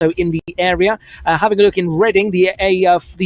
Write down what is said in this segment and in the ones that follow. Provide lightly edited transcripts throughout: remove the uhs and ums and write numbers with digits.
in the area. Having a look in Reading, the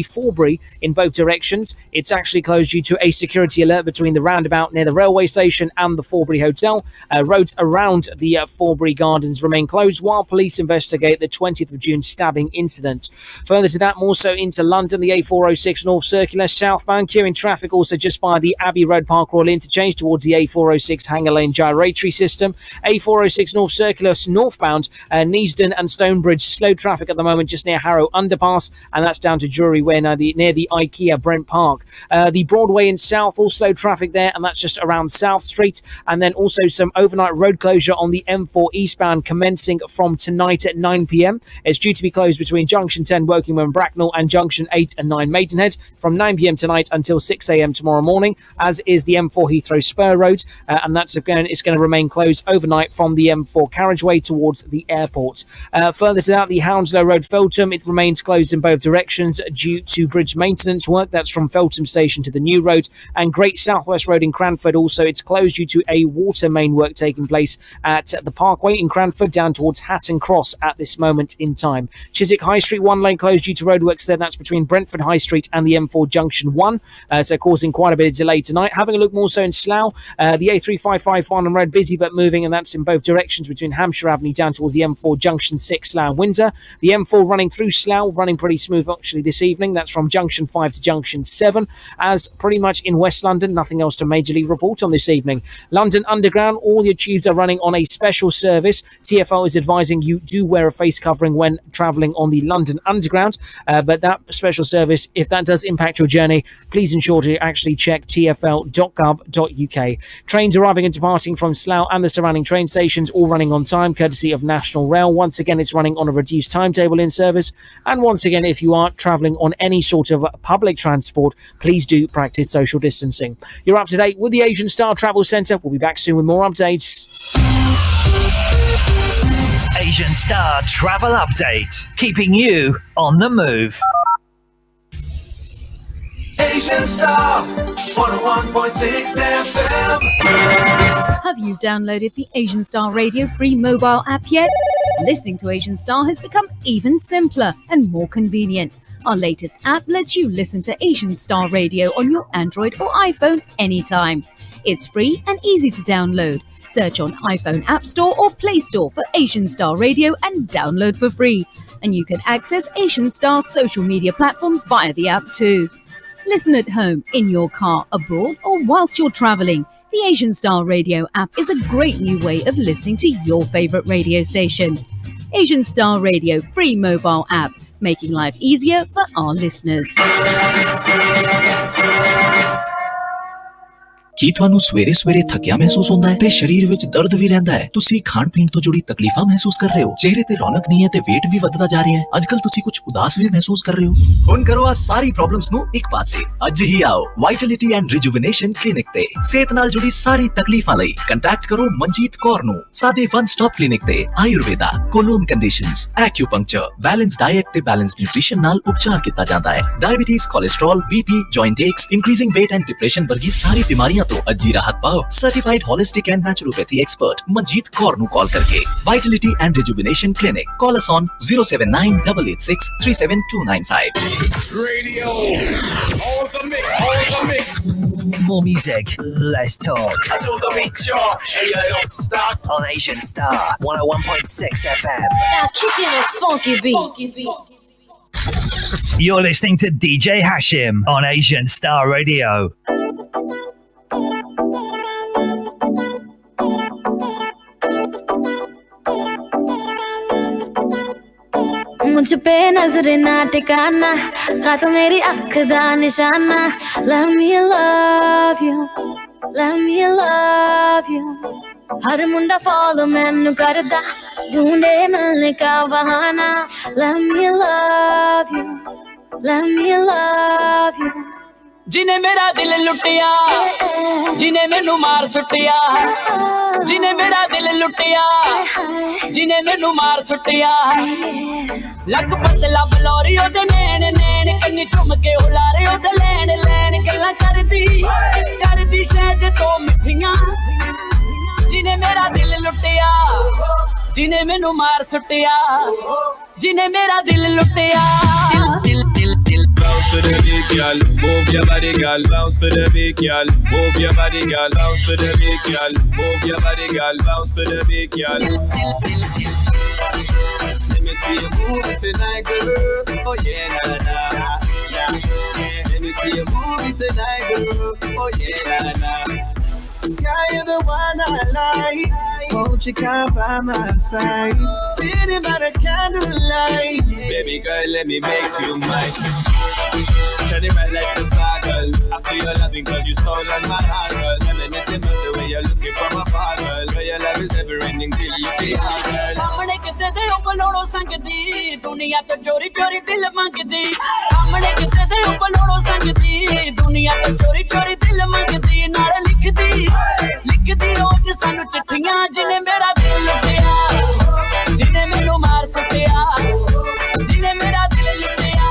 Forbury in both directions. It's actually closed due to a security alert between the roundabout near the railway station and the Forbury Hotel. Roads around the Forbury Gardens remain closed while police investigate the 20th of June stabbing incident. Further to that, more so into London, the A406 North Circular southbound, queuing traffic also just by the Abbey Road Park Royal interchange towards the A406 Hanger Lane gyratory system. A406 North Circular northbound, Neasden and Stonebridge, slow traffic at the moment just near Harrow Underpass, and that's down to Drury Way near the IKEA Brent Park. The Broadway in South, all slow traffic there, and that's just around South Street. And then also some overnight road closure on the M4 eastbound commencing from tonight at 9 p.m. It's due to be closed between Junction 10 Wokingham and Bracknell and Junction 8 and 9 Maidenhead from 9 p.m. tonight until 6 a.m. tomorrow morning, as is the M4 Heathrow Spur Road, and that's again, it's going to remain closed overnight from the M4 carriageway towards the airport. Further to that, the Hounslow Road Feltham, it remains closed in both directions due to bridge maintenance work. That's from Feltham Station to the New Road. And Great Southwest Road in Cranford also, it's closed due to a water main work taking place at the Parkway in Cranford down towards Hatton Cross at this moment in time. Chiswick High Street, one lane closed due to roadworks there. That's between Brentford High Street and the M4 Junction 1, so causing quite a bit of delay tonight. Having a look more so in Slough, the A355 Farnham Road busy but moving, and that's in both directions between Hampshire Avenue down towards the M4 Junction 6 Slough Windsor. The M4 running through Slough, running pretty smooth actually this evening. That's from Junction 5 to Junction 7. As pretty much in West London, nothing else to majorly report on this evening. London Underground, all your tubes are running on a special service. TfL is advising you do wear a face covering when travelling on the London Underground. But that special service, if that does impact your journey, please ensure to actually check tfl.gov.uk. Trains arriving and departing from Slough and the surrounding train stations, all running on time, courtesy of National Rail. Once again, it's running on a reduced timetable in service. And once again, if you are travelling on any sort of public transport, please do practice social distancing. You're up to date with the Asian Star Travel Centre. We'll be back soon with more updates. Asian Star Travel Update, keeping you on the move. Asian Star 101.6 FM. Have you downloaded the Asian Star Radio free mobile app yet? Listening to Asian Star has become even simpler and more convenient. Our latest app lets you listen to Asian Star Radio on your Android or iPhone anytime. It's free and easy to download. Search on iPhone App Store or Play Store for Asian Star Radio and download for free. And you can access Asian Star's social media platforms via the app too. Listen at home, in your car, abroad, or whilst you're travelling. The Asian Star Radio app is a great new way of listening to your favourite radio station. Asian Star Radio free mobile app, making life easier for our listeners. ਕੀ ਤੁਹਾਨੂੰ ਸਵੇਰੇ ਸਵੇਰੇ ਥੱਕਿਆ ਮਹਿਸੂਸ ਹੁੰਦਾ ਹੈ ਤੇ ਸਰੀਰ ਵਿੱਚ ਦਰਦ ਵੀ ਰਹਿੰਦਾ ਹੈ? ਤੁਸੀਂ ਖਾਣ ਪੀਣ ਤੋਂ ਜੁੜੀ ਤਕਲੀਫਾਂ ਮਹਿਸੂਸ ਕਰ ਰਹੇ ਹੋ? ਚਿਹਰੇ ਤੇ ਰੌਣਕ ਨਹੀਂ ਹੈ ਤੇ weight ਵੀ ਵੱਧਦਾ ਜਾ ਰਿਹਾ ਹੈ? ਅੱਜਕੱਲ ਤੁਸੀਂ ਕੁਝ ਉਦਾਸ ਵੀ ਮਹਿਸੂਸ ਕਰ ਰਹੇ ਹੋ? ਹੁਣ ਕਰੋ ਆ ਸਾਰੀ ਪ੍ਰੋਬਲਮਸ ਨੂੰ ਇੱਕ ਪਾਸੇ। ਅੱਜ ਹੀ ਆਓ ਵਾਈਟੈਲਿਟੀ ਐਂਡ ਰਿਜੂਵਨੇਸ਼ਨ ਕਲੀਨਿਕ ਤੇ। ਸਿਹਤ ਨਾਲ ਜੁੜੀ ਸਾਰੀ ਤਕਲੀਫਾਂ ਲਈ ਕੰਟੈਕਟ ਕਰੋ ਮਨਜੀਤ ਕੌਰ ਨੂੰ। ਸਾਡੇ ਵਨ ਸਟਾਪ ਕਲੀਨਿਕ ਤੇ Ayurveda, colon conditions, acupuncture, balance diet ਤੇ ਬੈਲੈਂਸ ਨਿਊਟ੍ਰੀਸ਼ਨ ਨਾਲ ਉਪਚਾਰ ਕੀਤਾ ਜਾਂਦਾ ਹੈ। Diabetes, cholesterol, BP, joint aches, increasing weight and depression वर्गी सारी बीमारियां तो अजी राहत पाओ certified holistic and naturopathy expert Manjeet Kaur नु कॉल करके। Vitality and rejuvenation clinic, call us on 079-886-37295। Radio, all the mix. More music, less talk. I do the mix, y'all. Hey, yo, don't stop. On Asian Star 101.6 FM. Now kick in a funky beat. You're listening to DJ Hashim on Asian Star Radio. मुझ पे नजर ना टिकाना, खत मेरी अख दा निशाना। Let me love you, let me love you। Her Munda follow मैनू करदा, ढूंढे मिलने का बहाना। Let me love you, let me love you। जिने मेरा दिल लुटिया, जिने मैनू मार सुटिया, जिने मेरा दिल लुटिया, जिने मैनू मार सुटिया। लक पतला बलौरी ओदे नैन नैन, कन्नी चुम के उलारे ओदे लैन लैन। गल्लां करदी शायद तो मिठियां। जिने मेरा दिल लुटिया, जिने मैनू मार सुटिया, जिन्हें मेरा दिल लुटिया दिल दिल दिल Bounce to the beat, girl. Move your body, girl. Bounce to the beat, girl. Move your body, girl. Bounce to the beat, girl. Move your body, girl. Bounce to the beat, girl. Let me see you move it tonight, girl. Oh yeah, na na. Yeah. Let me see you move it tonight, girl. Oh yeah, na na. Yeah, you're the one I like. Won't you come by my side? Sitting by the candlelight. Baby girl, let me make you mine. Shining bright like the star, girl. I feel your loving cause you stolen my heart, girl. Reminiscing about the way you're looking from afar, girl. Where your love is never ending till you be hard, girl. सामने किसे दे उपलोड़ो संगती दुनिया तो चोरी चोरी दिल मांगती सामने किसे दे उपलोड़ो संगती दुनिया तो चोरी चोरी दिल मांगती नाल लिखदी रोज सानू चिट्ठियां जिन्हें मेरा दिल लुटिया जिन्हें मैनू मार सुटिया जिन्हें मेरा दिल लुटिया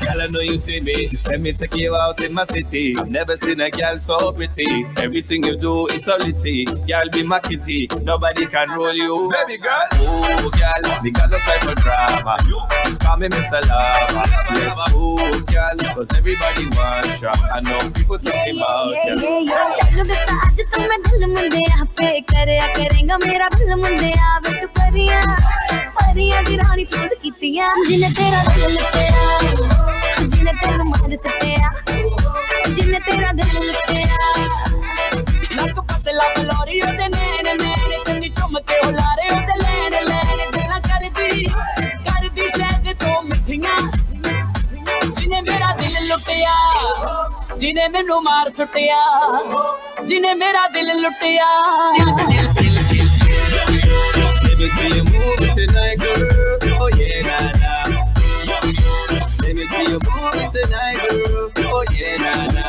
Girl, I know you see me. Just let me take you out in my city. I've never seen a girl so pretty. Everything you do is so litty. Girl, be my kitty. Nobody can roll you. Baby girl. Oh, girl. We got no time for drama. Just call me Mr. Lover. Let's move, girl. Cause everybody wants you. I know people talking about you. दिल दिता आज तो मैं दिल मंदे यहाँ पे करया करेगा मेरा दिल मंदे आवे तू परियां परियां दी रानी चूज कीतियां जिन्हें तेरा दिल लुटिया जिन्हें तेनू मार सटिया जिन्हें तेरा दिल लुटिया नक पतला बलोरी ओदे नैन नैन कन्नी चुम के हुलारे ओदे लैन लैन गल्लां करदी शायद तो मिठियां जिन्हें मेरा दिल लुटिया जिन्हें मैनू मार सुटिया जिन्हें मेरा दिल लुटिया Let me see you move it tonight, girl. Oh yeah, na na. Let me see you move it tonight, girl. Oh yeah, na na.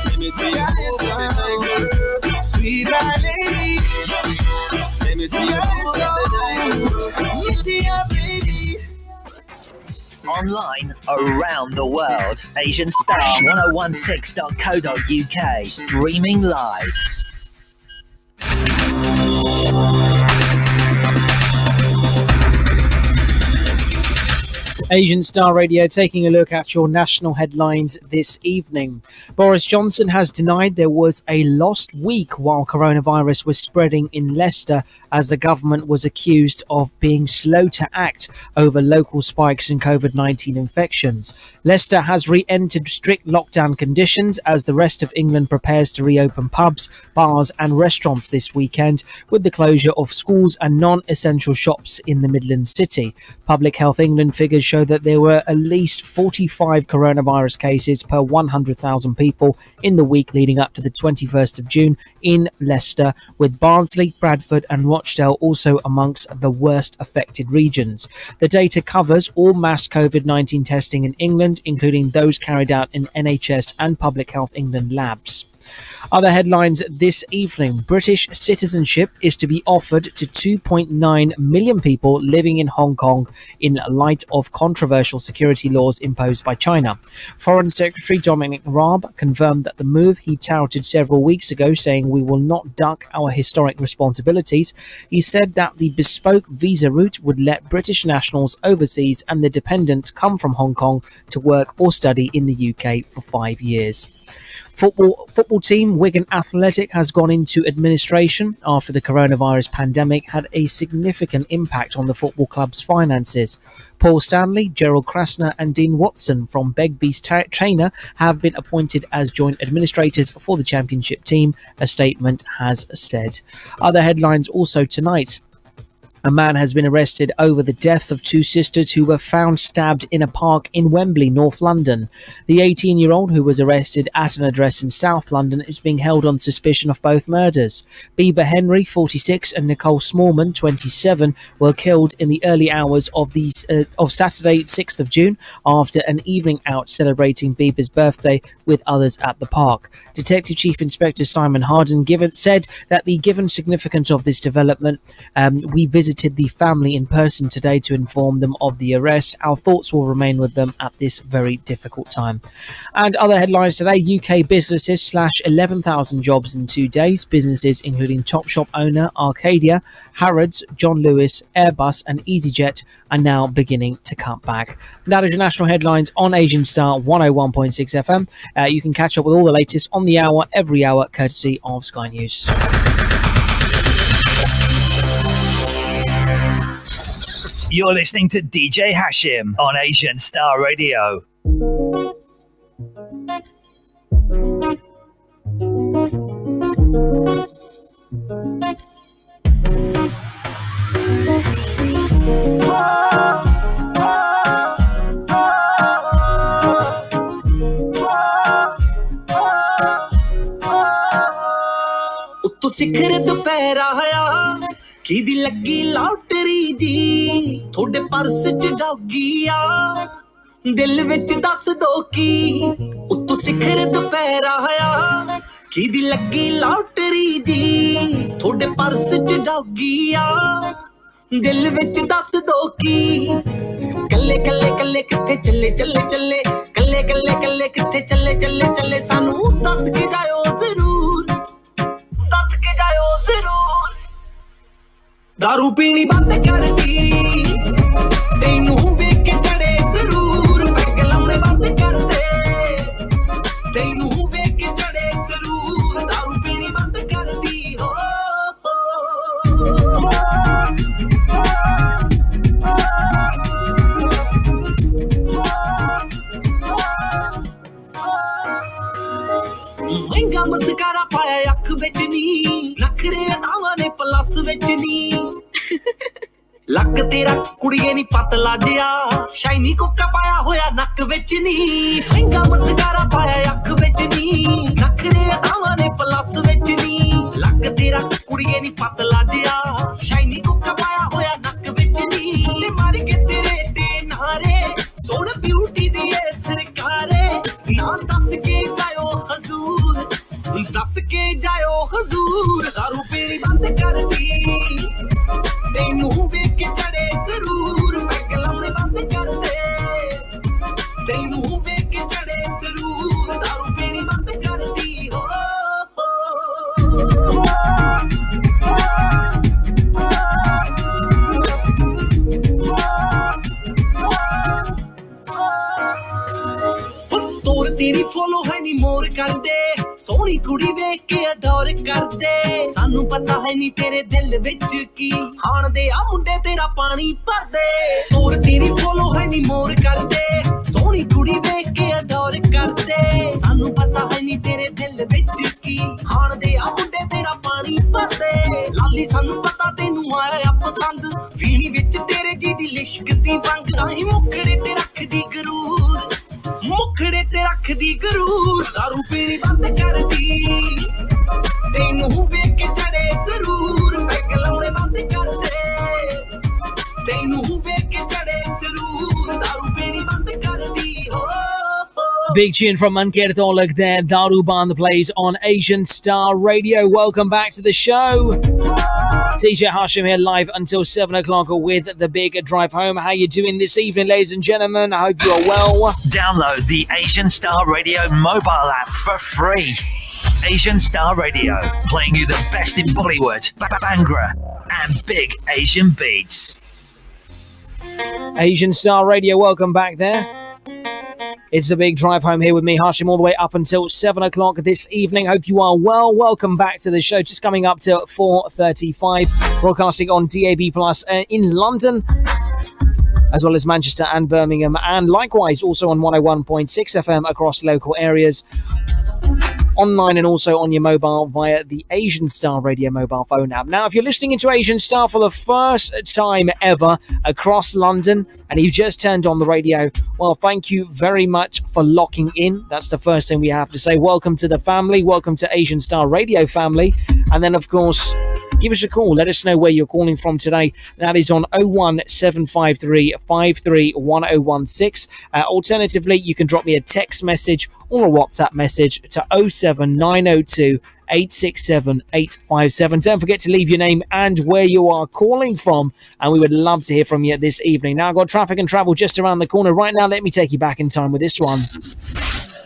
Let me see you move it tonight, girl. Sweet my lady. Let me see you move it tonight, girl. Yeah, baby. Online around the world. AsianStar1016.co.uk. Streaming live. Asian Star Radio taking a look at your national headlines this evening. Boris Johnson has denied there was a lost week while coronavirus was spreading in Leicester, as the government was accused of being slow to act over local spikes in COVID-19 infections. Leicester has re-entered strict lockdown conditions as the rest of England prepares to reopen pubs, bars and restaurants this weekend, with the closure of schools and non-essential shops in the Midlands city. Public Health England figures show that there were at least 45 coronavirus cases per 100,000 people in the week leading up to the 21st of June in Leicester, with Barnsley, Bradford and Rochdale also amongst the worst affected regions. The data covers all mass COVID-19 testing in England, including those carried out in NHS and Public Health England labs. Other headlines this evening. British citizenship is to be offered to 2.9 million people living in Hong Kong in light of controversial security laws imposed by China. Foreign Secretary Dominic Raab confirmed that the move he touted several weeks ago, saying we will not duck our historic responsibilities. He said that the bespoke visa route would let British nationals overseas and the dependents come from Hong Kong to work or study in the UK for 5 years. Football team Wigan Athletic has gone into administration after the coronavirus pandemic had a significant impact on the football club's finances. Paul Stanley, Gerald Krasner and Dean Watson from Begbie's trainer have been appointed as joint administrators for the championship team, a statement has said. Other headlines also tonight. A man has been arrested over the deaths of two sisters who were found stabbed in a park in Wembley, North London. The 18-year-old who was arrested at an address in South London is being held on suspicion of both murders. Bieber Henry, 46, and Nicole Smallman, 27, were killed in the early hours of Saturday, 6th of June, after an evening out celebrating Bieber's birthday with others at the park. Detective Chief Inspector Simon Harden said that given significance of this development, we visited visited the family in person today to inform them of the arrest. Our thoughts will remain with them at this very difficult time. And other headlines today: UK businesses slash 11,000 jobs in 2 days. Businesses including Topshop owner Arcadia, Harrods, John Lewis, Airbus and EasyJet are now beginning to cut back. That is your national headlines on Asian Star 101.6 FM. You can catch up with all the latest on the hour, every hour, courtesy of Sky News. You're listening to DJ Hashim on Asian Star Radio. ਉੱਤੋਂ ਸਿਖਰ ਦੁਪਹਿਰਾ ਆ ਕਿਹਦੀ ਲੱਗੀ lottery ਜੀ ਤੁਹਾਡੇ purse ਚ doggy ਆ ਦਿਲ ਵਿੱਚ ਦੱਸ ਦੋ ਕੀ ਉੱਤੋਂ ਸਿਖਰ ਦੁਪਹਿਰਾ ਆ ਕਿਹਦੀ ਲੱਗੀ ਲਾਟਰੀ ਜੀ ਤੁਹਾਡੇ ਪਰਸ ਚ ਡੌਗੀ ਆ ਦਿਲ ਵਿੱਚ ਦੱਸ ਦੋ ਕੀ ਕੱਲੇ ਕੱਲੇ ਕੱਲੇ ਕਿੱਥੇ ਚੱਲੇ ਚੱਲੇ ਚੱਲੇ ਕੱਲੇ ਕੱਲੇ ਕੱਲੇ ਕਿੱਥੇ ਚੱਲੇ ਚੱਲੇ ਚੱਲੇ ਸਾਨੂੰ ਦੱਸ ਕੇ ਜਾਇਓ ਜ਼ਰੂਰ ਦੱਸ ਕੇ ਜਾਇਓ ਜ਼ਰੂਰ ਦਾਰੂ ਪੀਣੀ ਬੰਦ ਕਰਦੀ ਤੈਨੂੰ ਵੇਖ ਕੇ ਚੜੇ ਜ਼ਰੂਰ ਪੈਗ ਲਾਉਣੇ ਬੰਦ ਕਰ ਦੇ ਤੈਨੂੰ ਵੇਖ ਕੇ ਚੜੇ ਜ਼ਰੂਰ ਦਾਰੂ ਪੀਣੀ ਬੰਦ ਕਰਦੀ ਹੋ ਮਹਿੰਗਾ ਮਸਕਾਰਾ ਪਾਇਆ ਅੱਖ ਵਿੱਚ ਨੀ ਨਖਰੇ ਅਦਾਵਾਂ ਨੇ ਪਲੱਸ ਵਿੱਚ ਨੀ ਲੱਕ ਤੇਰਾ ਕੁੜੀਏ ਨੀ ਪਤਲਾ ਜਿਆ ਸ਼ਾਈਨੀ ਕੋਕਾ ਪਾਇਆ ਹੋਇਆ ਨੱਕ ਵਿੱਚ ਨੀ ਮਹਿੰਗਾ ਮਸਕਾਰਾ ਪਾਇਆ ਅੱਖ ਵਿੱਚ ਨੀ ਨਖਰੇ ਅਦਾਵਾਂ ਨੇ ਪਲੱਸ ਵਿੱਚ ਨੀ ਲੱਕ ਤੇਰਾ ਕੁੜੀਏ ਨੀ ਪਤਲਾ ਜਿਆ ਸ਼ਾਈਨੀ ਕੋਕਾ ਪਾਇਆ ਹੋਇਆ ਨੱਕ ਵਿੱਚ ਨੀ ਤੇ ਮਾਰ ਕੇ ਤੇਰੇ ਤੇ ਨਾਰੇ ਸੋਹਣ ਬਿਊਟੀ ਦੀ ਏ ਸਰਕਾਰੇ ਨਾ ਦੱਸ ਕੇ ਜਾਇਓ ਹਜ਼ੂਰ ਦੱਸ ਕੇ ਜਾਇਓ ਹਜ਼ੂਰ ਦਾਰੂ ਪੀਣੀ ਬੰਦ ਕਰਦੀ ਤੈਨੂੰ ਵੇਖ ਕੇ ਚੜੇ ਜ਼ਰੂਰ ਪੈਗ ਲਾਉਣੇ ਬੰਦ ਕਰ ਦੇ ਤੈਨੂੰ ਵੇਖ ਕੇ ਚੜੇ ਜ਼ਰੂਰ ਦਾਰੂ ਪੀਣੀ ਬੰਦ ਕਰਦੀ ਹੋ ਤੋਰ ਤੇਰੀ ਫੋਲੋ ਹੈ ਨੀ ਮੋਰ ਕਰਦੇ ਸੋਹਣੀ ਕੁੜੀ ਵੇਖ ਕੇ ਅਡੋਰ ਕਰਦੇ ਸਾਨੂੰ ਪਤਾ ਹੈ ਨੀ ਤੇਰੇ ਦਿਲ ਵਿੱਚ ਕੀ ਹਾਣ ਦੇ ਆ ਮੁੰਡੇ ਤੇਰਾ ਪਾਣੀ ਭਰਦੇ ਤੋਰ ਤੇਰੀ ਫੋਲੋ ਹੈ ਨੀ ਮੋਰ ਕਰਦੇ ਸੋਹਣੀ ਕੁੜੀ ਵੇਖ ਕੇ ਅਡੋਰ ਕਰਦੇ ਸਾਨੂੰ ਪਤਾ ਹੈ ਨੀ ਤੇਰੇ ਦਿਲ ਵਿੱਚ ਕੀ ਹਾਣ ਦੇ ਆ ਮੁੰਡੇ ਤੇਰਾ ਪਾਣੀ ਭਰਦੇ ਲਾਲੀ ਸਾਨੂੰ ਪਤਾ ਤੈਨੂੰ ਆਇਆ ਪਸੰਦ ਵੀਣੀ ਵਿੱਚ ਤੇਰੇ ਜੀ ਦੀ ਲਿਸ਼ਕ ਦੀ ਵੰਗ ਆਹੀ ਮੁਖੜੇ ਤੇ ਰੱਖਦੀ ਗਰੂਰ ਮੁਖੜੇ ਤੇ ਰੱਖਦੀ ਗਰੂਰ ਦਾਰੂ ਪੀਣੀ ਬੰਦ ਕਰਦੀ ਤੈਨੂੰ ਵੇਖ ਕੇ ਚੜੇ ਜ਼ਰੂਰ ਪੈਗ ਲਾਉਣੇ ਬੰਦ ਕਰ ਦੇ ਤੈਨੂੰ ਵੇਖ ਕੇ ਚੜੇ ਜ਼ਰੂਰ ਦਾਰੂ ਪੀਣੀ ਬੰਦ ਕਰਦੀ ਹੋ Big tune from Manker Tolak there. Daru Band plays on Asian Star Radio. Welcome back to the show. DJ Hashim here live until 7 o'clock with the big drive home. How you doing this evening, ladies and gentlemen? I hope you are well. Download the Asian Star Radio mobile app for free. Asian Star Radio, playing you the best in Bollywood, Bhangra, and big Asian beats. Asian Star Radio, welcome back there. It's the big drive home here with me, Hashim, all the way up until 7 o'clock this evening. Hope you are well. Welcome back to the show. Just coming up to 4:35, broadcasting on DAB Plus in London, as well as Manchester and Birmingham, and likewise also on 101.6 FM across local areas. Online and also on your mobile via the Asian Star Radio mobile phone app. Now, if you're listening into Asian Star for the first time ever across London and you've just turned on the radio, well, thank you very much for locking in. That's the first thing we have to say. Welcome to the family. Welcome to Asian Star Radio family. And then, of course, give us a call. Let us know where you're calling from today. That is on 01753 531016. Alternatively, you can drop me a text message or a WhatsApp message to 07902 867 857. Don't forget to leave your name and where you are calling from, and we would love to hear from you this evening. Now I've got traffic and travel just around the corner. Right now, let me take you back in time with this one.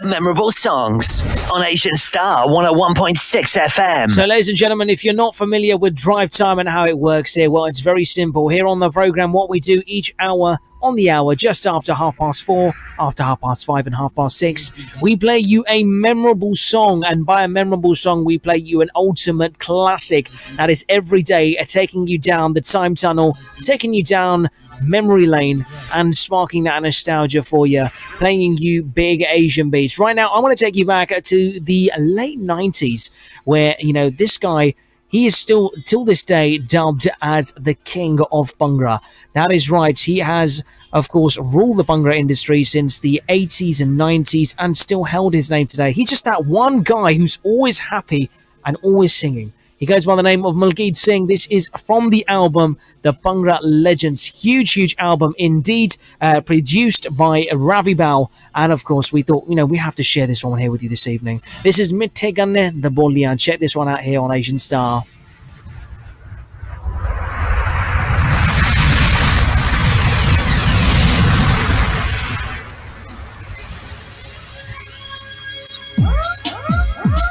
Memorable songs on Asian Star 101.6 FM. So, ladies and gentlemen, if you're not familiar with drive time and how it works here, well, it's very simple. Here on the program, what we do each hour on the hour, just after 4:30, after 5:30 and 6:30, we play you a memorable song. And by a memorable song, we play you an ultimate classic that is every day taking you down the time tunnel, taking you down memory lane and sparking that nostalgia for you, playing you big Asian beats. Right now, I want to take you back to the late 90s where, you know, this guy, he is still, till this day, dubbed as the king of Bhangra. That is right. He has, of course, ruled the Bhangra industry since the 80s and 90s and still held his name today. He's just that one guy who's always happy and always singing. He goes by the name of Maljeet Singh. This is from the album The Bhangra Legends. Huge, huge album indeed, produced by Ravi Bal. And of course, we thought, you know, we have to share this one here with you this evening. This is Mitte Ganne the Bolian. Check this one out here on Asian Star.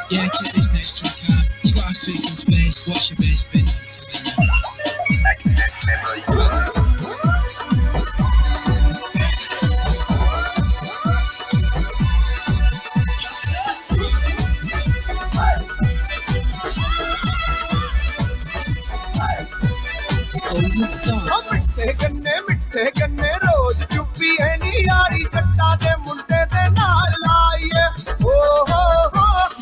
Yeah, check this next track out. You got streets in space, watch your bass bin. मिठे गन्ने रोज चुप्पी है नी यारी जट्टा दे मुंडे दे नाल लाइए ओ हो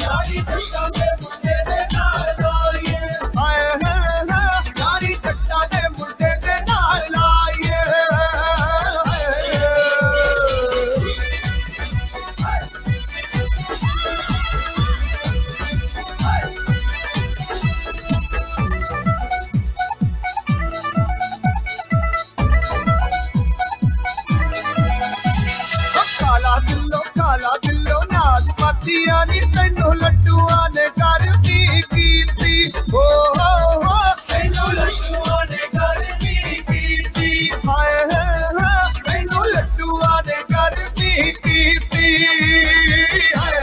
यारी जट्टा दे मुंडे दे नाल लाइए हाय यारी जट्टा दे मुंडे दे नाल लाइए काला दिलो नाच पातिया नी तैनू लड्डुआ ने कर दी कीर्ति ओ हो तैनू लड्डुआ ने कर दी कीर्ति हाय तैनू लड्डुआ ने कर दी कीर्ति हाय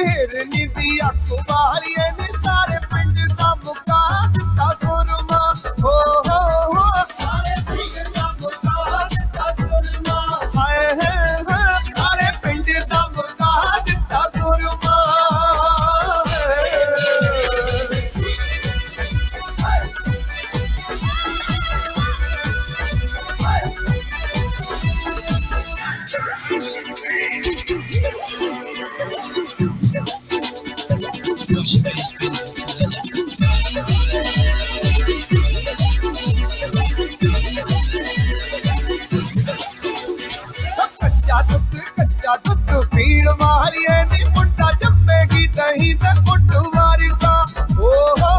हेर नीति अखबारी ने सारे पिंड दा मुका दिता सुरमा हो सारे पिंड दा मुका दिता सुरमा हाय सारे पिंड दा मुका दिता सुरमा कच्चा दुध पीण मारिए नी मुंडा जम्मेगी दही ते पुट मारेगा ओ हो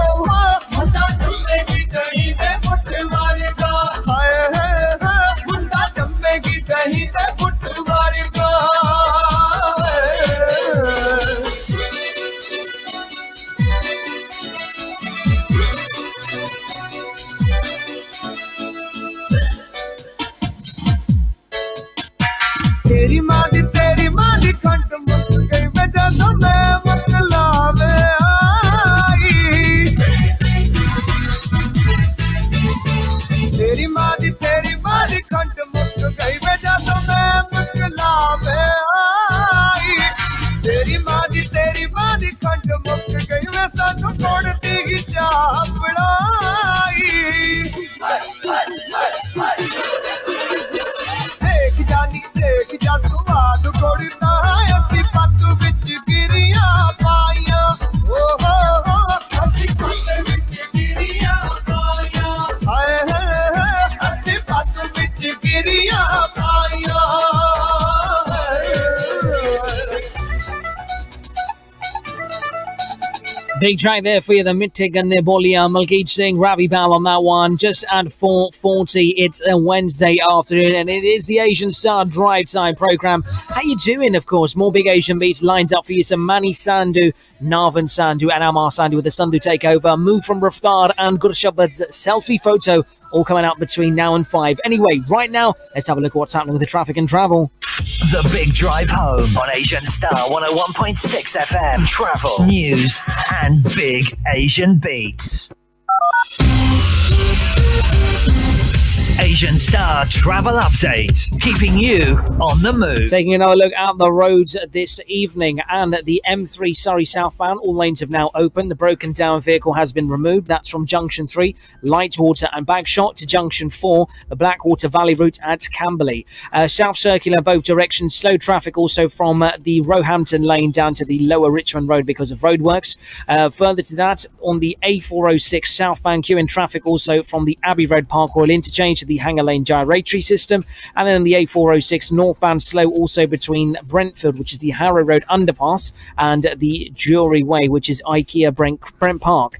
मुंडा जम्मेगी दही ते पुट मारेगा हाय मुंडा जम्मेगी दही ते पुट मारेगा Big track there for you, the Mittig and Nibolia, Malkeet Singh, Ravi Bal on that one, just at 4:40. It's a Wednesday afternoon, and it is the Asian Star Drive Time programme. How you doing, of course? More big Asian beats lined up for you. Some Mani Sandhu, Narvan Sandhu, and Amar Sandhu with the Sandhu takeover. Move from Raftar and Gurshabad's selfie photo, all coming out between now and 5. Anyway, right now, let's have a look at what's happening with the traffic and travel. The Big Drive Home on Asian Star 101.6 FM. Travel, news, and big Asian beats. Asian Star Travel Update, keeping you on the move. Taking another look at the roads this evening, and the M3 Surrey southbound, all lanes have now opened. The broken down vehicle has been removed. That's from Junction 3, Lightwater and Bagshot, to Junction 4, the Blackwater Valley route at Camberley. South Circular both directions, slow traffic also from the Roehampton lane down to the Lower Richmond Road because of roadworks. Further to that, on the A406 southbound, queuing traffic also from the Abbey Road Park Royal interchange to the Hanger Lane gyratory system, and then the A406 northbound slow also between Brentford, which is the Harrow Road underpass, and the Drury Way, which is IKEA Brent Park.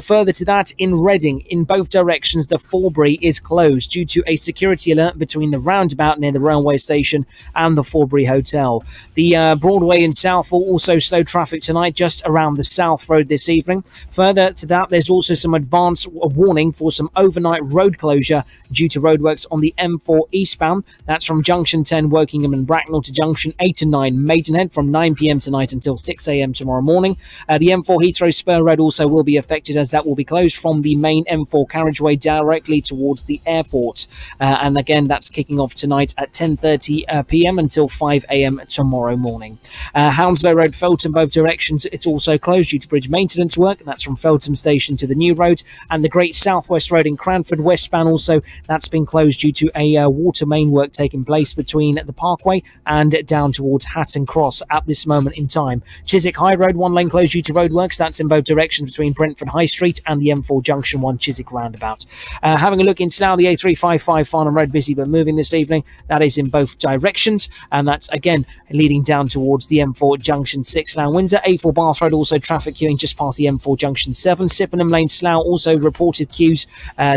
Further to that, in Reading, in both directions, the Forbury is closed due to a security alert between the roundabout near the railway station and the Forbury Hotel. The Broadway in Southall also slow traffic tonight just around the South Road this evening. Further to that, there's also some advance warning for some overnight road closure due to roadworks on the M4 eastbound. That's from Junction 10 Wokingham and Bracknell to Junction 8 and 9 Maidenhead from 9 p.m. tonight until 6 a.m. tomorrow morning. The M4 Heathrow Spur Road also will be affected, as that will be closed from the main M4 carriageway directly towards the airport. And again, that's kicking off tonight at 10:30 p.m. until 5 a.m. tomorrow morning. Hounslow Road, Feltham, both directions, it's also closed due to bridge maintenance work. That's from Feltham Station to the New Road. And the Great South West Road in Cranford westbound also, that's been closed due to a water main work taking place between the Parkway and down towards Hatton Cross at this moment in time. Chiswick High Road, one lane closed due to roadworks. That's in both directions between Brentford High Street and the M4 Junction 1 Chiswick roundabout. Having a look in Slough, the A355 Farnham Road busy but moving this evening. That is in both directions, and that's again leading down towards the M4 Junction 6 Slough Windsor. A4 Bath Road also traffic queuing just past the M4 Junction 7. Sippenham Lane Slough also reported queues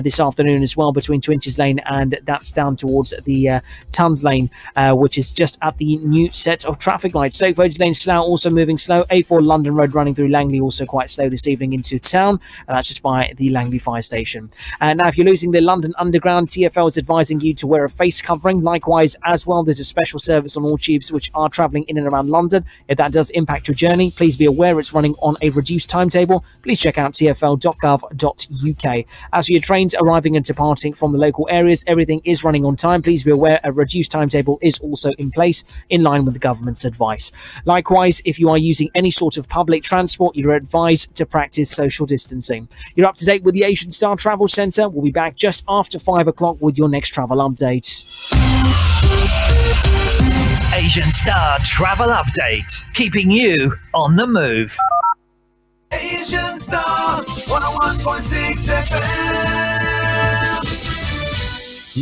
this afternoon as well between Twinches Lane, and that's down towards the Tons Lane, which is just at the new set of traffic lights. Stoke Roads Lane Slough also moving slow. A4 London Road running through Langley also quite slow this evening into town, and that's just by the Langley Fire Station. Now, if you're losing the London Underground, TfL is advising you to wear a face covering. Likewise, as well, there's a special service on all tubes which are travelling in and around London. If that does impact your journey, please be aware it's running on a reduced timetable. Please check out tfl.gov.uk. As for your trains arriving and departing from the local areas, everything is running on time. Please be aware a reduced timetable is also in place in line with the government's advice. Likewise, if you are using any sort of public transport, you're advised to practice social distancing. You're up to date with the Asian Star Travel Centre. We'll be back just after 5 o'clock with your next travel update. Asian Star Travel Update, keeping you on the move. Asian Star 101.6 FM.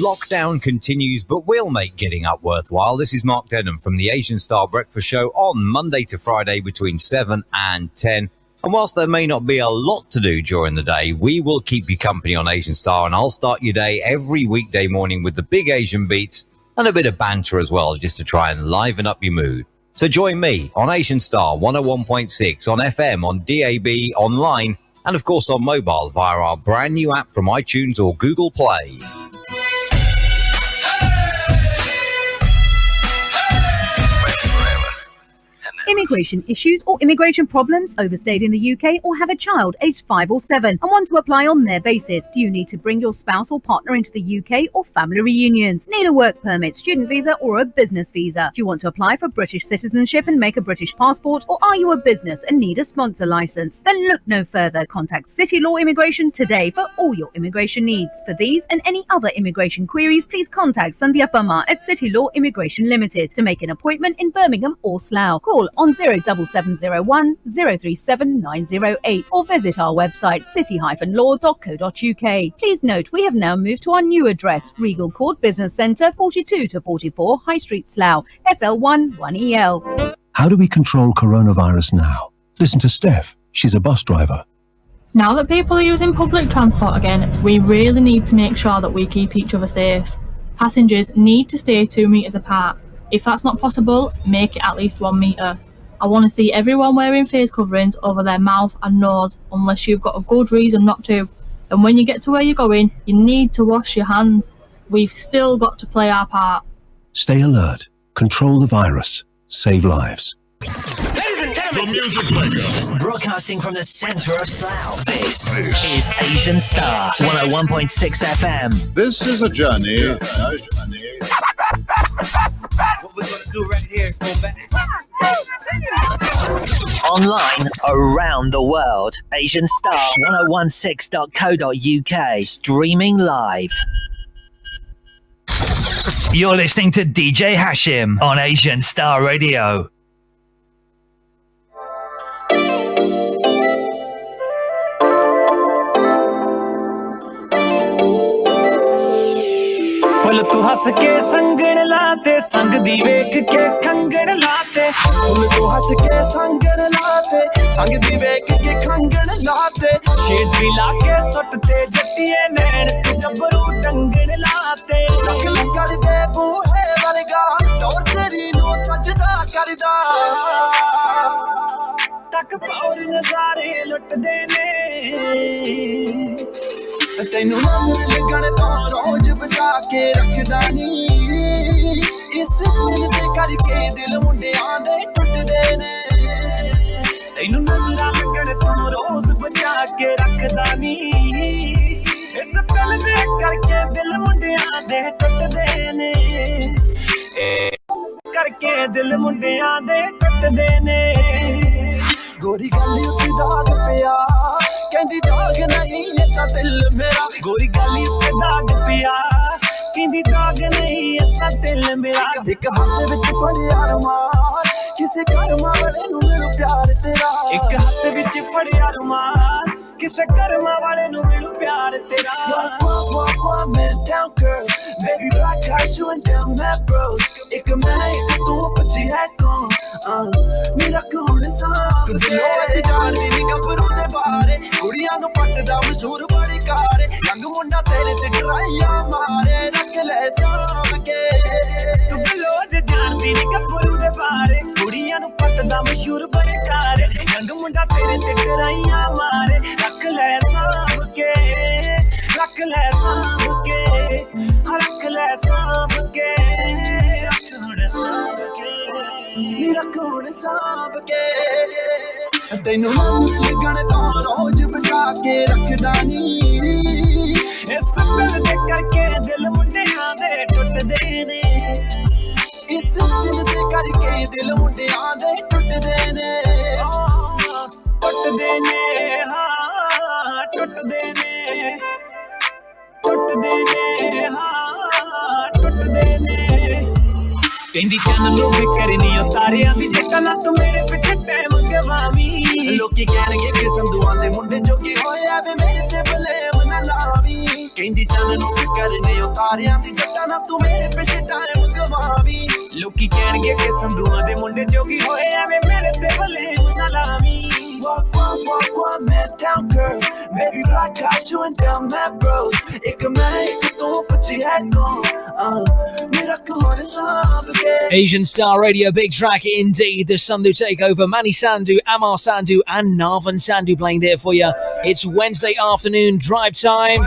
Lockdown continues, but we'll make getting up worthwhile. This is Mark Denham from the Asian Star Breakfast Show on Monday to Friday between 7 and 10. And whilst there may not be a lot to do during the day, we will keep you company on Asian Star, and I'll start your day every weekday morning with the big Asian beats and a bit of banter as well, just to try and liven up your mood. So join me on Asian Star 101.6 on FM, on DAB, online, and of course on mobile via our brand new app from iTunes or Google Play. Immigration issues or immigration problems, overstayed in the UK or have a child aged 5 or 7 and want to apply on their basis? Do you need to bring your spouse or partner into the UK or family reunions? Need a work permit, student visa or a business visa? Do you want to apply for British citizenship and make a British passport, or are you a business and need a sponsor license? Then look no further. Contact City Law Immigration today for all your immigration needs. For these and any other immigration queries, please contact Sandhya Parmar at City Law Immigration Limited to make an appointment in Birmingham or Slough. Call on 07701 037 908 or visit our website city-law.co.uk. Please note we have now moved to our new address, Regal Court Business Centre, 42 to 44 High Street, Slough, SL1 1EL. How do we control coronavirus now? Listen to Steph. She's a bus driver. Now that people are using public transport again, we really need to make sure that we keep each other safe. Passengers need to stay 2 metres apart. If that's not possible, make it at least 1 metre. I want to see everyone wearing face coverings over their mouth and nose unless you've got a good reason not to. And when you get to where you're going, you need to wash your hands. We've still got to play our part. Stay alert. Control the virus. Save lives. The music maker. Broadcasting from the centre of Slough. This is Asian Star 101.6 FM. This is a journey. What we're gonna do right here is go back. Online around the world. AsianStar1016.co.uk. Streaming live. You're listening to DJ Hashim on Asian Star Radio. Full तू हंस के संगण लाते संग दी वेख के खंगण लाते full तू हंस के संगण लाते संग दी वेख के खंगण लाते शेडरी लाके सुटते जट्टिए नैन तू गबरू डंगण लाते लग कर दे बूहे वर्गा दौर तेरी नो सजदा करदा तक पौड़ नजारे लुटदे ने ਤੈਨੂੰ ਨਜ਼ਰ ਲੱਗਣ ਤੋਂ ਰੋਜ਼ ਬਚਾ ਕੇ ਰੱਖਦਾ ਨੀ ਇਸ ਦਿਲ ਦੇ ਕਰਕੇ ਦਿਲ ਮੁੰਡਿਆਂ ਦੇ ਟੁੱਟਦੇ ਨੇ ਤੈਨੂੰ ਨਜ਼ਰ ਲੱਗਣ ਤੋਂ ਰੋਜ਼ ਬਚਾ ਕੇ ਰੱਖਦਾ ਨੀ ਇਸ ਦਿਲ ਦੇ ਕਰਕੇ ਦਿਲ ਮੁੰਡਿਆਂ ਦੇ ਟੁੱਟਦੇ ਨੇ ਕਰਕੇ ਦਿਲ ਮੁੰਡਿਆਂ ਦੇ ਟੁੱਟਦੇ ਨੇ ਗੋਰੀ ਗੱਲ ਉੱਤੇ ਦਾਗ ਪਿਆ ਕਹਿੰਦੀ ਦਾਗ ਨਹੀਂ ਇਹ ਤਾਂ ਦਿਲ ਮੇਰਾ ਗੋਰੀ ਗੱਲ ਉੱਤੇ ਦਾਗ ਪਿਆ ਕਹਿੰਦੀ ਦਾਗ ਨਹੀਂ ਇਹ ਤਾਂ ਦਿਲ ਮੇਰਾ ਇੱਕ ਹੱਥ ਵਿੱਚ ਫੜਿਆ ਰੁਮਾਲ ਕਿਸੇ ਕਰਮਾਂ ਵਾਲੇ ਨੂੰ ਮਿਲੂ ਪਿਆਰ ਤੇਰਾ ਇੱਕ ਹੱਥ ਵਿੱਚ ਫੜਿਆ ਰੁਮਾਲ ਕਿਸੇ ਕਰਮਾਂ ਵਾਲੇ ਨੂੰ ਮਿਲੂ ਪਿਆਰ ਤੇਰਾ man down girl baby black eyes you and down that bro ਇੱਕ ਮੈਂ ਇੱਕ ਤੂੰ ਪੱਚੀ ਹੈ ਕੌਣ ਮੇਰਾ ਕੌਣ ਸਾਂ ਤੂੰ ਦਿਲੋਂ ਅੱਜ ਜਾਣਦੀ ਨੀ ਗੱਭਰੂ ਦੇ ਬਾਰੇ ਕੁੜੀਆਂ ਨੂੰ ਪੱਟਦਾ ਮਸ਼ਹੂਰ ਬੜੀ ਕਾਰੇ ਰੰਗ ਮੁੰਡਾ ਤੇਰੇ ਤੇ ਡਰਾਈਆਂ ਮਾਰੇ ਰੱਖ ਲੈ ਸਾਂਭ ਕੇ ਤੂੰ ਦਿਲੋਂ ਅੱਜ ਜਾਣਦੀ ਨੀ ਗੱਭਰੂ ਦੇ ਬਾਰੇ ਕੁੜੀਆਂ ਨੂੰ ਪੱਟਦਾ ਮਸ਼ਹੂਰ ਬੜੀ ਕਾਰੇ ਰੰਗ ਮੁੰਡਾ ਤੇਰੇ ਤੇ ਡਰਾਈਆਂ ਮਾਰੇ ਰੱਖ ਲੈ ਸਾਂਭ ਕੇ ਰੱਖ ਲੈ ਸਾਂਭ ਕੇ ਰੱਖ ਲੈ ਸਾਂਭ ਕੇ ਰੱਖ ਸਾਂਭ ਕੇ ਮੇਰਾ ਕੌਣ ਸਾਂਭ ਕੇ ਤੈਨੂੰ ਨਜ਼ਰ ਲੱਗਣ ਤੋਂ ਰੋਜ਼ ਬਚਾ ਕੇ ਰੱਖਦਾ ਨੀ ਇਸ ਦਿਲ ਦੇ ਕਰਕੇ ਦਿਲ ਮੁੰਡਿਆਂ ਦੇ ਟੁੱਟਦੇ ਨੇ ਇਸ ਦਿਲ ਦੇ ਕਰਕੇ ਦਿਲ ਮੁੰਡਿਆਂ ਦੇ ਟੁੱਟਦੇ ਨੇ ਟੁੱਟਦੇ ਨੇ ਹਾਂ ਟੁੱਟਦੇ ਨੇ ਟੁੱਟਦੇ ਨੇ ਹਾਂ ਟੁੱਟਦੇ ਨੇ ਕਹਿੰਦੀ ਚੰਨ ਨੂੰ ਫਿਕਰ ਨਹੀਂ ਉਤਾਰਿਆ ਵੀ ਜੱਟਾਂ ਨਾ ਤੂੰ ਮੇਰੇ ਪਿੱਛੇ ਟਾਈਮ ਗਵਾਵੀਂ ਲੋਕੀ ਕਹਿਣਗੇ ਕਿ ਸੰਧੂਆਂ ਦੇ ਮੁੰਡੇ ਜੋਗੇ ਹੋਇਆ ਵੇ ਮੇਰੇ ਤੇ ਬਲੇਮ ਨਾ ਲਾਵੀਂ ਕਹਿੰਦੀ ਚੰਨ ਨੂੰ ਫਿਕਰ ਨਹੀਂ ਉਤਾਰਿਆ ਵੀ ਜੱਟਾਂ ਨਾ ਤੂੰ ਮੇਰੇ ਪਿੱਛੇ ਟਾਈਮ ਗਵਾਵੀਂ ਲੋਕੀ ਕਹਿਣਗੇ ਕਿ ਸੰਧੂਆਂ ਦੇ ਮੁੰਡੇ ਜੋਗੇ ਹੋਇਆ ਵੇ ਮੇਰੇ ਤੇ ਬਲੇਮ ਨਾ ਲਾਵੀਂ Walk one man down girl baby black eyes you and down that bro ਇੱਕ ਮੈਂ ਇੱਕ ਤੂੰ ਪੱਚੀ ਹੈ ਕੌਣ ਮੇਰਾ ਕੌਣ ਸਾਂਭ ਕੇ Asian Star Radio, big track indeed. The Sandhu takeover. Manny Sandhu, Amar Sandhu, and Narvan Sandhu playing there for you. It's Wednesday afternoon drive time.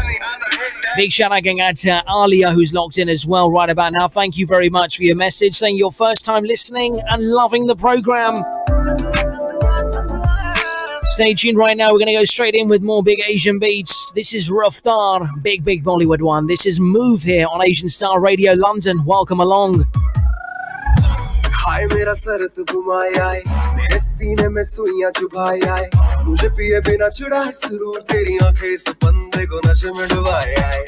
Big shout out going out to Alia, who's locked in as well right about now. Thank you very much for your message, saying your first time listening and loving the program. Stay tuned right now. We're going to go straight in with more big Asian beats. This is Raftar, big Bollywood one. This is Move here on Asian Star Radio London. Welcome along. हाय मेरा sir तू घुमाया है मेरे सीने में सुइयां चुभाया है मुझे पिए बिना चढ़ा है सुरूर तेरी आंखें इस बंदे को नशे में डुबाया है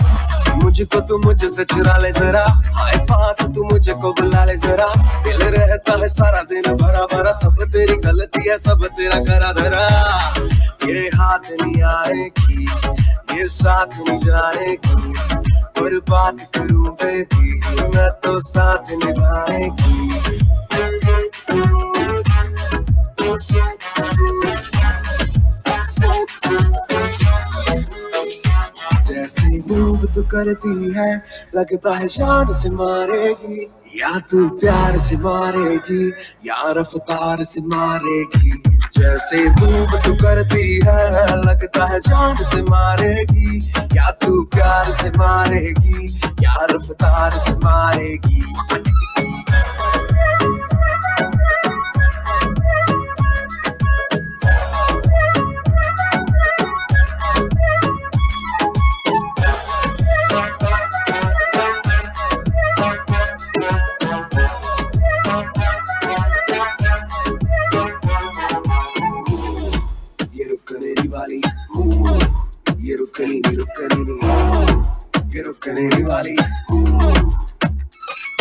मुझको तू मुझसे चुरा ले जरा हाय पास तू मुझे को बुला ले जरा दिल रहता है सारा दिन भरा भरा सब तेरी गलती है सब तेरा करा धरा ये हाथ नहीं आएगी ये साथ नहीं जाएगी और बात करूं बेबी मैं तो साथ निभाएगी करती है लगता है शान से मारेगी या तू प्यार से मारेगी या रफ्तार से मारेगी जैसे मूव तू करती है लगता है जान से मारेगी या तू प्यार से मारेगी या रफ्तार से मारेगी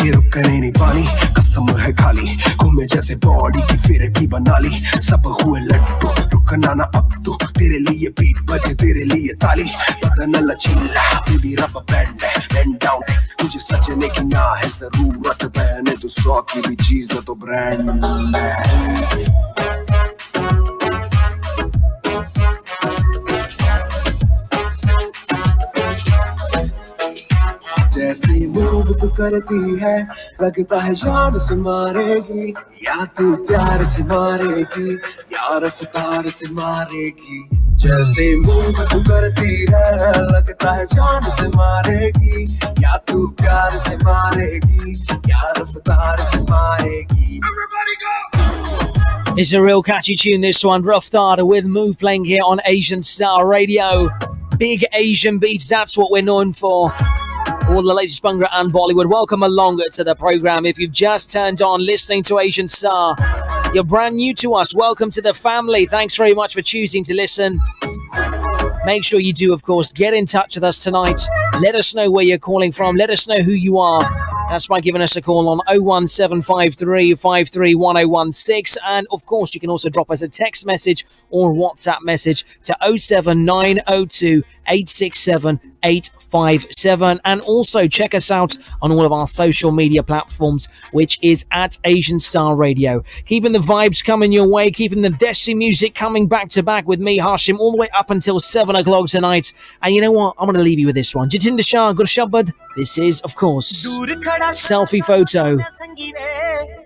ये रुकने नहीं वाली कसम है खाली घूमे जैसे बॉडी की फिर की बना ली सब हुए लट्टू रुकना ना अब तो तेरे लिए बीट बजे तेरे लिए ताली बदन लचीला बेबी रब बैंड डाउन तुझे सजने की ना है जरूरत पहने तो 100 की भी चीज तो ब्रांड है जैसे मूव तू करती है लगता है जान से मारेगी या तू प्यार से मारेगी या रफ्तार से मारेगी जैसे मूव तू करती है लगता है जान से मारेगी या तू प्यार से मारेगी या रफ्तार से मारेगी It's a real catchy tune, this one. Raftar with Move playing here on Asian Star Radio. Big Asian beats, that's what we're known for. All the latest Bhangra and Bollywood. Welcome along to the program. If you've just turned on listening to Asian Star, you're brand new to us. Welcome to the family. Thanks very much for choosing to listen. Make sure you do, of course, get in touch with us tonight. Let us know where you're calling from. Let us know who you are. That's by giving us a call on 01753 531016. And, of course, you can also drop us a text message or WhatsApp message to 07902 867 857. And also check us out on all of our social media platforms, which is at Asian Star Radio. Keeping the vibes coming your way, keeping the Desi music coming back to back with me, Hashim, all the way up until 7 o'clock tonight. And you know what? I'm going to leave you with this one. Jatinder Shah, Gurshabad. This is, of course, Selfie Photo.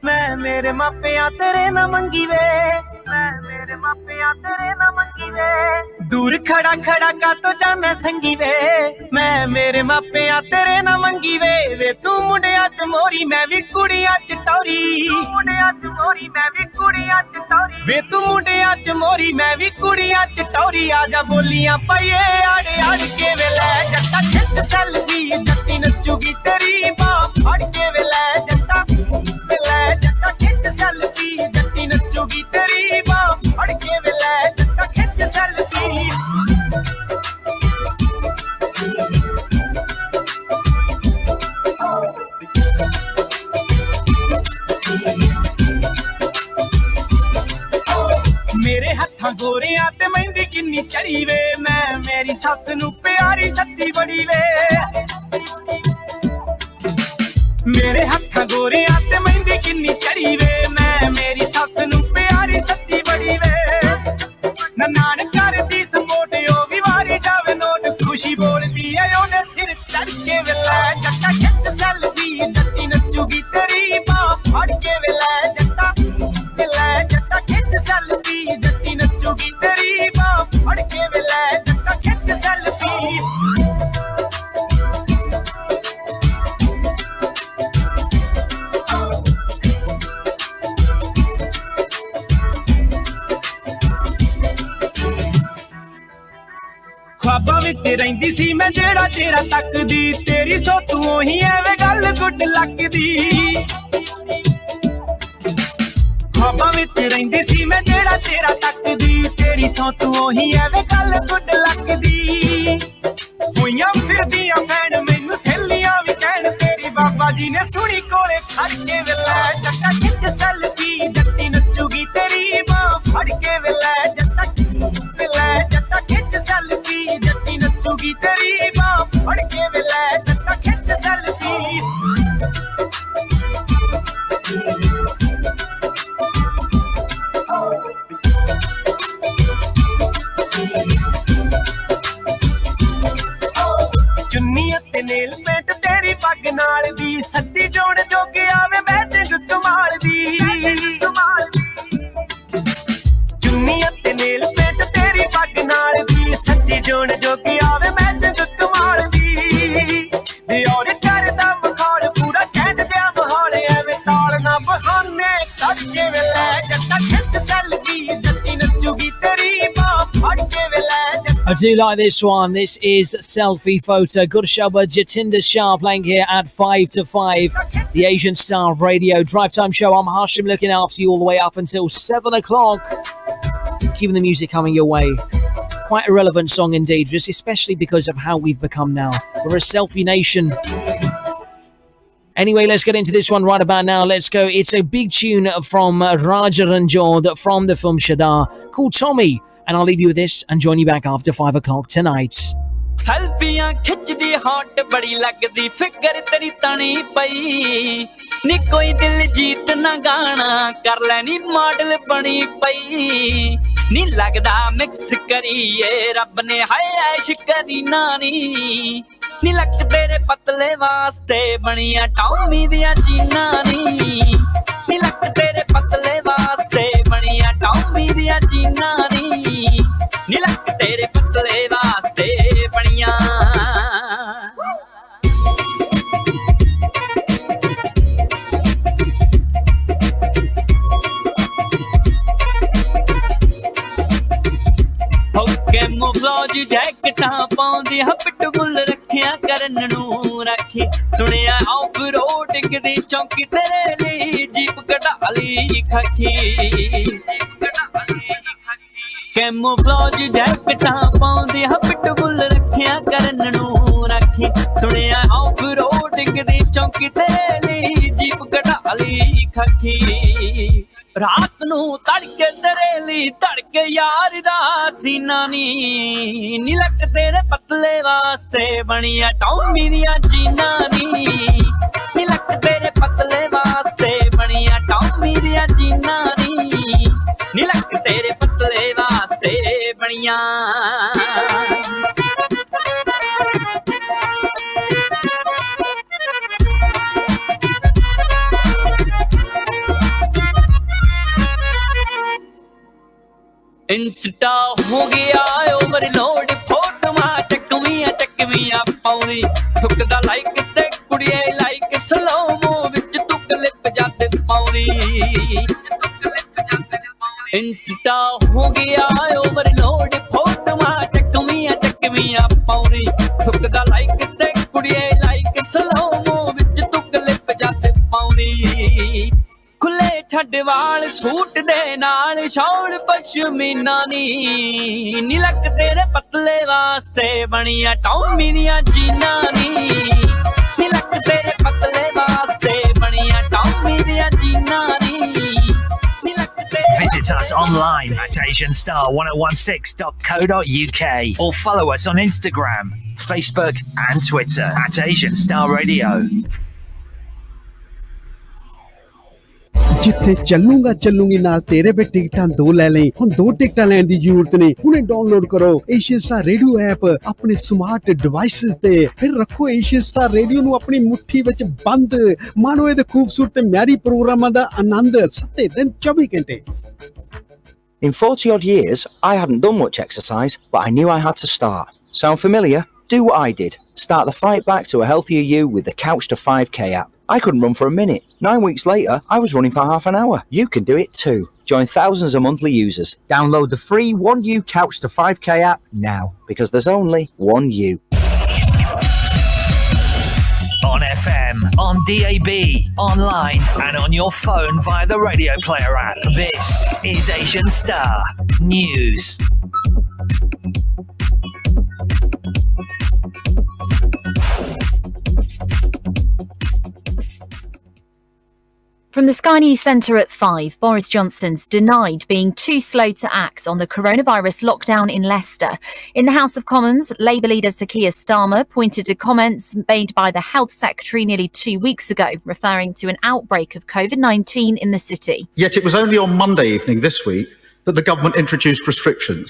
मैं मेरे मापिया तेरे ना मंगी वे मैं मेरे मापिया तेरे ना मंगी वे दूर खड़ा खड़ा का तो जाना संगी वे मैं मेरे मापिया तेरे ना मंगी वे तू मुंडिया च मोरी मैं भी कुड़िया च टौरी मुंडिया च मोरी मैं भी कुड़िया च टौरी वे तू मुंडिया च मोरी मैं भी कुड़िया च टौरी आजा बोलियां पाइए आड़े आड़ के वे ले जट्टा खिंच सेल्फी जट्टी नचूगी तेरी बाह फड़ के वे ले जट्टा जट्टा खिंच सेल्फी जट्टी नचूगी तेरी बाह फड़ के वे ले जट्टा खिंच सेल्फी मेरे हत्थां गोरियां ते मेहंदी किन्नी चढ़ी वे मैं मेरी सस नू प्यारी सच्ची बड़ी वे मेरे हत्थां गोरियां ते मेहंदी किन्नी चढ़ी वे मैं मेरी सस नू प्यारी सच्ची बड़ी वे ननान कर दी सपोर्ट ओ भी वारी जावे नोट खुशी बोलदी है ओदे सिर चढ़ के वेला जट्टा खिंच सेल्फी जट्टी नचूगी तेरी बाह फड़ के वेला जट्टा खिंच सेल्फी जट्टी नचूगी तेरी बाह फड़ के वेला जट्टा खिंच सेल्फी ख्वाबां विच रहिंदी सी मैं जेड़ा चेहरा तकदी तेरी सोतू ओही एवे गल गुड लगदी ख्वाबां विच रहिंदी सी मैं जेड़ा चेहरा तकदी तेरी सोतू ओही एवे गल गुड लगदी होइयां फिरदियां फैन मैनू सहेलियां भी कहण तेरी बाबा जी ने सुनी कोले खड़ के वेला जट्टा खिंच सेल्फी जट्टी नचूगी तेरी बाह फड़ के वेला जट्टा खिंच सेल्फी जट्टी नचूगी तेरी बाह फड़ के वेला जट्टा खिंच सेल्फी चुन्नी ते I do like this one. This is Selfie Photo. Gurshaba Jatinder Shah playing here at 5 to 5. The Asian Star Radio Drive Time Show. I'm Hashim, looking after you all the way up until 7 o'clock. Keeping the music coming your way. Quite a relevant song indeed, just especially because of how we've become now. We're a selfie nation. Anyway, let's get into this one right about now. Let's go. It's a big tune from Raja Ranjod from the film Shadar called Tommy. And I'll leave you with this and join you back after 5 o'clock tonight. Selfiयां खिचदी hot बड़ी लगदी फिकर तेरी तनी पई नी कोई दिल जीत ना गाना कर लेनी मॉडल बनी पई नी लगदा मिक्स करिए रब ने हाय ऐश करी नानी नी लक तेरे पतले वास्ते बनिया टॉमी दिया जीना नी लक तेरे पतले वास्ते बनिया टॉमी दिया जीना नी लक तेरे पतले वास्ते बनिया कैमोफ्लेज जैकटां पाउंदी हपट बुल रखिया करन नू रखी सुनिया ऑफ रोडिंग दी चौकी तेरे ली जीप कटाली खखी कैमोफ्लेज जैकटां पाउंदी हपट बुल रखिया करन नू रखी सुनिया ऑफ रोडिंग दी चौकी तेरे ली जीप कटाली खखी रात नू तड़के तेरे ली तड़के यार दा सीना नी लक तेरे पतले वास्ते बनिया टॉमी दिया जीना नी लक तेरे पतले वास्ते बनिया टॉमी दिया जीना नी लक तेरे पतले वास्ते बनिया इंस्टा हो गया ओवरलोड फोटोआं चकवियां पाउंदी ठुकदा लाइक ते कुड़िए लाइक स्लोमो विच तू क्लिप जाते पाउंदी इंस्टा हो गया ओवरलोड फोटोआं चकवियां पाउंदी ठुकदा लाइक ते कुड़िए लाइक स्लोमो विच तू क्लिप जाते पाउंदी खुले छड़ वाल सूट दे नाल शॉल पश्मीना नी लक तेरे पतले वास्ते बनिया टॉमी दिया जीना नी लक तेरे पतले वास्ते बनिया टॉमी दिया जीना नी लक तेरे Visit us online at asianstar1016.co.uk or follow us on Instagram, Facebook and Twitter at Asian Star Radio. जिथे चलूंगा चलूंगी नाल तेरे पे टिकटां दो ले लें हुण दो टिकटां लैण दी जरूरत नहीं हुणे डाउनलोड करो एशियन स्टार रेडियो ऐप अपने स्मार्ट डिवाइसेस ते फिर रखो एशियन स्टार रेडियो नु अपनी मुट्ठी विच बंद मानो इहदे खूबसूरत ते म्यारी प्रोग्रामां दा आनंद 7 दिन 24 घंटे In 40 odd years I hadn't done much exercise but I knew I had to start. Sound familiar? Do what I did. Start the fight back to a healthier you with the Couch to 5k app. I couldn't run for a minute. 9 weeks later, I was running for half an hour. You can do it too. Join thousands of monthly users. Download the free 1U Couch to 5k app now, because there's only one you. On FM, on DAB, online and on your phone via the Radio Player app. This is Asian Star News. From the Sky News Centre at 5, Boris Johnson's denied being too slow to act on the coronavirus lockdown in Leicester. In the House of Commons, Labour leader Sir Keir Starmer pointed to comments made by the Health Secretary nearly 2 weeks ago, referring to an outbreak of COVID-19 in the city. Yet it was only on Monday evening this week that the government introduced restrictions.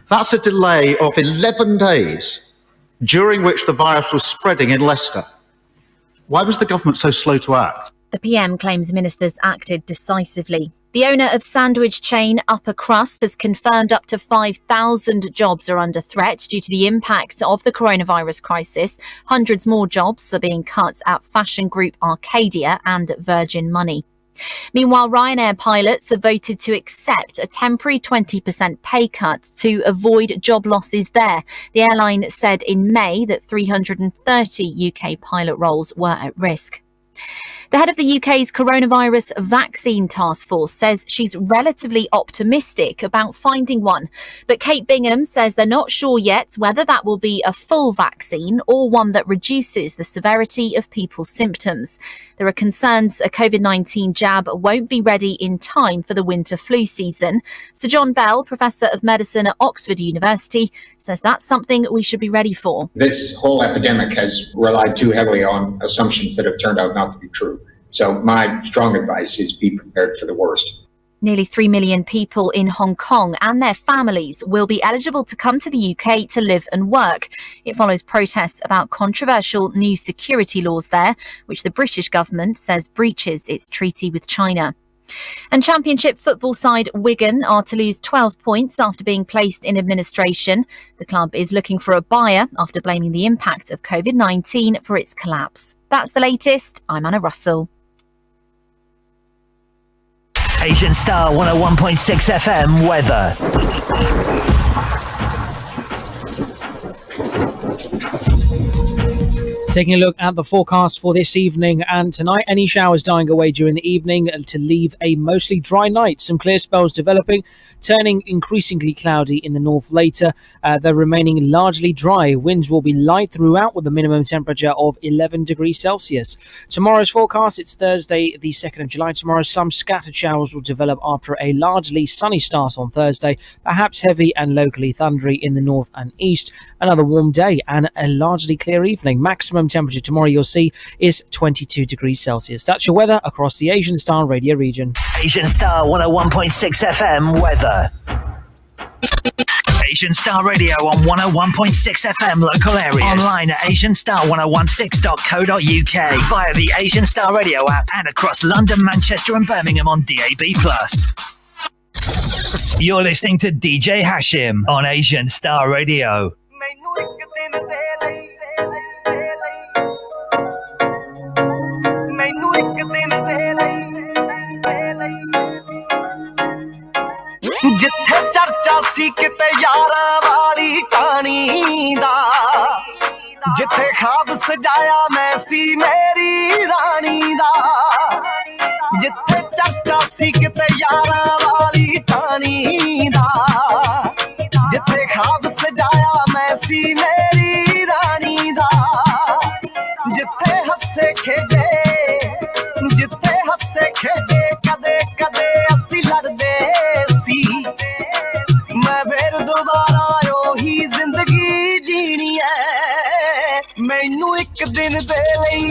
That's a delay of 11 days, during which the virus was spreading in Leicester. Why was the government so slow to act? The PM claims ministers acted decisively. The owner of sandwich chain Upper Crust has confirmed up to 5,000 jobs are under threat due to the impact of the coronavirus crisis. Hundreds more jobs are being cut at fashion group Arcadia and Virgin Money. Meanwhile, Ryanair pilots have voted to accept a temporary 20% pay cut to avoid job losses there. The airline said in May that 330 UK pilot roles were at risk. The head of the UK's coronavirus vaccine task force says she's relatively optimistic about finding one. But Kate Bingham says they're not sure yet whether that will be a full vaccine or one that reduces the severity of people's symptoms. There are concerns a COVID-19 jab won't be ready in time for the winter flu season. Sir John Bell, Professor of Medicine at Oxford University, says that's something we should be ready for. This whole epidemic has relied too heavily on assumptions that have turned out not to be true. So my strong advice is be prepared for the worst. Nearly 3 million people in Hong Kong and their families will be eligible to come to the UK to live and work. It follows protests about controversial new security laws there, which the British government says breaches its treaty with China. And Championship football side Wigan are to lose 12 points after being placed in administration. The club is looking for a buyer after blaming the impact of COVID-19 for its collapse. That's the latest. I'm Anna Russell. Asian Star 101.6 FM weather. Taking a look at the forecast for this evening and tonight, any showers dying away during the evening to leave a mostly dry night. Some clear spells developing, turning increasingly cloudy in the north later. They're remaining largely dry. Winds will be light throughout with a minimum temperature of 11 degrees Celsius. Tomorrow's forecast, it's Thursday, the 2nd of July. Tomorrow, some scattered showers will develop after a largely sunny start on Thursday, perhaps heavy and locally thundery in the north and east. Another warm day and a largely clear evening. Maximum temperature tomorrow, you'll see, is 22 degrees Celsius. That's your weather across the Asian Star radio region. Asian Star 101.6 FM weather. Asian Star Radio on 101.6 FM local areas. Online at asianstar1016.co.uk. Via the Asian Star Radio app and across London, Manchester and Birmingham on DAB+. You're listening to DJ Hashim on Asian Star Radio. ਜਿੱਥੇ ਚਰਚਾ ਸੀ ਕਿਤੇ ਯਾਰਾਂ ਵਾਲੀ ਟਾਣੀ ਦਾ ਜਿੱਥੇ ਖਾਬ ਸਜਾਇਆ ਮੈਂ ਸੀ ਮੇਰੀ ਰਾਣੀ ਦਾ ਜਿੱਥੇ ਚਰਚਾ ਸੀ ਕਿਤੇ ਯਾਰਾਂ ਵਾਲੀ ਟਾਣੀ ਦਾ ਜਿੱਥੇ ਖਾਬ ਸਜਾਇਆ ਮੈਂ ਸੀ ਮੇਰੀ ਰਾਣੀ ਦਾ ਜਿੱਥੇ ਹੱਸੇ ਖੇਡੇ ਕਦੇ ਕਦੇ ਅਸੀਂ ਲੜਦੇ ਸੀ ਮੈਂ ਫੇਰ ਦੁਬਾਰਾ ਉਹੀ ਜ਼ਿੰਦਗੀ ਜੀਣੀ ਐ ਮੈਨੂੰ ਇੱਕ ਦਿਨ ਦੇ ਲਈ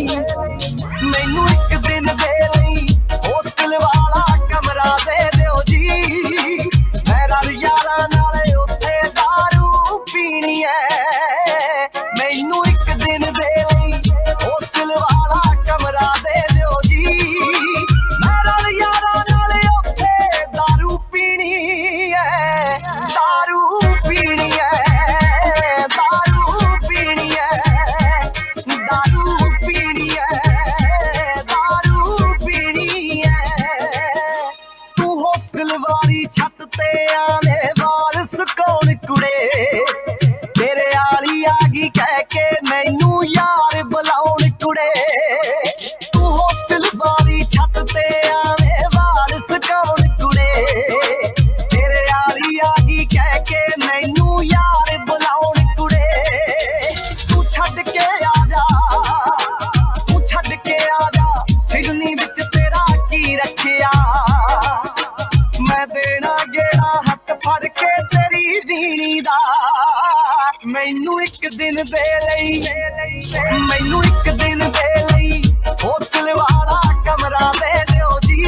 ਹੋਸਟਲ ਵਾਲਾ ਕਮਰਾ ਦੇ ਦਿਓ ਜੀ ਮੇਰਾ ਯਾਰਾਂ ਨਾਲ ਉੱਥੇ ਦਾਰੂ ਪੀਣੀ ਐ ਮੈਨੂੰ ਇੱਕ ਦਿਨ ਦੇ ਲਈ ਹੋਸਟਲ ਵਾਲਾ ਕਮਰਾ ਦੇ ਦਿਓ ਜੀ ਮੇਰਾ ਯਾਰਾਂ ਨਾਲ ਉੱਥੇ ਦਾਰੂ ਪੀਣੀ ਐ ਦਾਰੂ ਪੀਣੀ ਐ ਦਾਰੂ ਪੀਣੀ ਐ ਦਾਰੂ ਪੀਣੀ ਐ ਦਾਰੂ ਪੀਣੀ ਐ ਤੂੰ ਹੋਸਟਲ ਵਾਲੀ ਛੱਤ ਤੇ ਆਵੇਂ ਵਾਲ ਸੁਕਾਉਣ ਕੁੜੇ ਤੇਰੇ ਆਲੀ ਆ ਗਈ ਕਹਿ ਕੇ ਮੈਨੂੰ ਯਾਰ ਬੁਲਾਉਣ ਕੁੜੇ ਤੂੰ ਹੋਸਟਲ ਵਾਲੀ ਛੱਤ ਤੇ ਆਵੇਂ ਵਾਲ ਸੁਕਾਉਣ ਕੁੜੇ ਤੇਰੇ ਆਲੀ ਆ ਗਈ ਕਹਿ ਕੇ ਮੈਨੂੰ ਯਾਰ ਬੁਲਾਉਣ ਕੁੜੇ ਤੂੰ ਛੱਡ ਕੇ ਆ ਜਾ ਸਿਡਨੀ ਵਿੱਚ ਤੇਰਾ ਕੀ ਰੱਖਿਆ ਮੈਂ ਦੇਣਾ ਗੇੜਾ ਹੱਥ ਫੜ ਕੇ ਤੇਰੀ ਵੀਣੀ ਦਾ ਮੈਨੂੰ ਇੱਕ ਦਿਨ ਦੇ ਲਈ ਹੋਸਟਲ ਵਾਲਾ ਕਮਰਾ ਦੇ ਦਿਓ ਜੀ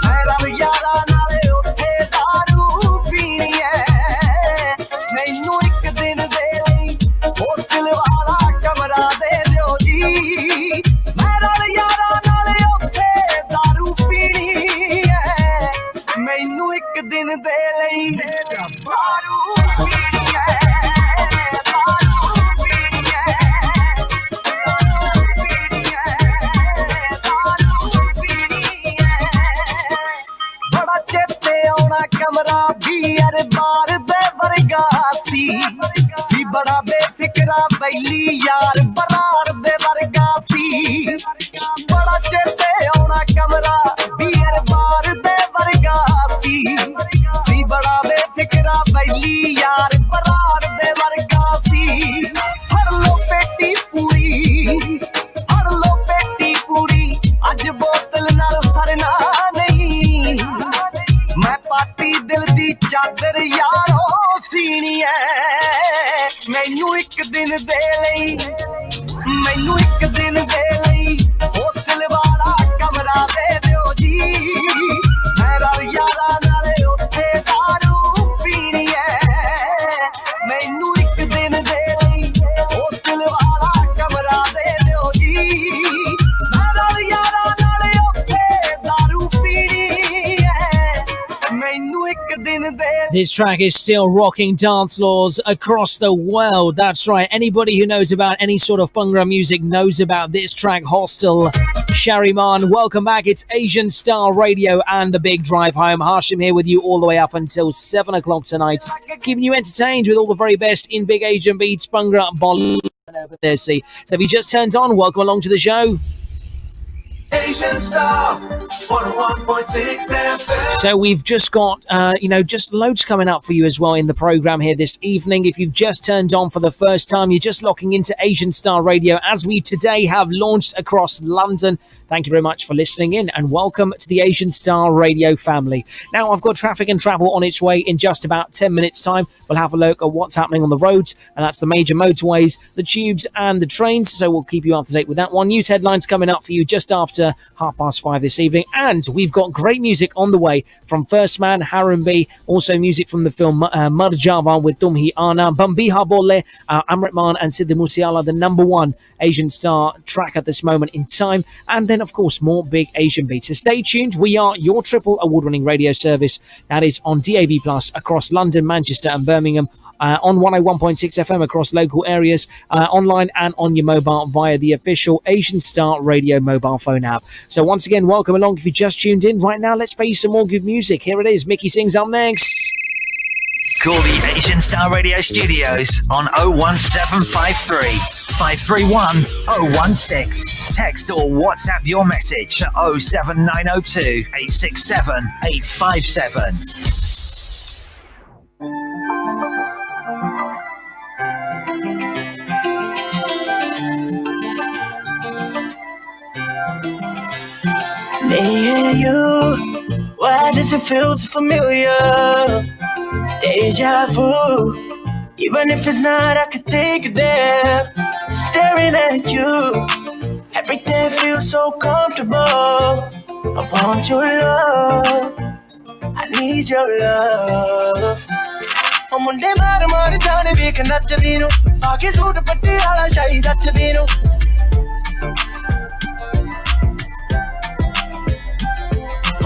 ਮੇਰਾ ਯਾਰਾਂ ਨਾਲ ਉੱਥੇ ਦਾਰੂ ਪੀਣੀ ਐ ਮੈਨੂੰ ਇੱਕ ਦਿਨ ਦੇ ਲਈ ਹੋਸਟਲ ਵਾਲਾ ਕਮਰਾ ਦੇ ਦਿਓ ਜੀ ਮੇਰਾ ਯਾਰਾਂ ਨਾਲ ਉੱਥੇ ਦਾਰੂ ਪੀਣੀ ਐ ਮੈਨੂੰ ਇੱਕ ਦਿਨ ਦੇ ਲਈ ਦਾਰੂ ਪੀਣੀ ਐ बैली यार बरार दे वर्गा सी बड़ा चेते आउणा कमरा बीयर बार दे वर्गा सी बड़ा बेफिक्रा बैली यार बरार दे वर्गा सी हर लो पेटी पूरी अज बोतल नाल सरना नहीं मैं पाती दिल दी चादर यारो सीनी है मैनू एक दिन दे लई होस्टल वाला कमरा दे दियो जी मेरा यारा नाले उत्थे दारू पीनी है मैनू एक दिन दे लई होस्टल वाला कमरा दे दियो जी मेरा यारा नाले उत्थे दारू पीनी है मैनू एक दिन दे। This track is still rocking dance floors across the world. That's right. Anybody who knows about any sort of Bhangra music knows about this track, Hostel. Shariman, welcome back. It's Asian Star Radio and The Big Drive Home. Hashim here with you all the way up until 7 o'clock tonight, keeping you entertained with all the very best in Big Asian beats, Bhangra, Bollywood. So if you just turned on, welcome along to the show. Asian Star 101.6 FM. So we've just got, just loads coming up for you as well in the programme here this evening. If you've just turned on for the first time, you're just locking into Asian Star Radio as we today have launched across London. Thank you very much for listening in and welcome to the Asian Star Radio family. Now, I've got traffic and travel on its way in just about 10 minutes' time. We'll have a look at what's happening on the roads, and that's the major motorways, the tubes and the trains. So we'll keep you up to date with that one. News headlines coming up for you just after 5:30 this evening, and we've got great music on the way from First Man, Harun B, also music from the film Mar Java with Tumhi Ana, Bambiha Bole, Amrit Maan and Siddhi Musiala, the #1 Asian Star track at this moment in time, and then of course more big Asian beats. So stay tuned. We are your triple award-winning radio service that is on DAB Plus across London, Manchester and Birmingham, on 101.6 FM across local areas, online and on your mobile via the official Asian Star Radio mobile phone app. So once again, welcome along if you just tuned in. Right now, let's play you some more good music. Here it is. Mickey Sings up next. Call the Asian Star Radio studios on 01753 531 016. Text or WhatsApp your message to 07902 867 857. Me and you, why does it feel so familiar? Deja vu, even if it's not, I could take it there. Staring at you, everything feels so comfortable. I want your love, I need your love. I'm on them out of money, down and we can not tell you. I guess who the patti ala shai that's the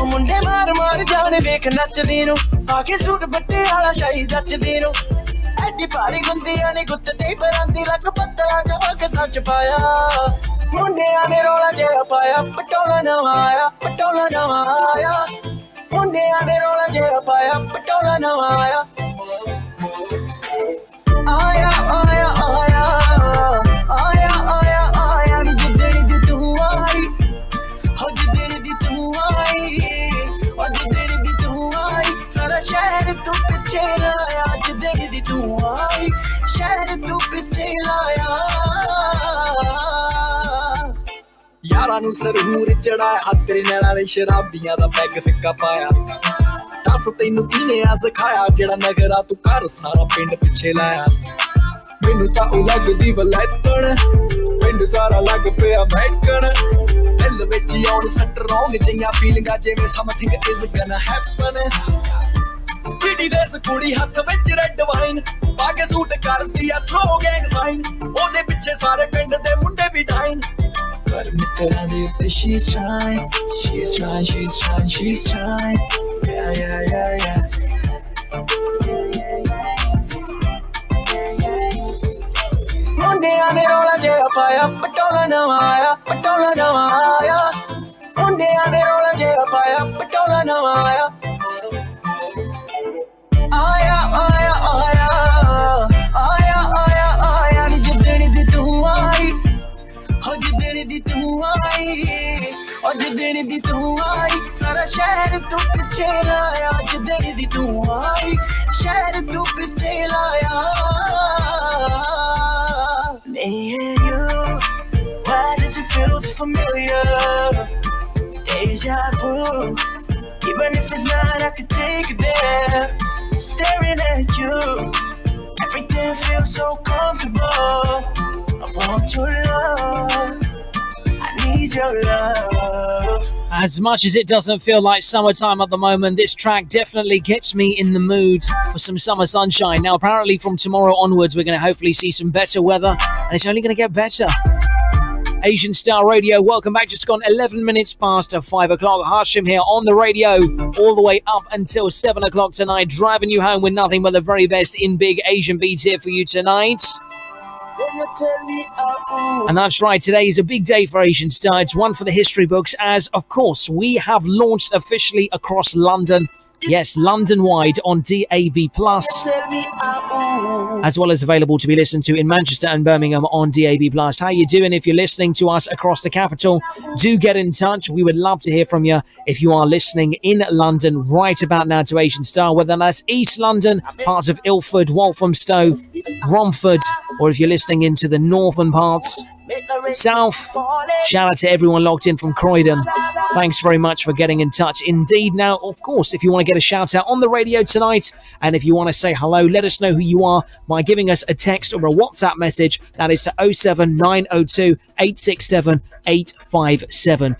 ਮੁੰਡੇ ਮਾਰ ਮਾਰ ਜਾਣੇ ਵੇਖ ਨੱਚਦੀ ਨੂੰ ਆ ਕੇ suit ਬੱਟੇ ਵਾਲਾ ਸ਼ਾਹੀ ਜੱਚਦੀ ਨੂੰ ਐਡੀ ਭਾਰੀ ਗੁੰਦੀਆਂ ਨੇ ਗੁੱਤ ਤੇ ਪਰਾਂਦੀ ਲੱਗ ਪੱਤਲਾ ਜਵਾ ਕੇ ਸੱਚ ਪਾਇਆ ਮੁੰਡਿਆਂ ਨੇ ਰੋਲਾ ਜਿਹਾ ਪਾਇਆ ਪਟੋਲਾ ਨਵਾਂ ਆਇਆ ਮੁੰਡਿਆਂ ਨੇ ਰੋਲਾ ਜਿਹਾ ਪਾਇਆ ਪਟੋਲਾ ਨਵਾਂ ਆਇਆ ਆਇਆ ਨੀ ਜਿੱਦਣੀ ਦੀ ਤੂੰ ਆਈ ਹੋ ਜਿੱਦਣੀ ਦੀ ਤੂੰ ਆਈ ਜਿੱਦਣੀ ਦੀ ਤੂੰ ਆਈ ਸਾਰਾ ਸ਼ਹਿਰ ਤੂੰ ਪਿੱਛੇ ਲਾਇਆ ਜਿੱਦਣੀ ਦੀ ਤੂੰ ਆਈ ਸ਼ਹਿਰ ਤੂੰ ਪਿੱਛੇ ਲਾਇਆ ਯਾਰਾਂ ਨੂੰ ਸਰਹੂਰ ਚੜਾਇਆ ਹੱਥ ਤੇਰੇ ਨੈਣਾਂ ਲਈ ਸ਼ਰਾਬੀਆਂ ਦਾ ਪੈਗ ਫਿੱਕਾ ਪਾਇਆ ਦੱਸ ਤੈਨੂੰ ਕਿਹਨੇ ਆ ਸਿਖਾਇਆ ਜਿਹੜਾ ਨਗਰਾ ਤੂੰ ਘਰ ਸਾਰਾ ਪਿੰਡ ਪਿੱਛੇ ਲਾਇਆ ਮੈਨੂੰ ਤਾਂ ਉਹ ਲੱਗਦੀ ਵਲੈਤਣ ਪਿੰਡ ਸਾਰਾ ਲੱਗ ਪਿਆ ਮਹਿਕਣ ਦਿਲ ਵਿੱਚ ਆਉਣ ਸੱਟ ਰੋਂਗ ਜਿਹੀਆਂ ਫੀਲਿੰਗਾਂ ਜਿਵੇਂ ਸਮਥਿੰਗ ਇਜ਼ ਗੋਨਾ ਹੈਪਨ ਚਿੜੀ ਦੇ ਕੁੜੀ ਹੱਥ ਵਿੱਚ ਰੈੱਡ ਵਾਈਨ ਪਾ ਕੇ ਸੂਟ ਕਰਦੀ ਆ ਥਰੋ ਗੈਂਗ ਸਾਈਨ ਉਹਦੇ ਪਿੱਛੇ ਸਾਰੇ ਪਿੰਡ ਦੇ ਮੁੰਡੇ ਵੀ ਡਾਈਨ ਪਰ ਮਿੱਤਰਾਂ ਦੇ ਉੱਤੇ she's trying yeah ਮੁੰਡਿਆਂ ਨੇ ਰੋਲਾ ਜਿਹਾ ਪਾਇਆ ਪਟੋਲਾ ਨਵਾਂ ਆਇਆ ਮੁੰਡਿਆਂ ਨੇ ਰੋਲਾ ਜਿਹਾ ਪਾਇਆ ਪਟੋਲਾ ਨਵਾਂ ਆਇਆ ਨੀ ਜਿੱਦਣੀ शेरा आज दिन दी तू आई शहर तू पिछे लाया me and you why does it feel so familiar deja vu even if it's not I can take it there staring at you everything feels so comfortable I want your love I need your love. As much as it doesn't feel like summertime at the moment, this track definitely gets me in the mood for some summer sunshine. Now, apparently from tomorrow onwards, we're going to hopefully see some better weather, and it's only going to get better. Asian Star Radio, welcome back. Just gone 11 minutes past 5 o'clock. Hashim here on the radio, all the way up until 7 o'clock tonight, driving you home with nothing but the very best in big Asian beats here for you tonight. And that's right, today is a big day for Asian Star. It's one for the history books as, of course, we have launched officially across London. Yes, London-wide on DAB+, as well as available to be listened to in Manchester and Birmingham on DAB+. How you doing? If you're listening to us across the capital, do get in touch. We would love to hear from you if you are listening in London right about now to Asian Star, whether that's East London, parts of Ilford, Walthamstow, Romford, or if you're listening into the northern parts, South. Shout out to everyone locked in from Croydon. Thanks very much for getting in touch. Indeed. Now, of course, if you want to get a shout out on the radio tonight, and if you want to say hello, let us know who you are by giving us a text or a WhatsApp message. That is to 07902 867 857.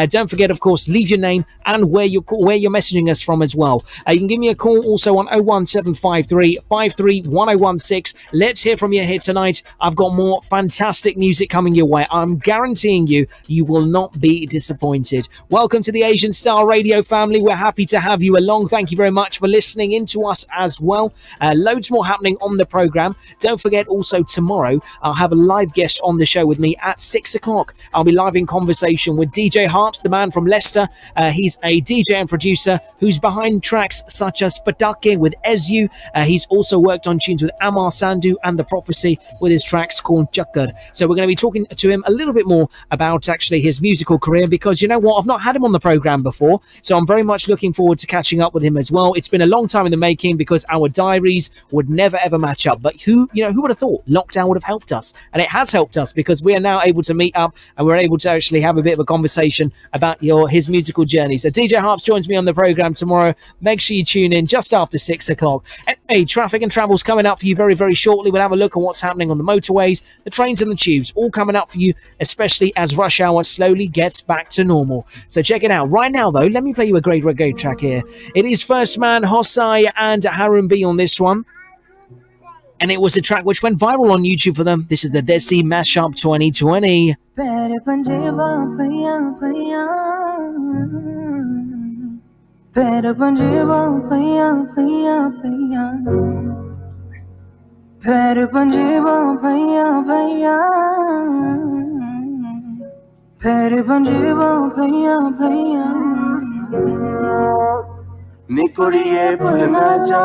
Don't forget, of course, leave your name and where you're messaging us from as well. You can give me a call also on 01753 531016. Let's hear from you here tonight. I've got more fantastic music coming your way. I'm guaranteeing you will not be disappointed. Welcome to the Asian Star Radio family. We're happy to have you along. Thank you very much for listening in to us as well. Loads more happening on the program. Don't forget also tomorrow I'll have a live guest on the show with me at 6 o'clock. I'll be live in conversation with DJ Harps, the man from Leicester. He's a DJ and producer who's behind tracks such as Patake with Ezu. He's also worked on tunes with Amar Sandhu and The Prophecy with his tracks called Chakkar. So we're going to be talking to him a little bit more about actually his musical career, because you know what, I've not had him on the program before, so I'm very much looking forward to catching up with him as well. It's been a long time in the making because our diaries would never ever match up, but who would have thought lockdown would have helped us? And it has helped us because we are now able to meet up and we're able to actually have a bit of a conversation about his musical journey. So DJ Harps joins me on the program tomorrow. Make sure you tune in just after 6 o'clock. Hey, traffic and travel's coming up for you very, very shortly. We'll have a look at what's happening on the motorways, the trains and the tubes, all coming up for you, especially as rush hour slowly gets back to normal. So check it out. Right now, though, let me play you a great reggae track here. It is First Man, Hosai, and Harun B on this one. And it was a track which went viral on YouTube for them. This is the Desi Mashup 2020. निकुड़िए भुलना जा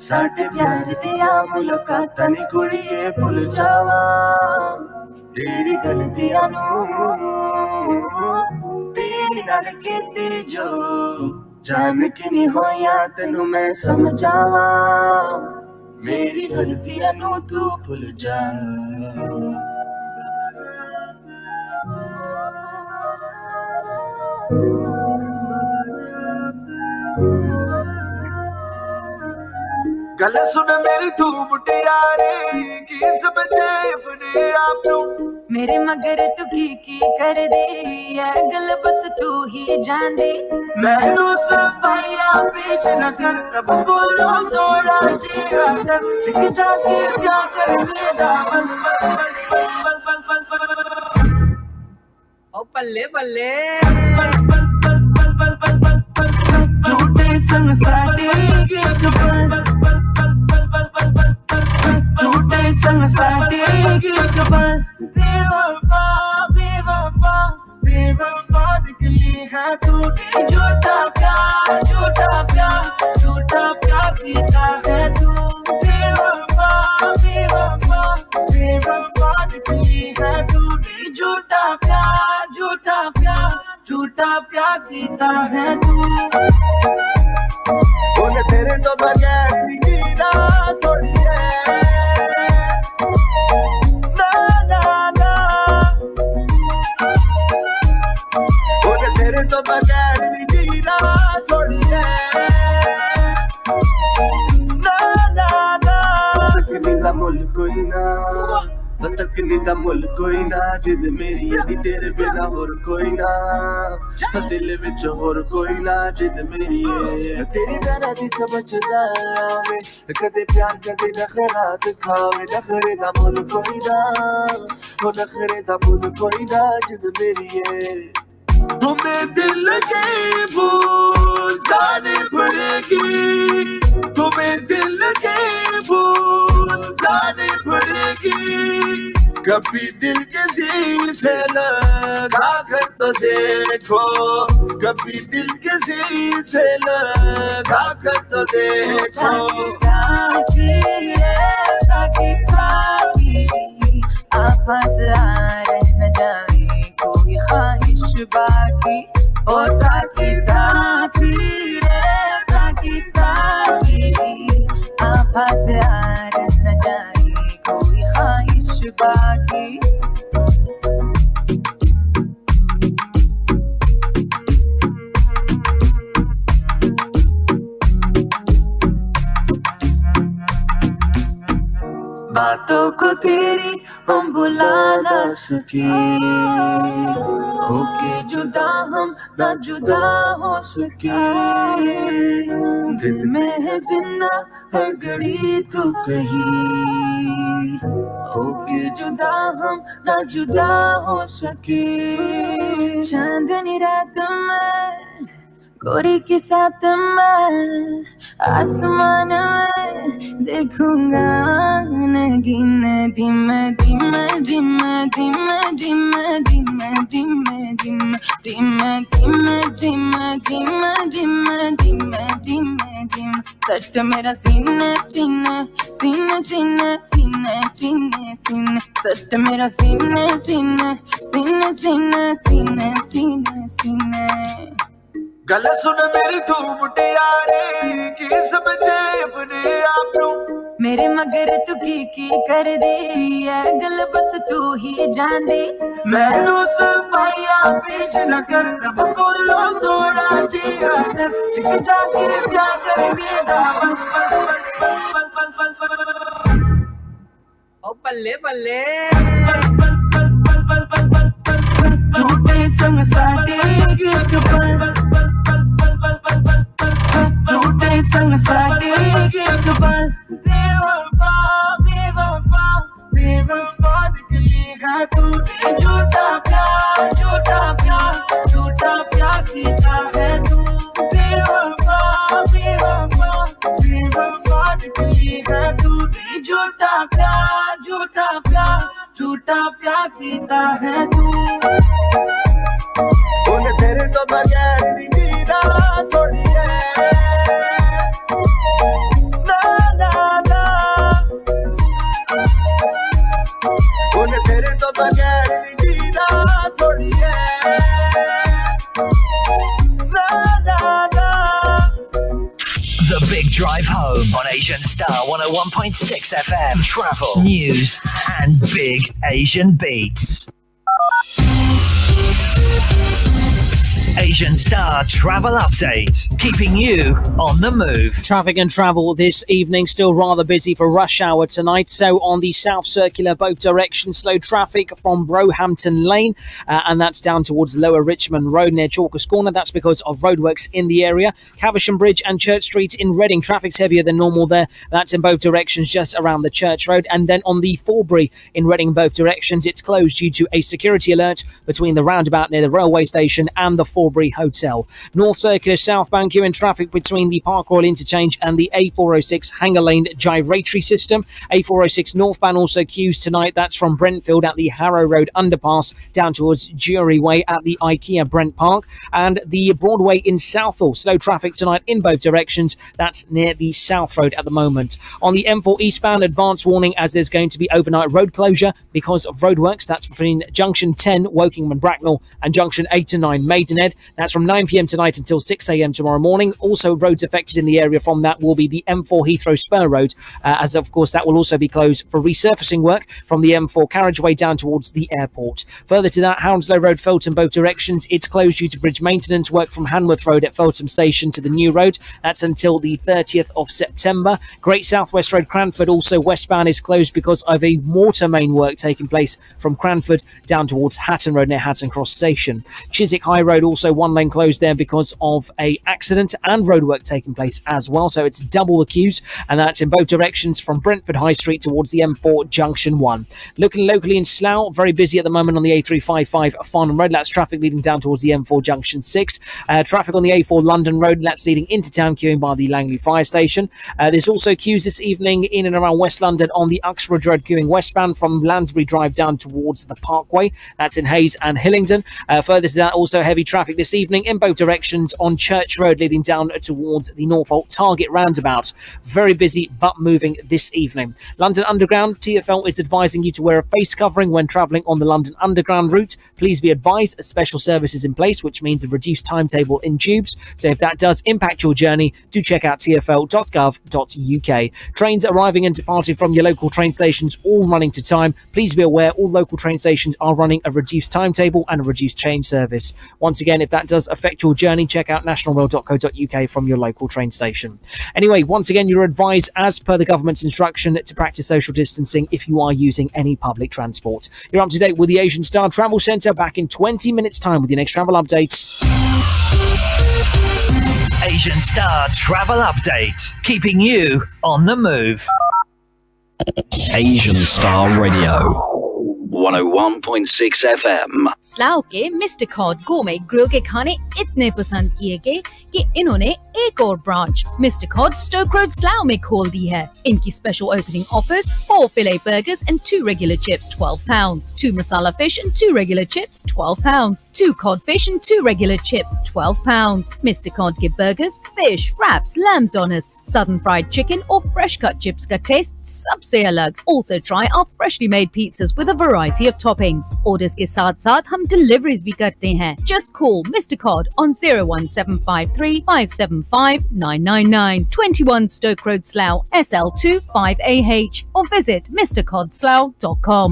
साडे प्यार दिया मुलाकातां नी कुड़िए भुल जावा तेरी गलतियां नू तेरी नाल कीती जो जान के नहीं होया तेनू मैं समझावा मेरी गलतियां नू तू भुल जा गल सुन मेरी तू मुटियारे की समझे अपने आप नू मेरे मगर तू की कर दी है गल बस तू ही जांदी मैनू सफाया पेश न कर रब को थोड़ा जिया कर सिख जाके प्यार करने दा बल ओ बल्ले बल्ले झूठे संग साडे एक पल झूठे संग साडे एक पल बेवफा बेवफा बेवफा निकली है तू झूठा प्यार पीता है तू बेवफा बेवफा बेवफा निकली है तू झूठा प्यार झूठा प्यार कीता है तू उन तेरे तो बगैर नींदा सोड़ी है ना ना ना उन तेरे तो बगैर नींदा सोड़ी है ना ना ना तकनी दा मुल कोई ना तकनी दा मुल कोई ना जिद मेरी अभी तेरे बिना होर कोई ना दिल विच होर कोई ना जिद मेरी है तेरी तरह दी समझदा आवे कदे प्यार कदे नखरात खावे नखरे दा मुल कोई ना ओ नखरे दा मुल कोई ना जिद मेरी है तुम्हें दिल के भूल जाने पड़ेगी तुम्हें दिल के भूल जाने पड़ेगी कभी दिल किसी से लगा कर तो देखो कभी दिल किसी से लगा कर तो देखो साथी साथी साथी आपस आ रह न जाए कोई ख्वाहिश बाकी ओ साथी साथी रे साथी साथी आपस आ रह न जाए कोई ख्वाहिश बाकी बातों को तेरी हम भुला ना सके होके जुदा हम ना जुदा हो सके दिल में है जिंदा हर घड़ी तू कहीं होके जुदा हम ना जुदा हो सके चांदनी रात में गोरी के साथ मैं आसमान में देखूंगा नगीन धीमे धीमे धीमे धीमे धीमे धीमे धीमे धीमे धीमे धीमे धीमे धीमे धीमे धीमे धीमे धीमे कष्ट मेरा सीने सीने सीने सीने सीने सीने सीने कष्ट मेरा सीने सीने सीने सीने सीने सीने सीने गल सुन मेरी तू मुटियारे की समझे अपने आप नू मेरे मगर तू की कर दी है गल बस तू ही जान दी मैनू सफाइया पेश न कर रब को लो थोड़ा जी आदर सीख जाके प्यार करने दा ओ बल्ले बल्ले झूठे संग साडे एक पल झूठे संग साडे एक पल बेवफा बेवफा बेवफा निकली है तू झूठा प्यार झूठा प्यार झूठा प्यार कीता है तू बेवफा बेवफा बेवफा निकली है तू झूठा प्यार झूठा प्यार झूठा प्यार कीता है तू उन तेरे तो बगैर नींदा सोड़ी है ना ना ना उन तेरे तो बगैर नींदा सोड़ी है ना ना ना The Big Drive Home on Asian Star 101.6 FM. Travel, news, and big Asian beats. Asian Star Travel Update, keeping you on the move. Traffic and travel this evening still rather busy for rush hour tonight. So on the South Circular, both directions, slow traffic from Roehampton Lane, and that's down towards Lower Richmond Road near Chalkers Corner. That's because of roadworks in the area. Caversham Bridge and Church Street in Reading, traffic's heavier than normal there. That's in both directions, just around the Church Road. And then on the Forbury in Reading, both directions, it's closed due to a security alert between the roundabout near the railway station and the Forbury Hotel. North Circular southbound queue in traffic between the Park Royal Interchange and the A406 Hanger Lane gyratory system. A406 northbound also queues tonight. That's from Brentfield at the Harrow Road underpass down towards Jury Way at the IKEA Brent Park. And the Broadway in Southall, slow traffic tonight in both directions. That's near the South Road at the moment. On the M4 eastbound, advance warning as there's going to be overnight road closure because of roadworks. That's between Junction 10, Wokingham and Bracknell, and Junction 8 to 9, Maidenhead. ahead. That's from 9 p.m. tonight until 6 a.m. tomorrow morning. Also, roads affected in the area from that will be the M4 Heathrow Spur Road, as of course that will also be closed for resurfacing work from the M4 carriageway down towards the airport. Further to that, Hounslow Road, Feltham, both directions, it's closed due to bridge maintenance work from Hanworth Road at Feltham Station to the new road. That's until the 30th of September. Great South West Road, Cranford, also westbound, is closed because of a water main work taking place from Cranford down towards Hatton Road near Hatton Cross Station. Chiswick High Road, also one lane closed there because of a accident and roadwork taking place as well. So it's double the queues, and that's in both directions from Brentford High Street towards the M4 Junction 1. Looking locally in Slough, very busy at the moment on the A355 Farnham Road. That's traffic leading down towards the M4 Junction 6. Traffic on the A4 London Road, and that's leading into town, queuing by the Langley Fire Station. There's also queues this evening in and around West London on the Uxbridge Road, queuing westbound from Lansbury Drive down towards the Parkway. That's in Hayes and Hillingdon. Further to that, also heavy traffic this evening in both directions on Church Road leading down towards the Norfolk Target roundabout. Very busy but moving this evening. London Underground, TfL is advising you to wear a face covering when travelling on the London Underground route. Please be advised a special service is in place, which means a reduced timetable in tubes. So if that does impact your journey, do check out tfl.gov.uk. Trains arriving and departing from your local train stations all running to time. Please be aware all local train stations are running a reduced timetable and a reduced change service. Once again, if that does affect your journey, check out nationalrail.co.uk from your local train station. Anyway, once again, you're advised as per the government's instruction to practice social distancing if you are using any public transport. You're up to date with the Asian Star Travel Centre, back in 20 minutes time with your next travel updates. Asian Star Travel Update, keeping you on the move. Asian Star Radio 101.6 FM। Slav के mister code गोमे grill के खाने इतने पसंद किए गए कि इन्होंने एक और branch mister cod Stoke road Slough में खोल दी है। इनकी special opening offers 4 filet burgers and 2 regular chips £12, 2 masala fish and 2 regular chips £12, 2 cod fish and 2 regular chips £12। Mister code के burgers, fish, wraps, lamb donas, southern fried chicken or fresh cut chips का test सबसे अलग। Also try our freshly made pizzas with a variety of toppings. Orders के साथ साथ हम deliveries भी करते हैं। Just call Mr. Cod on 01753 575 999, 21 Stoke Road, Slough, SL2 5AH, or visit mrcodslough.com.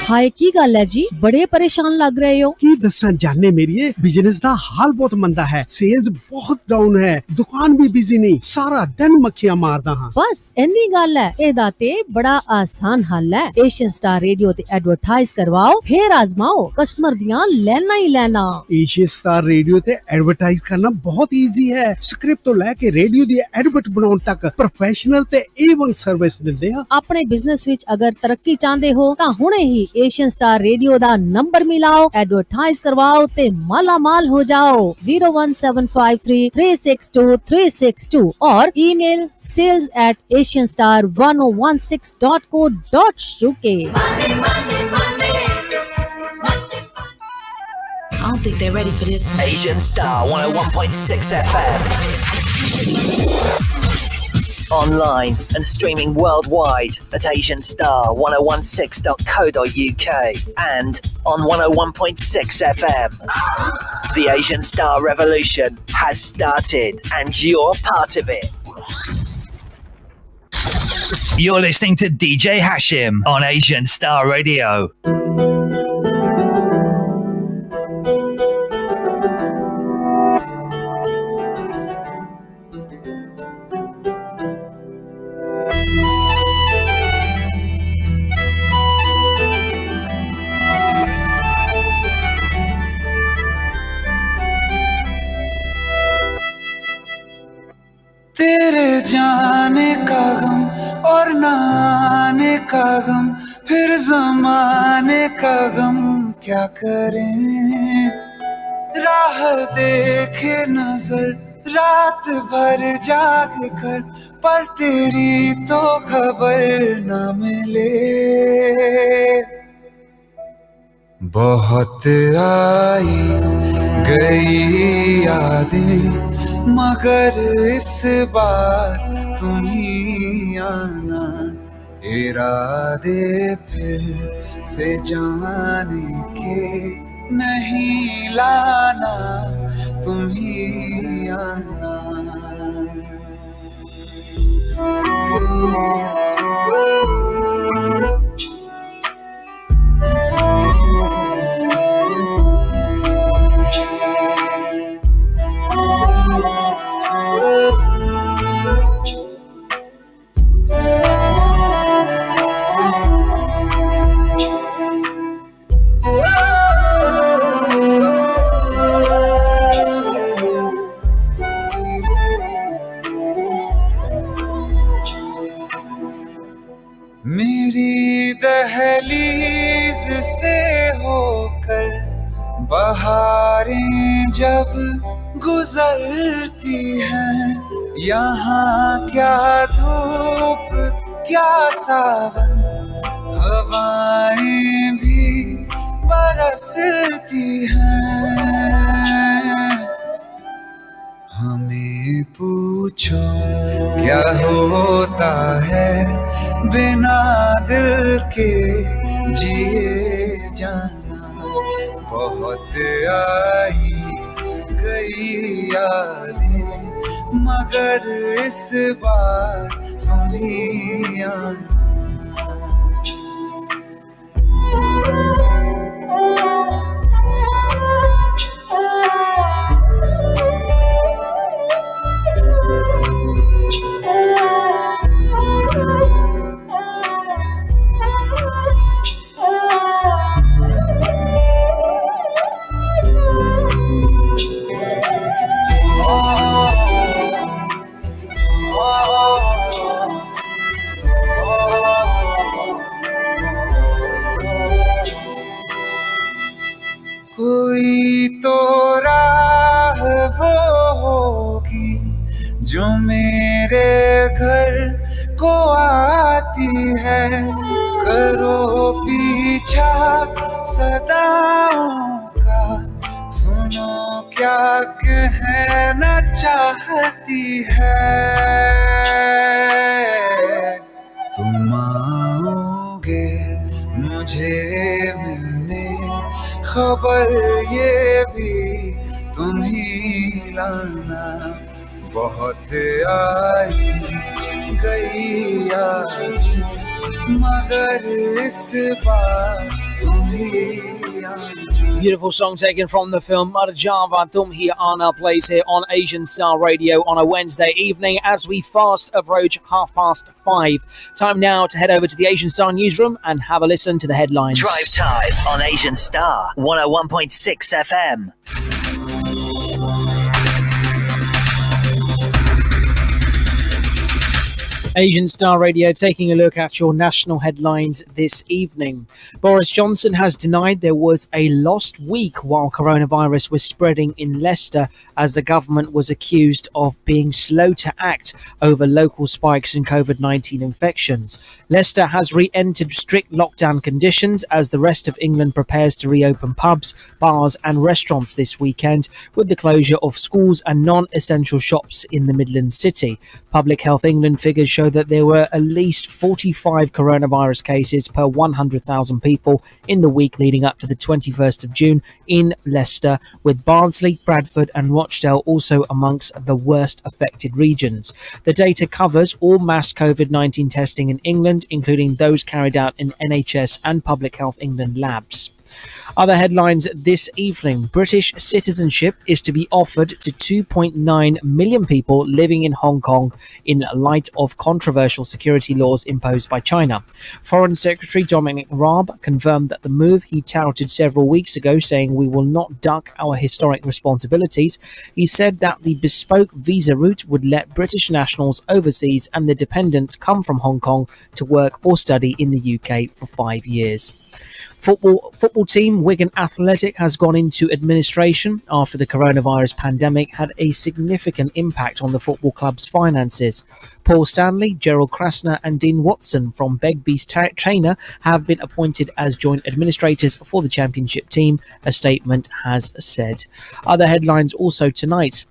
हाय की गल है जी, बड़े परेशान लग रहे हो। की दसा जाने मेरी बिजनेस दा हाल बहुत मंदा है, सेल्स बहुत डाउन है, दुकान भी बिजी नहीं, सारा दिन मक्खियां मारदा हां। बस इन्नी गल है, एदा ते बड़ा आसान हल है। एशियन स्टार रेडियो ते एडवर्टाइज करवाओ, फिर आजमाओ, कस्टमर दियां लेना ही लेना। एशियन स्टार रेडियो ते एडवर्टाइज करना बहुत इजी है। स्क्रिप्ट तो लेके रेडियो दी एडवर्ट बनाउण तक प्रोफेशनल ते A1 सर्विस दिंदे आ। अपने बिजनेस विच अगर तरक्की चाहंदे हो तां हुणे ही एशियन स्टार रेडियो दा नंबर मिलाओ, एडवर्टाइज करवाओ ते माला माल हो जाओ। 01753 362 362 और email sales@asianstar1016.co.uk। I don't think they're ready for this. Asian Star 101.6 FM. Online and streaming worldwide at asianstar1016.co.uk and on 101.6 FM. The Asian Star revolution has started and you're part of it. You're listening to DJ Hashim on Asian Star Radio. तेरे जाने का गम और न आने का गम, फिर ज़माने का गम क्या करें। राह देखे नजर रात भर जाग कर, पर तेरी तो खबर न मिले। बहुत आई गई यादें मगर इस बार तुम ही आना, इरादे फिर से जाने के नहीं लाना, तुम ही आना। मेरी दहलीज से होकर बहारें जब गुजरती हैं, यहाँ क्या धूप क्या सावन, हवाएं भी बरसती हैं। हमें पूछो क्या होता है बिना दिल के जिए जाना, बहुत आई गई यादें मगर इस बार तुम ही आना। कोई तो राह वो होगी जो मेरे घर को आती है, करो पीछा सदाओं का, सुनो क्या कहना चाहती है। तुम आओगे मुझे मिलने, खबर ये भी तुम ही लाना, बहुत आई गई यादें मगर इस बार तुम ही आना। Beautiful song taken from the film Marjava Tum Hi Aana plays here on Asian Star Radio on a Wednesday evening as we fast approach 5:30. Time now to head over to the Asian Star newsroom and have a listen to the headlines. Drive time on Asian Star 101.6 FM. Asian Star Radio taking a look at your national headlines this evening. Boris Johnson has denied there was a lost week while coronavirus was spreading in Leicester, as the government was accused of being slow to act over local spikes in COVID-19 infections. Leicester has re-entered strict lockdown conditions as the rest of England prepares to reopen pubs, bars and restaurants this weekend, with the closure of schools and non-essential shops in the Midlands city. Public Health England figures show that there were at least 45 coronavirus cases per 100,000 people in the week leading up to the 21st of June in Leicester, with Barnsley, Bradford and Rochdale also amongst the worst affected regions. The data covers all mass COVID-19 testing in England, including those carried out in NHS and Public Health England labs. Other headlines this evening. British citizenship is to be offered to 2.9 million people living in Hong Kong in light of controversial security laws imposed by China. Foreign Secretary Dominic Raab confirmed that the move he touted several weeks ago, saying we will not duck our historic responsibilities. He said that the bespoke visa route would let British nationals overseas and their dependents come from Hong Kong to work or study in the UK for 5 years. Football team Wigan Athletic has gone into administration after the coronavirus pandemic had a significant impact on the football club's finances. Paul Stanley, Gerald Krasner and Dean Watson from Begbie's trainer have been appointed as joint administrators for the championship team, a statement has said. Other headlines also tonight.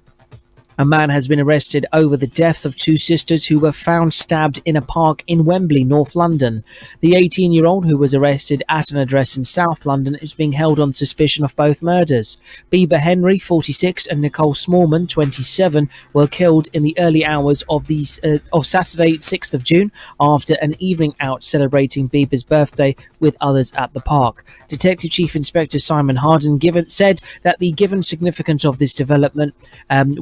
A man has been arrested over the deaths of two sisters who were found stabbed in a park in Wembley, North London. The 18-year-old who was arrested at an address in South London is being held on suspicion of both murders. Bieber Henry, 46, and Nicole Smallman, 27, were killed in the early hours of Saturday, 6th of June, after an evening out celebrating Bieber's birthday with others at the park. Detective Chief Inspector Simon Harden said that given significance of this development,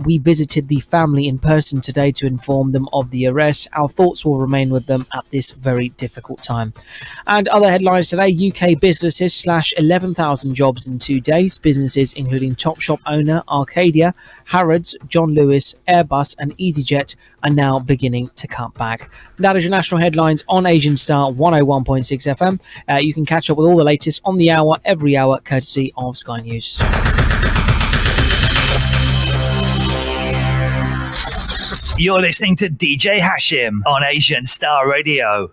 we visited the family in person today to inform them of the arrest. Our thoughts will remain with them at this very difficult time. And other headlines today: UK businesses slash 11,000 jobs in 2 days. Businesses including Topshop owner Arcadia, Harrods, John Lewis, Airbus and EasyJet are now beginning to cut back. That is your national headlines on Asian Star 101.6 FM. You can catch up with all the latest on the hour, every hour, courtesy of Sky News. You're listening to DJ Hashim on Asian Star Radio.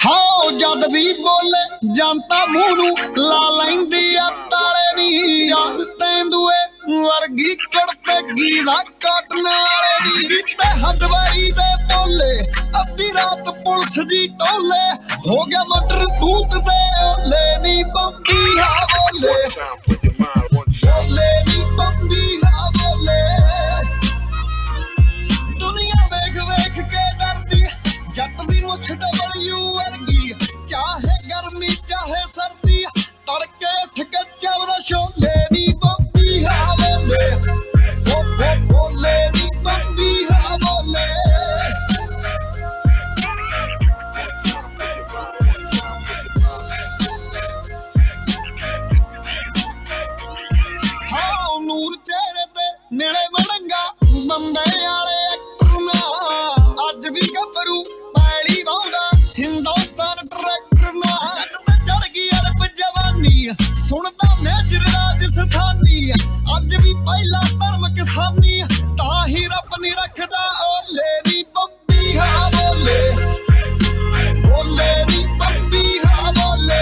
ਹਾਓ ਜਦ ਵੀ ਬੋਲੇ ਜਨਤਾ ਮੂੰਹ ਨੂੰ ਲਾ ਲੈਂਦੀ ਆ ਤਾਲੇ ਨੀ ਜਦ ਤੈਂਦੂਏ ਵਰਗੀ ਕੁੜਤੇ ਗੀਜ਼ਾ ਕਾਟਣ ਵਾਲੇ ਨੀ ਤੇ ਹਦਵਾਈ ਦੇ ਬੋਲੇ ਅੱਧੀ ਰਾਤ ਪੁਲਿਸ ਜੀ ਟੋਲੇ ਹੋ ਗਿਆ ਮਟਰ ਤੂਤ ਦੇ ਓਲੇ ਨੀ ਬੰਬੀ ਹਾ ਬੋਲੇ ਓਲੇ ਨੀ ਬੰਬੀ ਹਾ ਬੋਲੇ ਦੁਨੀਆ ਵੇਖ ਵੇਖ ਕੇ ਡਰਦੀ ਜੱਟ ਦੀ ਮੁੱਛ ਡਬਲਯੂ ਵਰਗੀ ਚਾਹੇ ਗਰਮੀ ਚਾਹੇ ਸਰਦੀ ਤੜਕੇ ਉੱਠ ਕੇ ਚੱਬਦਾ ਛੋਲੇ ਨੀ ਬੰਬੀ ਹਾ ਬੋਲੇ ਬੋਲੇ ਨੀ ਬੰਬੀ ਹਾ ਬੋਲੇ ਹਾਂ ਨੂਰ ਚਿਹਰੇ ਤੇ ਮਿਲੇ ਮੜੰਗਾ ਬੰਦੇ ਵਾਲੇ ਐਕਟਰ ਅੱਜ ਵੀ ਗੱਭਰੂ ਪੈਲੀ ਵਾਉਂਦਾ ਹਿੰਦੁਸਤਾਨ ਟਰੈਕਟਰ ਨਾਲ ਤੇ ਚੜ ਗਈ ਅਰਬ ਜਵਾਨੀ ਸੁਣਦਾ ਮੇਜਰ ਰਾਜਸਥਾਨੀ ਅੱਜ ਵੀ ਪਹਿਲਾ ਧਰਮ ਕਿਸਾਨੀ ਤਾਂ ਹੀ ਰੱਬ ਨਹੀਂ ਰੱਖਦਾ ਓਲੇ ਨੀ ਬੰਬੀ ਹਾ ਬੋਲੇ ਓਲੇ ਨੀ ਬੰਬੀ ਹਾ ਬੋਲੇ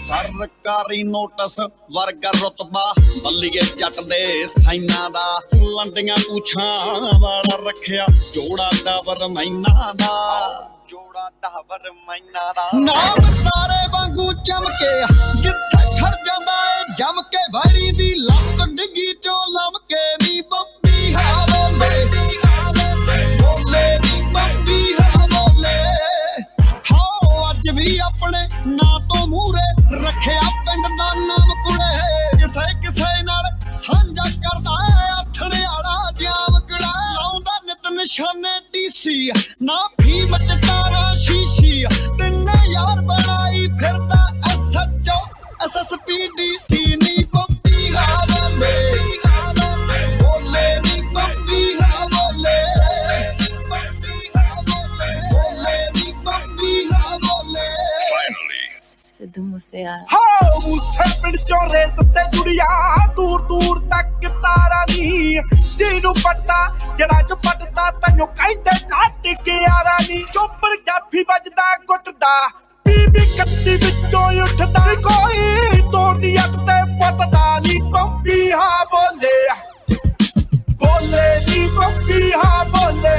ਸਰਕਾਰੀ ਨੋਟਿਸ ਵਰਗਾ ਰੁਤਬਾ ਬੱਲੀਏ ਜੱਟ ਦੇ ਸਾਈਨਾਂ ਦਾ ਲੰਡੀਆਂ ਪੂਛਾਂ ਵਾਲਾ ਰੱਖਿਆ ਜੋੜਾ ਡਾਬਰ ਮੈਨਾ ਦਾ ਜੋੜਾ ਡਾਬਰ ਮੈਨਾ ਦਾ ਨਾਮ ਸਾਰੇ ਵਾਂਗੂ ਚਮਕੇ ਜਿੱਥੇ ਖੜ ਜਾਂਦਾ ਏ ਜਮ ਕੇ ਵੈਰੀ ਦੀ ਲੱਤ ਡਿੱਗੀ ਚੋਂ ਲਮਕੇ ਨੀ ਬੰਬੀ ਹਾ ਬੋਲੇ ਬੋਲੇ ਨੀ ਬੰਬੀ ਹਾ ਬੋਲੇ ਹਾਓ ਅੱਜ ਵੀ ਆਪਣੇ ਨਾਂ ਤੋਂ ਮੂਹਰੇ ਰੱਖਿਆ ਪਿੰਡ ਦਾ ਨਾਮ ਕੁੜੇ ਕਿਸੇ ਨਾਲ ਸਾਂਝਾ ਕਰਦਾ ਆਥਣੇ ਵਾਲਾ ਜਾਮ ਕੜਾ ਲਾਉਂਦਾ ਨਿਤ ਨਿਸ਼ਾਨੇ ਡੀਸੀ ਨਾ ਭੀਮ ਚਟਾਰਾ ਸ਼ੀਸ਼ੀ ਤਿੰਨੇ ਯਾਰ ਬਣਾਈ ਫਿਰਦਾ ਐਸਐਚਓ ਐਸਐਸਪੀ ਡੀਸੀ ਨੀ ਬੰਬੀ ਹਾ ਬੋਲੇ ਬੋਲੇ ਨੀ ਬੰਬੀ ਹਾ ਬੋਲੇ ਬੋਲੇ ਨੀ ਬੰਬੀ ਹਾ ਬੋਲੇ ਸਿੱਧੂ ਮੂਸੇਵਾਲਾ ਹਾਓ ਮੂਸੇ ਪਿੰਡ ਚੋਂ ਰੇਸ ਤੇ ਜੁੜਿਆ ਦੂਰ ਦੂਰ ਤੱਕ ਤਾਰਾ ਨੀ ਜਿਹਨੂੰ ਪੱਟਾ ਜਿਹੜਾ ਚ ਪੱਟਦਾ ਤੈਨੂੰ ਕਹਿੰਦੇ ਲੱਟ ਕੇ ਆਰਾ ਨੀ ਚੋਪਰ ਕਾਫੀ ਵੱਜਦਾ ਗੁੱਟਦਾ ਬੀਬੀ ਕੱਤੀ ਵਿੱਚੋਂ ਉੱਠਦਾ ਕੋਈ ਤੋੜਦੀ ਅੱਤ ਤੇ ਪੱਟਦਾ ਨੀ ਬੰਬੀ ਹਾ ਬੋਲੇ ਬੋਲੇ ਨੀ ਬੰਬੀ ਹਾ ਬੋਲੇ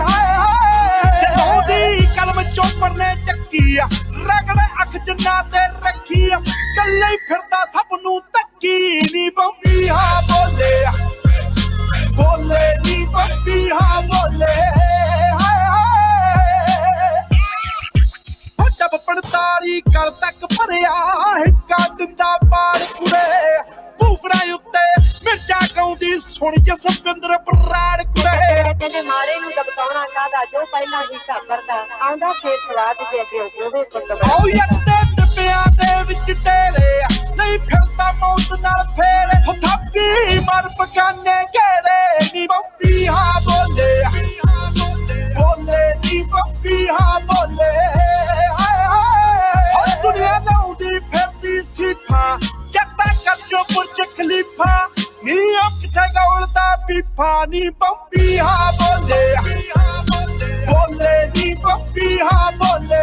ਹਾਏ ਹਾਏ ਚਲਾਉਂਦੀ ਕਲਮ ਚੋਪਰ ਨੇ ਚੱਕੀ ਰਗੜੇ ਅੱਖ ਜਿੰਨਾ ਤੇ ਰੱਖੀ ਕੱਲੇ ਫਿਰਦਾ ਸਭ ਨੂੰ ਤੱਕੀ ਨੀ ਬੰਬੀ ਹਾ ਬੋਲੇ ਬੋਲੇ ਨੀ ਬੰਬੀ ਹਾ ਬੋਲੇ ਹਾਏ ਹਾਏ ਹੋ ਜਬ 45 ਕਰ ਤੱਕ ਭਰਿਆ ਹਿੱਕਾ ਦਿੰਦਾ ਬਾੜ ਕੁੜੇ ਭੂਗੜਾ ਉੱਤੇ ਮਿਰਚਾ ਗਾਉਂਦੀ ਸੁਣ ਜਸਵਿੰਦਰ ਬਰਾੜ ਕੁੜੇ ਕਹਿੰਦੇ ਮਾਰੇ ਨੂੰ ਦਬਕਾਉਣਾ ਕਾਹਦਾ ਜੋ ਪਹਿਲਾਂ ਹੀ ਕਰਦਾ ਆਉਂਦਾ ਫੇਰ ਸਵਾਦ ਦੇ ਅੱਗੇ ਉਹਦੇ ਕੁੱਟਦਾ ਆਉ ਯੱਟ ਦੇ ਡੱਬਿਆਂ ਦੇ ਵਿੱਚ ਤੇਰੇ ਨਹੀਂ ਫਿਰਦਾ ਮੌਤ ਨਾਲ ਫੇਰੇ ਹੋ ਥੱਪੀ ਮਰ ਪਕਾਨੇ ਘੇਰੇ ਨੀ ਬੰਬੀ ਹਾ ਬੋਲੇ ਬੋਲੇ ਨੀ ਬੰਬੀ ਹਾ ਬੋਲੇ ਹਾਏ ਹਾਏ ਦੁਨੀਆ ਲਾਉਂਦੀ ਫਿਰਦੀ ਸਿਫਾ ਜੱਟਾ ਕੱਜੋ ਪੁਰਜਕ फीफानी बम्बी हाँ बोले बोले नी बम्बी हाँ बोले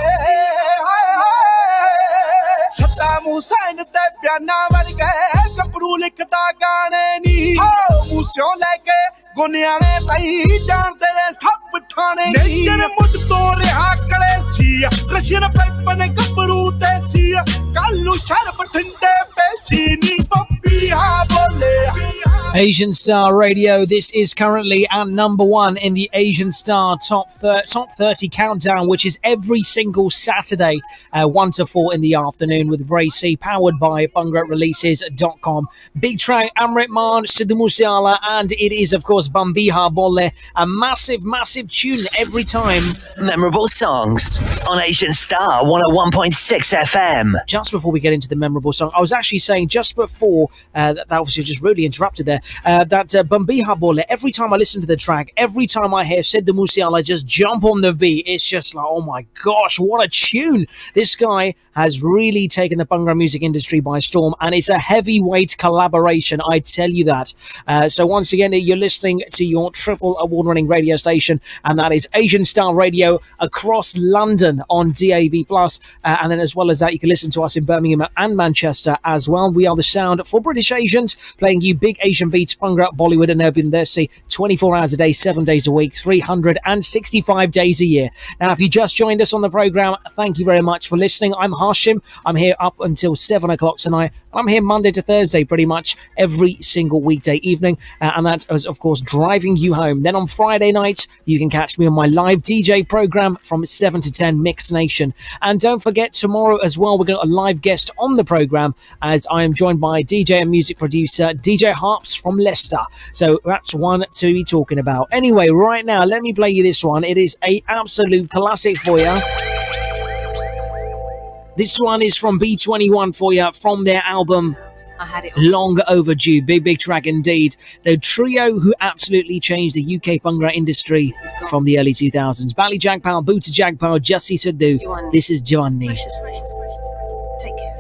सद्दाम हुसैन ते प्याना बन गए गबरू लिखदा गाने नी मूसियों लेके गुनिया ने सही जानते ने सब ठाणे नेचर मुझ तो रिहा कले सी रशियन पाइप ने गबरू ते सी कालू शर बठिंडे पेशी नी बम्बी हाँ बोले Asian Star Radio. This is currently at number 1 in the Asian Star top 30 countdown, which is every single Saturday, 1 to 4 in the afternoon with Ray C, powered by BhangraReleases.com. Big track, Amrit Maan, Sidhu Moosewala, and it is, of course, Bambiha Bolle. A massive, massive tune every time. Memorable songs on Asian Star 101.6 FM. Just before we get into the memorable song, I was actually saying just before, that obviously just really interrupted there, that Bambiha Bolle, every time I listen to the track, every time I hear Sidhu Moosewala just jump on the beat, it's just like, oh my gosh, what a tune. This guy has really taken the Bhangra music industry by storm, and it's a heavyweight collaboration, I tell you that. So once again, you're listening to your triple award-winning radio station, and that is Asian Star Radio across London on DAB+, and then as well as that, you can listen to us in Birmingham and Manchester as well. We are the sound for British Asians, playing you big Asian beats, Bhangra, Bollywood and Urban Desi, 24 hours a day, 7 days a week, 365 days a year. Now, if you just joined us on the programme, thank you very much for listening. I'm Hashim. I'm here up until 7 o'clock tonight. I'm here Monday to Thursday pretty much every single weekday evening, and that is, of course, driving you home. Then on Friday night, you can catch me on my live DJ programme from 7 to 10, Mix Nation. And don't forget, tomorrow as well, we've got a live guest on the programme, as I am joined by DJ and music producer DJ Harps from Leicester. So that's one to be talking about. Anyway, right now, let me play you this one. It is an absolute classic for you. This one is from B21 for you, from their album Long Overdue. Big track indeed. The trio who absolutely changed the UK Bhangra industry from the early 2000s. Bali Jagpal, Bhuta Jagpal, Jassi Sidhu. This is Jawani. Take care.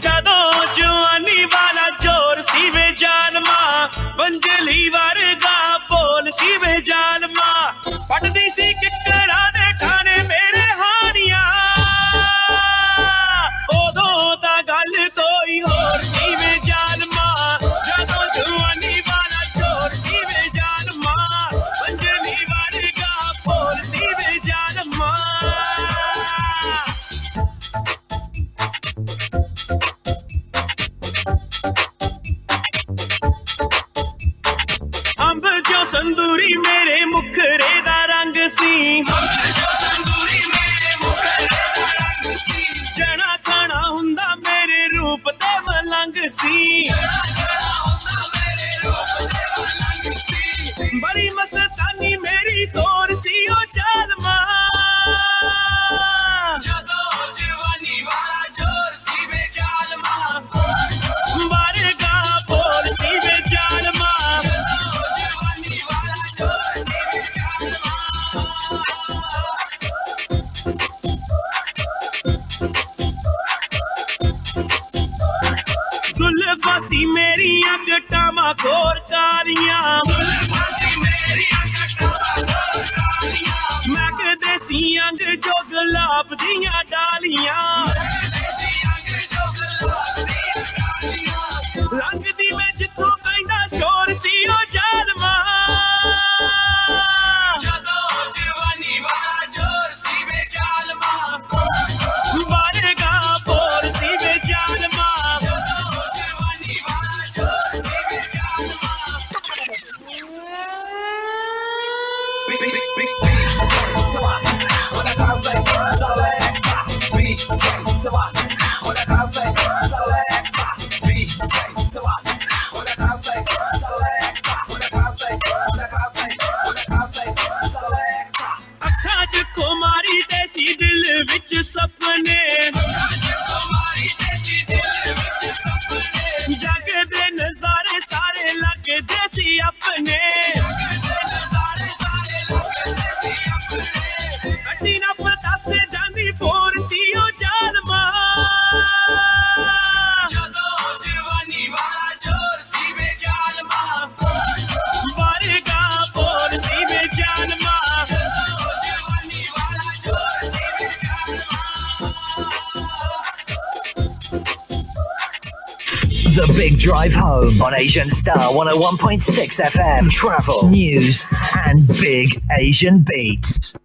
ਜਦੋਂ ਜਵਾਨੀ ਵਾਲਾ ਜੋਰ ਸੀ ਵੇ ਜਾਲਮਾ ਬੰਜਲੀ ਵਰਗਾ ਬੋਲ ਸੀ ਵੇ ਜਾਲਮਾ ਪੜਦੀ ਸੀ ਕਿੱਕਰਾਂ ਦੇ ਠਾਣੇ ਮੇਰੇ ਹਾਨੀਆਂ ਉਦੋਂ ਤਾਂ ਗੱਲ ਕੋਈ ਹੋਰ ਸੀ ਵੇ ਜਾਲਮਾ ਜਦੋਂ ਜਵਾਨੀ ਵਾਲਾ ਜੋਰ ਸੀ ਵੇ ਜਾਲਮਾ ਬੰਜਲੀ ਵਰਗਾ ਬੋਲ ਸੀ ਵੇ ਜਾਲਮਾ ਅੰਬ ਜੋ ਸੰਦੂਰੀ ਮੇਰੇ ਮੁਖਰੇ ਦਾ ਰੰਗ ਸੀ ਜਣਾ ਖਾਣਾ ਹੁੰਦਾ ਮੇਰੇ ਰੂਪ ਤੇ ਮਲੰਗ ਸੀ ਬੜੀ ਮਸਤਾਨੀ ਮੇਰੀ ਤੋਰ ਸੀ ਉਹ ਜਾਲਮਾ ਜਦੋਂ ਜਵਾਨੀ ਵਾਲਾ ਜੋਰ ਸੀ ਵੇ ਜਾਲਮਾ ਵਰਗਾ ਬੋਲ ਸੀ ਵੇ ਜਾਲਮਾ जुल्फासी मेरियां कटामा खोर कालियां मैं कदे सी अंग जो गुलाब दियां डालियां लंघदी मैं जिथों पैंदा शोर सी ओ जालमा जदों जवानी वाला जोर सी वे जालमा वरगा बोल सी वे जालमा ਅੱਖਾਂ 'ਚ ਖੁਮਾਰੀ ਤੇ ਸੀ ਦਿਲ ਵਿੱਚ ਸੁਪਨੇ ਜਗ ਦੇ ਨਜ਼ਾਰੇ ਸਾਰੇ ਲੱਗਦੇ ਸੀ ਆਪਣੇ Big Drive Home on Asian Star 101.6 FM. Travel, news, and big Asian beats.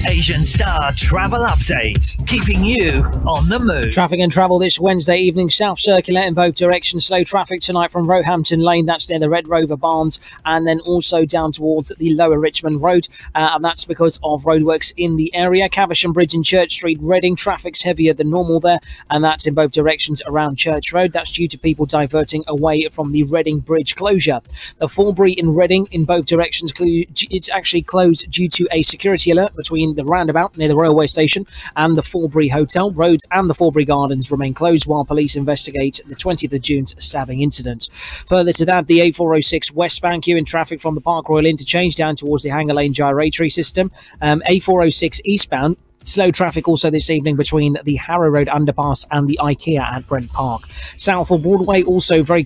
Asian Star Travel Update, keeping you on the move. Traffic and travel this Wednesday evening. South Circular in both directions. Slow traffic tonight from Roehampton Lane, that's near the Red Rover Barns, and then also down towards the Lower Richmond Road, and that's because of roadworks in the area. Caversham Bridge and Church Street, Reading, traffic's heavier than normal there, and that's in both directions around Church Road. That's due to people diverting away from the Reading Bridge closure. The Forbury in Reading in both directions, it's actually closed due to a security alert between the roundabout near the railway station and the Forbury Hotel. Roads and the Forbury Gardens remain closed while police investigate the 20th of June's stabbing incident. Further to that, the A406 westbound queue in traffic from the Park Royal interchange down towards the Hanger Lane gyratory system. A406 eastbound, slow traffic also this evening between the Harrow Road underpass and the IKEA at Brent Park. Southall Broadway also very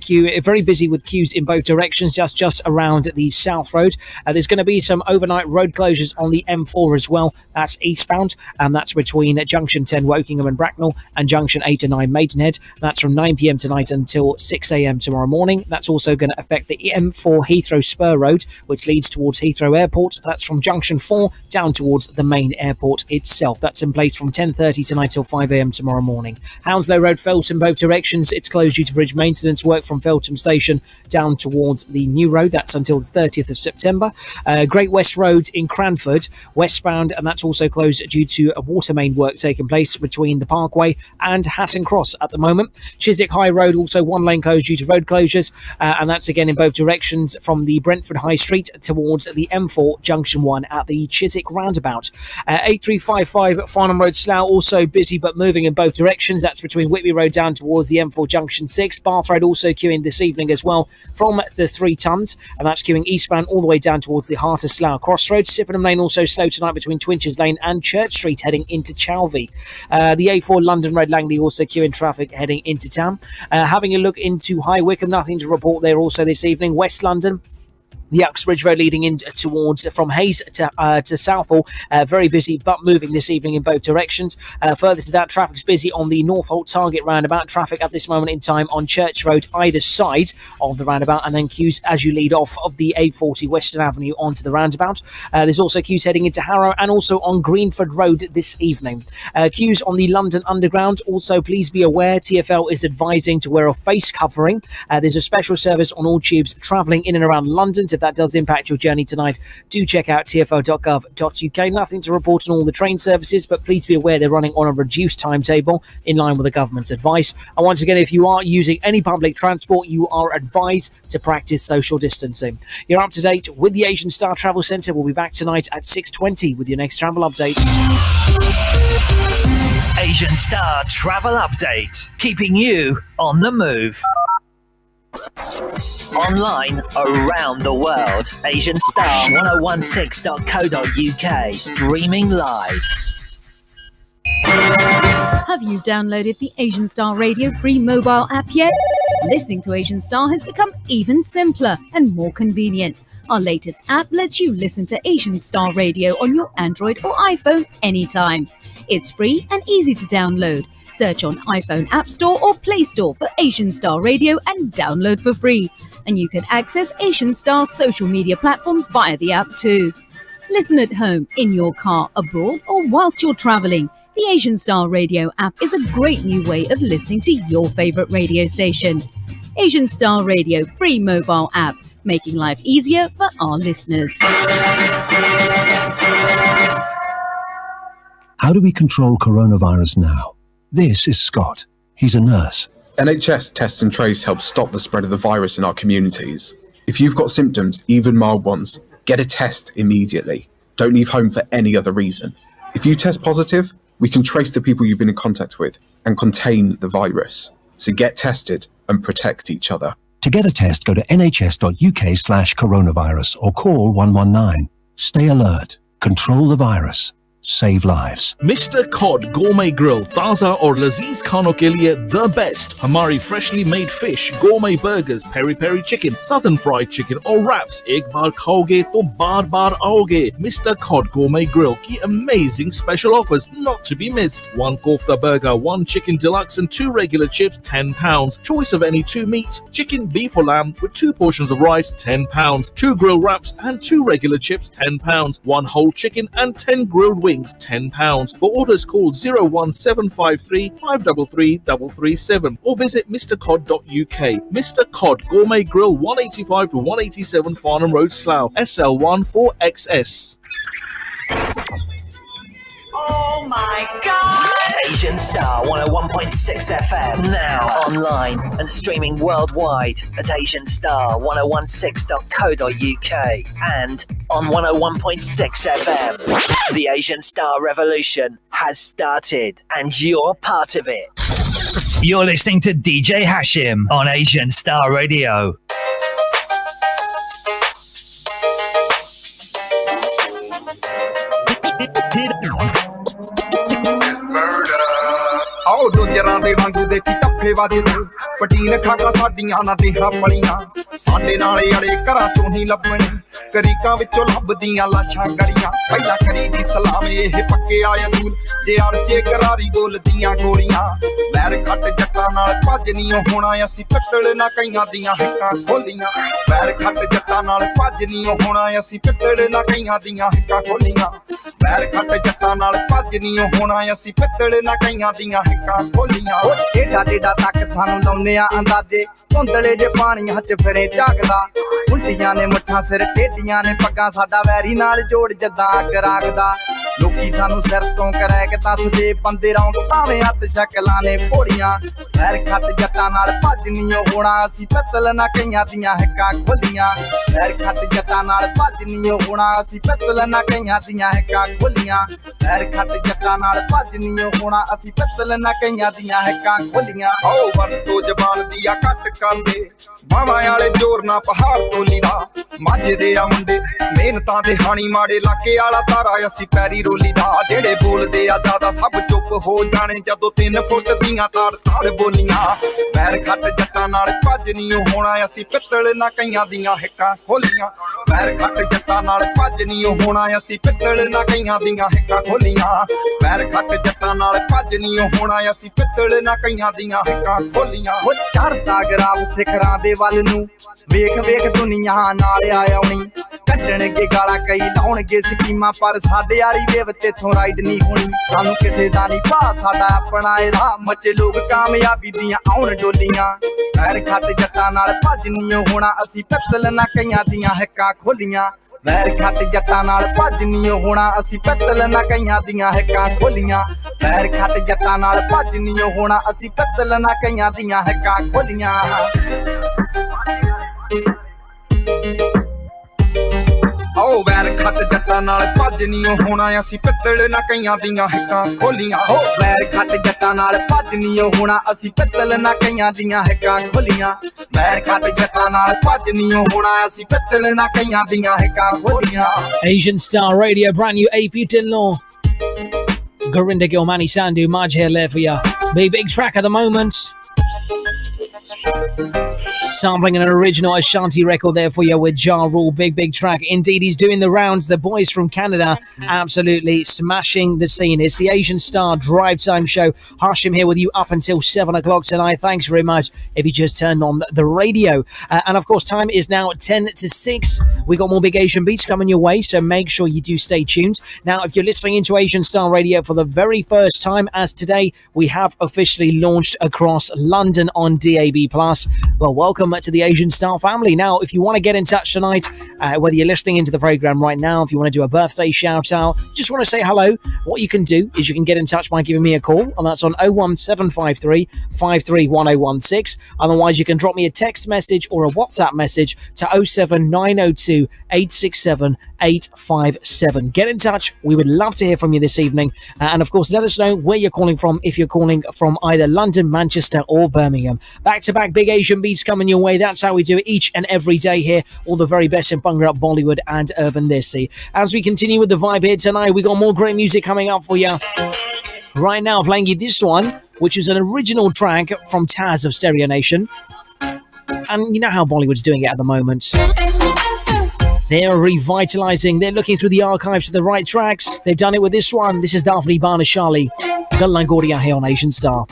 busy with queues in both directions, just around the South Road. There's going to be some overnight road closures on the M4 as well. That's eastbound, and that's between Junction 10 Wokingham and Bracknell and Junction 8 and 9 Maidenhead. That's from 9 p.m. tonight until 6 a.m. tomorrow morning. That's also going to affect the M4 Heathrow Spur Road, which leads towards Heathrow Airport. That's from Junction 4 down towards the main airport itself. That's in place from 10:30 tonight till 5 a.m. tomorrow morning. Hounslow Road, Feltham, both directions. It's closed due to bridge maintenance work from Feltham Station down towards the New Road. That's until the 30th of September. Great West Road in Cranford, westbound, and that's also closed due to a water main work taking place between the Parkway and Hatton Cross at the moment. Chiswick High Road, also one lane closed due to road closures, and that's again in both directions from the Brentford High Street towards the M4 Junction 1 at the Chiswick roundabout. 8355 Farnham Road Slough, also busy but moving in both directions. That's between Whitby Road down towards the M4 Junction 6. Bath Road also queuing this evening as well from the 3 Tons, and that's queuing eastbound all the way down towards the Heart of Slough Crossroads. Sippenham Lane also slow tonight between Twinches Lane and Church Street heading into Chalvey. The A4 London Road Langley also queuing traffic heading into town. Having a look into High Wycombe, nothing to report there also this evening. West London, the Uxbridge Road leading in towards from Hayes to Southall, very busy but moving this evening in both directions. Further to that, traffic's busy on the Northolt Target roundabout. Traffic at this moment in time on Church Road either side of the roundabout, and then queues as you lead off of the A40 Western Avenue onto the roundabout. There's also queues heading into Harrow and also on Greenford Road this evening. Queues on the London Underground. Also, please be aware TfL is advising to wear a face covering. There's a special service on all tubes travelling in and around London. If that does impact your journey tonight, do check out tfl.gov.uk. Nothing to report on all the train services, but please be aware they're running on a reduced timetable in line with the government's advice. And once again, if you are using any public transport, you are advised to practice social distancing. You're up to date with the Asian Star Travel Centre. We'll be back tonight at 6:20 with your next travel update. Asian Star Travel Update, keeping you on the move. Online around the world, asianstar1016.co.uk, streaming live. Have you downloaded the Asian Star Radio free mobile app yet? Listening to Asian Star has become even simpler and more convenient. Our latest app lets you listen to Asian Star Radio on your Android or iPhone anytime. It's free and easy to download. Search on iPhone App Store or Play Store for Asian Star Radio and download for free. And you can access Asian Star's social media platforms via the app too. Listen at home, in your car, abroad, or whilst you're travelling. The Asian Star Radio app is a great new way of listening to your favourite radio station. Asian Star Radio free mobile app, making life easier for our listeners. How do we control coronavirus now? This is Scott. He's a nurse. NHS Test and Trace helps stop the spread of the virus in our communities. If you've got symptoms, even mild ones, get a test immediately. Don't leave home for any other reason. If you test positive, we can trace the people you've been in contact with and contain the virus. So get tested and protect each other. To get a test, go to nhs.uk/coronavirus or call 119. Stay alert. Control the virus. save lives. Mr. Cod Gourmet Grill, ताज़ा और लजीज खानों के लिए the best. हमारी freshly made fish, gourmet burgers, peri peri chicken, southern fried chicken और wraps. एक बार खाओगे तो बार बार आओगे. Mr. Cod Gourmet Grill की amazing special offers not to be missed. 1 kofta burger, 1 chicken deluxe and 2 regular chips, £10. Choice of any 2 meats, chicken, beef or lamb with 2 portions of rice, £10. 2 grilled wraps and 2 regular chips, £10. 1 whole chicken and 10 grilled wings, £10. For orders, call 01753 533 337 or visit mrcod.uk. Mr. Cod Gourmet Grill, 185 to 187 Farnham Road, Slough, SL1 4XS. Oh my God! Asian Star 101.6 FM. Now online and streaming worldwide at asianstar1016.co.uk and on 101.6 FM. The Asian Star revolution has started and you're part of it. You're listening to DJ Hashim on Asian Star Radio. आओ डोजरां दे वांगू देखी टੱਫੇ ਵੱਜਦੇ ਪਟੀਨ ਖਾਟਾ ਸਾਡੀਆਂ ਨਾ ਦੇਹਾਂ ਪਲੀਆਂ ਸਾਡੇ ਨਾਲੇ ਅੜੇ ਘਰਾਂ ਚੋਂ ਨਹੀਂ ਲੱਭਣੇ ਕਰੀਕਾਂ ਵਿੱਚੋਂ ਲੱਭਦੀਆਂ ਲਾਸ਼ਾਂ ਗਲੀਆਂ ਪਹਿਲਾਂ ਕਰੀ ਦੀ ਸਲਾਮ ਇਹ ਪੱਕੇ ਆਏ ਅਸੂਲ ਜੇ ਅੜਚੇ ਕਰਾਰੀ ਬੋਲਦੀਆਂ ਗੋਲੀਆਂ ਵੈਰ ਖੱਟ ਜੱਟਾਂ ਨਾਲ ਭੱਜ ਨਹੀਂ ਹੋਣਾ ਅਸੀਂ ਪਿੱਤਲ ਨਾ ਕਈਆਂ ਦੀਆਂ ਹਿੱਕਾਂ ਖੋਲੀਆਂ ਵੈਰ ਖੱਟ ਜੱਟਾਂ ਨਾਲ ਭੱਜ ਨਹੀਂ ਹੋਣਾ ਅਸੀਂ ਪਿੱਤਲ ਨਾ ਕਈਆਂ ਦੀਆਂ ਹਿੱਕਾਂ ਖੋਲੀਆਂ ਵੈਰ ਖੱਟ ਜੱਟਾਂ ਨਾਲ ਭੱਜ ਨਹੀਂ ਹੋਣਾ ਅਸੀਂ ਪਿੱਤਲ ਨਾ ਕਈਆਂ ਦੀਆਂ ਹਿੱਕਾਂ ਖੋਲੀਆਂ ਏਡਾ ਡੇਡਾ ਤੱਕ ਸਾਨੂੰ ਲਾਉਨੇ ਆ ਅੰਦਾਜ਼ੇ ਧੁੰਦਲੇ ਜੇ ਪਾਣੀ ਹੱਥ ਫਿਰੇ ਝਾਕਦਾ ਉਲਟੀਆਂ ਨੇ ਮੁੱਠਾਂ ਸਿਰ ਟੇਡੀਆਂ ਨੇ ਪੱਗਾਂ ਸਾਡਾ ਵੈਰੀ ਨਾਲ ਜੋੜ ਜੱਦਾਂ ਅੱਗ ਰਾਗਦਾ ਲੋਕੀ ਸਾਨੂੰ ਸਿਰ ਤੋਂ ਕਰੈ ਕਿ ਦੱਸਦੇ ਬੰਦੇ ਰੌਂਦ ਭਾਵੇਂ ਹੱਥ ਸ਼ਕਲਾਂ ਨੇ ਭੋੜੀਆਂ ਵੈਰ ਖੱਟ ਜੱਟਾਂ ਨਾਲ ਭੱਜ ਨਹੀਂ ਹੋਣਾ ਅਸੀਂ ਪਿੱਤਲ ਨਾ ਕਈਆਂ ਦੀਆਂ ਹਿੱਕਾਂ ਖੋਲੀਆਂ ਵੈਰ ਖੱਟ ਜੱਟਾਂ ਨਾਲ ਭੱਜ ਨਹੀਂ ਹੋਣਾ ਅਸੀਂ ਪਿੱਤਲ ਨਾ ਕਈਆਂ ਦੀਆਂ ਹਿੱਕਾਂ ਖੋਲੀਆਂ ਵੈਰ ਖੱਟ ਜੱਟਾਂ ਨਾਲ ਭੱਜ ਨਹੀਂ ਹੋਣਾ ਅਸੀਂ ਪਿੱਤਲ ਨਾ ਕਈਆਂ ਦੀਆਂ ਹਿੱਕਾਂ ਖੋਲੀਆਂ ਓ ਵਰਤੋ ਜ਼ਬਾਨ ਦੀ ਆ ਕੱਟ ਕਰਦੇ ਬਾਵਾਂ ਵਾਲੇ ਜ਼ੋਰ ਨਾ ਪਹਾੜ ਤੋਂ ਲੀਦਾ ਮਾਝੇ ਦੇ ਆ ਮੁੰਡੇ ਮਿਹਨਤਾਂ ਦੇ ਹਾਣੀ ਮਾੜੇ ਇਲਾਕੇ ਵਾਲਾ ਤਾਰਾ ਅਸੀਂ ਪੈਰੀ ਰੋਲੀ ਦਾ ਜਿਹੜੇ ਬੋਲਦੇ ਆ ਜ਼ਿਆਦਾ ਸਭ ਚੁੱਪ ਹੋ ਜਾਣੇ ਜਦੋਂ 3 ਫੁੱਟ ਦੀਆਂ ਤਾੜ ਤਾੜ ਬੋਲੀਆਂ ਵੈਰ ਖੱਟ ਜੱਟਾਂ ਨਾਲ ਭੱਜ ਨਹੀਂ ਹੋਣਾ ਅਸੀਂ ਪਿੱਤਲ ਨਾ ਕਈਆਂ ਦੀਆਂ ਹਿੱਕਾਂ ਖੋਲੀਆਂ ਵੈਰ ਖੱਟ ਜੱਟਾਂ ਨਾਲ ਭੱਜ ਨਹੀਂ ਹੋਣਾ ਅਸੀਂ ਪਿੱਤਲ ਨਾ ਕਈਆਂ ਦੀਆਂ ਹਿੱਕਾਂ ਖੋਲੀਆਂ ਵੈਰ ਖੱਟ ਜੱਟਾਂ ਨਾਲ ਭੱਜ ਨਹੀਂ ਹੋਣਾ ਅਸੀਂ ਪਿੱਤਲ ਨਾ ਕਈਆਂ ਦੀਆਂ ਹਿੱਕਾਂ ਖੋਲੀਆਂ ਉਹ ਚੜਦਾ ਗਰਾਬ ਸਿਖਰਾਂ ਦੇ ਵੱਲ ਨੂੰ ਵੇਖ ਵੇਖ ਦੁਨੀਆ ਨਾਲ ਆਉਣੀ ਕੱਢਣਗੇ ਗਾਲਾਂ ਕਈ ਲਾਉਣਗੇ ਸਕੀਮਾਂ ਪਰ ਸਾਡੇ ਵਾਲੀ ਵੇ ਵਿੱਚ ਇਥੋਂ ਰਾਈਡ ਨਹੀਂ ਹੋਣੀ ਸਾਨੂੰ ਕਿਸੇ ਦਾ ਨਹੀਂ ਭਾ ਸਾਡਾ ਆਪਣਾ ਇਹ ਰਾਹ ਮੱਚੇ ਲੋਕ ਕਾਮਯਾਬੀ ਦੀਆਂ ਆਉਣ ਡੋਲੀਆਂ ਵੈਰ ਖੱਟ ਜੱਟਾਂ ਨਾਲ ਭੱਜ ਨਹੀਂ ਹੋਣਾ ਅਸੀਂ ਪਿੱਤਲ ਨਾ ਕਈਆਂ ਦੀਆਂ ਹਿੱਕਾਂ ਖੋਲੀਆਂ ਵੈਰ ਖੱਟ ਜੱਟਾਂ ਨਾਲ ਭੱਜ ਨਹੀਂ ਹੋਣਾ ਅਸੀਂ ਪਿੱਤਲ ਨਾ ਕਈਆਂ ਦੀਆਂ ਹਿੱਕਾਂ ਖੋਲੀਆਂ ਵੈਰ ਖੱਟ ਜੱਟਾਂ ਨਾਲ ਭੱਜ ਨਹੀਂ ਹੋਣਾ ਅਸੀਂ ਪਿੱਤਲ ਨਾ ਕਈਆਂ ਦੀਆਂ ਹਿੱਕਾਂ ਖੋਲੀਆਂ ਆਓ ਵੈਰ ਖੱਟ ਜੱਟਾਂ ਨਾਲ ਭੱਜ ਨਹੀਂ ਹੋਣਾ ਅਸੀਂ ਪਿੱਤਲ ਨਾ ਕਈਆਂ ਦੀਆਂ ਹਿੱਕਾਂ ਖੋਲੀਆਂ ਹੋ ਵੈਰ ਖੱਟ ਜੱਟਾਂ ਨਾਲ ਭੱਜ ਨਹੀਂ ਹੋਣਾ ਅਸੀਂ ਪਿੱਤਲ ਨਾ ਕਈਆਂ ਦੀਆਂ ਹਿੱਕਾਂ ਖੋਲੀਆਂ ਵੈਰ ਖੱਟ ਜੱਟਾਂ ਨਾਲ ਭੱਜ ਨਹੀਂ ਹੋਣਾ ਅਸੀਂ ਪਿੱਤਲ ਨਾ ਕਈਆਂ ਦੀਆਂ ਹਿੱਕਾਂ ਖੋਲੀਆਂ Asian Star Radio, brand new AP Tinlaw, Gorinda Gilmani Sandhu, Maj here there for ya. Big track at the moment. Sampling an original Ashanti record there for you with Ja Rule. Big track. Indeed, he's doing the rounds. The boys from Canada absolutely smashing the scene. It's the Asian Star Drive Time Show. Hashim here with you up until 7 o'clock tonight. Thanks very much if you just turned on the radio. And of course, time is now 10 to 6. We got more big Asian beats coming your way, so make sure you do stay tuned. Now, if you're listening into Asian Star Radio for the very first time, as today we have officially launched across London on DAB+, well, welcome to the Asian Star family. Now, if you want to get in touch tonight, whether you're listening into the program right now, if you want to do a birthday shout out, just want to say hello, what you can do is you can get in touch by giving me a call, and that's on 01753 531016. Otherwise, you can drop me a text message or a WhatsApp message to 07902 867 857. Get in touch. We would love to hear from you this evening. And of course, let us know where you're calling from if you're calling from either London, Manchester or Birmingham. Back to back big Asian beats coming your way. That's how we do it each and every day here. All the very best in Bhangra, Bollywood and Urban Desi. As we continue with the vibe here tonight, we got more great music coming up for you. Right now, playing you this one, which is an original track from Taz of Stereo Nation. And you know how Bollywood's doing it at the moment. They're revitalising, they're looking through the archives for the right tracks. They've done it with this one. This is Davni Banashali. Gallan Gaudiyan here on Asian Star.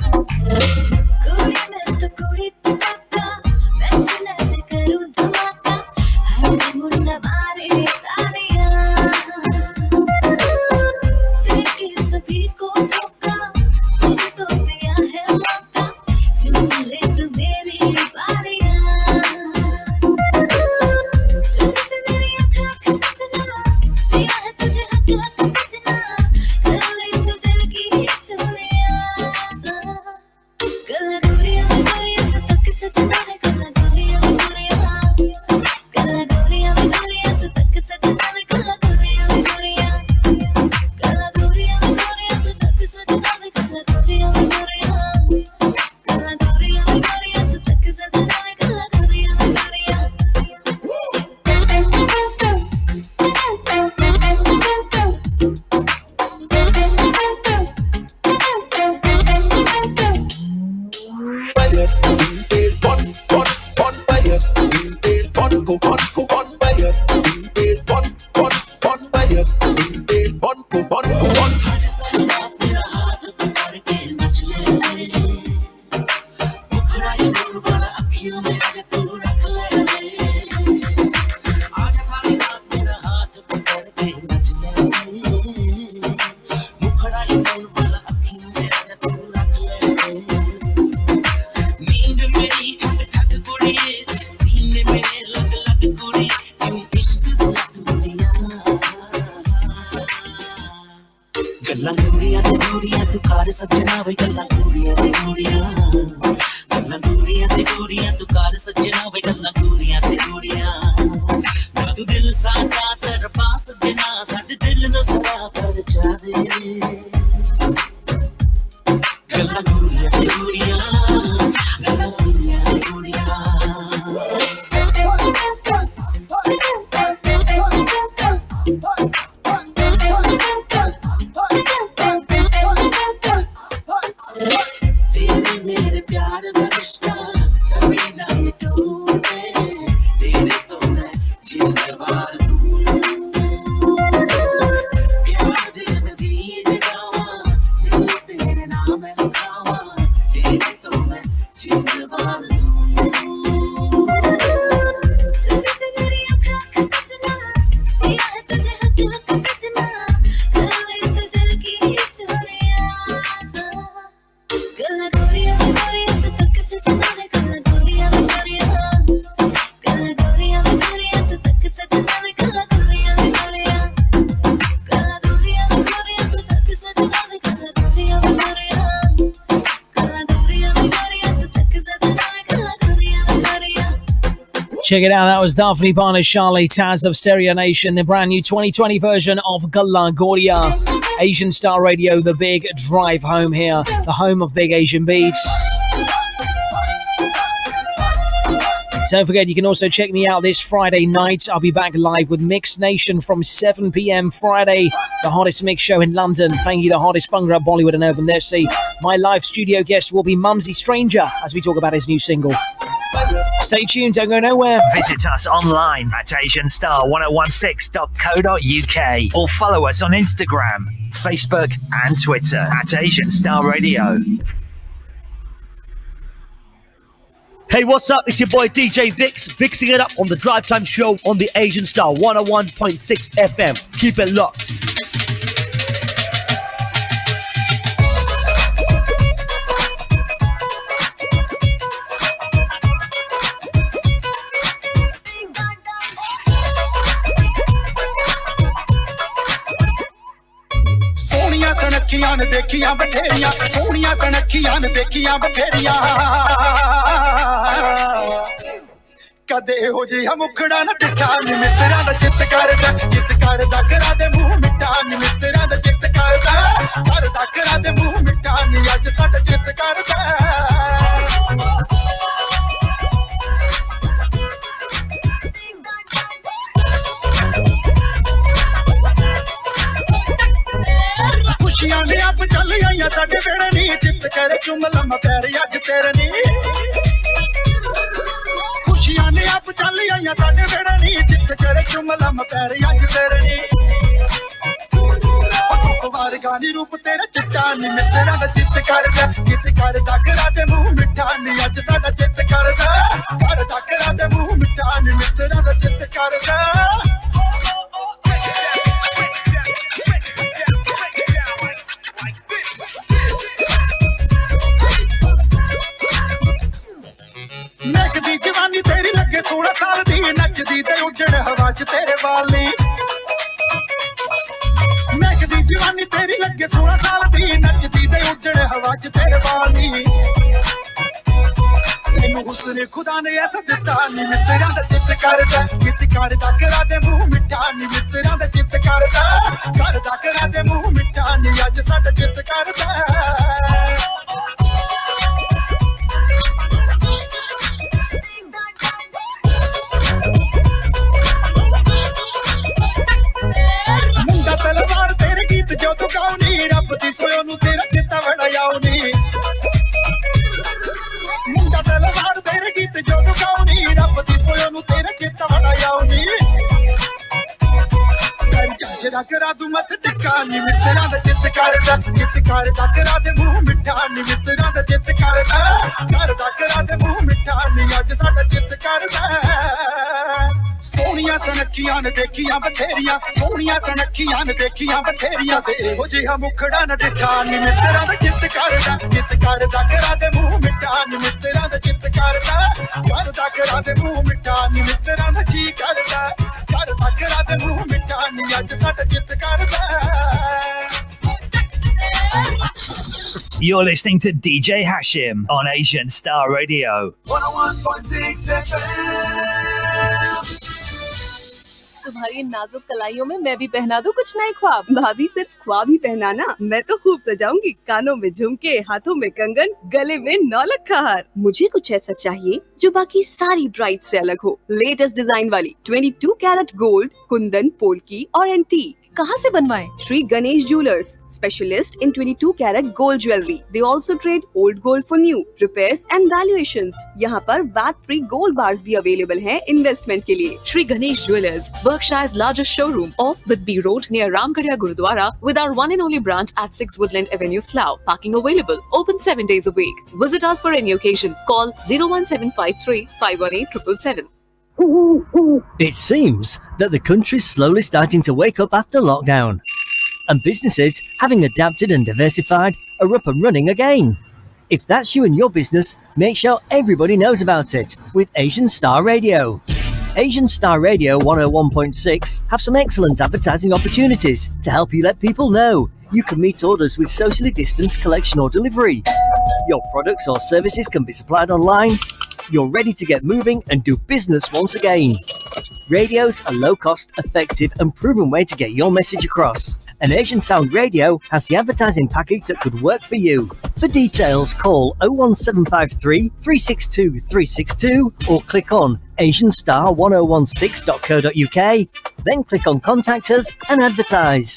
Check it out, that was Davni Banashali, Taz of Stereo Nation, the brand new 2020 version of Gallan Gaudiyan. Asian Star Radio, the big drive home here, the home of big Asian beats. Don't forget, you can also check me out this Friday night. I'll be back live with Mix Nation from 7 p.m. Friday, the hottest mix show in London, playing you the hottest Bhangra, Bollywood and Urban Desi. My live studio guest will be Mumsy Stranger as we talk about his new single. Stay tuned, don't go nowhere. Visit us online at asianstar1016.co.uk or follow us on Instagram, Facebook and Twitter at Asian Star Radio. Hey, what's up? It's your boy DJ Vix, Vixing it up on the Drive Time Show on the Asian Star 101.6 FM. Keep it locked. सनखियां ने देखियां बथेरियां सोहनियां सनखियां ने देखियां बथेरियां कदे हो जी हम उखड़ा न टिठा नी मित्रा दा चित करदा करा दे मुंह मिठा नी मित्रा दा चित करदा करा दे मुंह मिठा नी अज साडा चित करदा चित करे चुम लम्मा पैर अज तेरे नी खुशियां ने अब चल आइयां साडे वेड़े नी चित करे चुम लम्मा पैर अज तेरे नी वार गानी रूप तेरा चिट्टा नी मित्तरां दा चित करदा करा दे मुंह मिठा नी अज साडा चित करदा करा दे मुंह मिठा नी मित्तरां दा चित करदा महकदी जवानी तेरी लगे 16 साल दी नचदी ते उड्डण हवा च तेरे वाल नी महकदी जवानी तेरी लगे 16 साल दी नचदी ते उड्डण हवा च तेरे वाल नी तैनू हुस्न खुदा ने ऐसा दिता नी मित्तरां दा चित करदा करा दे मुंह मिठा नी मित्तरां दा चित करदा करा दे मुंह मिठा नी अज साडा चित करदा मुंडा तलवार तेरे गीत जो तू गाउनी रब दी सोयो नू तेरा चित्ता बड़ा आउनी मुंडा तलवार तेरे गीत जो तू गाउनी रब दी सोयो नू तेरा चित्ता बड़ा आउनी कर जरा करा तू मत टिका नी मित्तरां दा चित करदा करा दे मुंह मिठा नी मित्तरां दा चित करदा करा दे मुंह मिठा नी अज साडा चित करदा सोहणियां सनखियां ने देखियां बथेरियां सोहणियां सनखियां ने देखियां बथेरियां ते एहो जिहा मुखड़ा न डिठा नी मित्तरां दा चित करदा करा दे मुंह मिठा नी मित्तरां दा चित करदा करा दे मुंह मिठा नी मित्तरां दा जी करदा करा दे मुंह मिठा नी अज साडा चित करदा You're listening to DJ Hashim on Asian Star Radio. 101.6 FM. तुम्हारी नाजुक कलाइयों में मैं भी पहना दूं कुछ नए ख्वाब। भाभी सिर्फ ख्वाब ही पहनाना, मैं तो खूब सजाऊंगी। कानों में झुमके, हाथों में कंगन, गले में नौलखा हार। मुझे कुछ ऐसा चाहिए जो बाकी सारी ब्राइड से अलग हो। लेटेस्ट डिजाइन वाली 22 कैरेट गोल्ड, कुंदन, पोल्की और एंटीक। कहाँ से बनवाएं? Shri Ganesh jewellers, specialist in 22 carat gold jewellery. They also trade old gold for new repairs and valuations. यहाँ पर वैट फ्री गोल्ड बार्स भी अवेलेबल हैं इन्वेस्टमेंट के लिए। Sri Ganesh Jewelers, Berkshire's largest showroom off Whitby Road near Ramgarhia Gurudwara with our one and only branch at 6 Woodland Avenue, Slough. Parking available. Open 7 days a week. Visit us for any occasion. Call 01753 518 777. It seems that the country's slowly starting to wake up after lockdown. And businesses, having adapted and diversified, are up and running again. If that's you and your business, make sure everybody knows about it with Asian Star Radio. Asian Star Radio 101.6 have some excellent advertising opportunities to help you let people know you can meet orders with socially distanced collection or delivery. Your products or services can be supplied online. You're ready to get moving and do business once again. Radio's a low-cost, effective and proven way to get your message across. And Asian Sound Radio has the advertising package that could work for you. For details, call 01753 362 362 or click on asianstar1016.co.uk. Then click on Contact Us and advertise.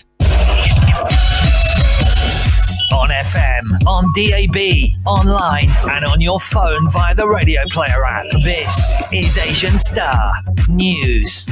On FM, on DAB, online and on your phone via the Radio Player app. This is Asian Star News.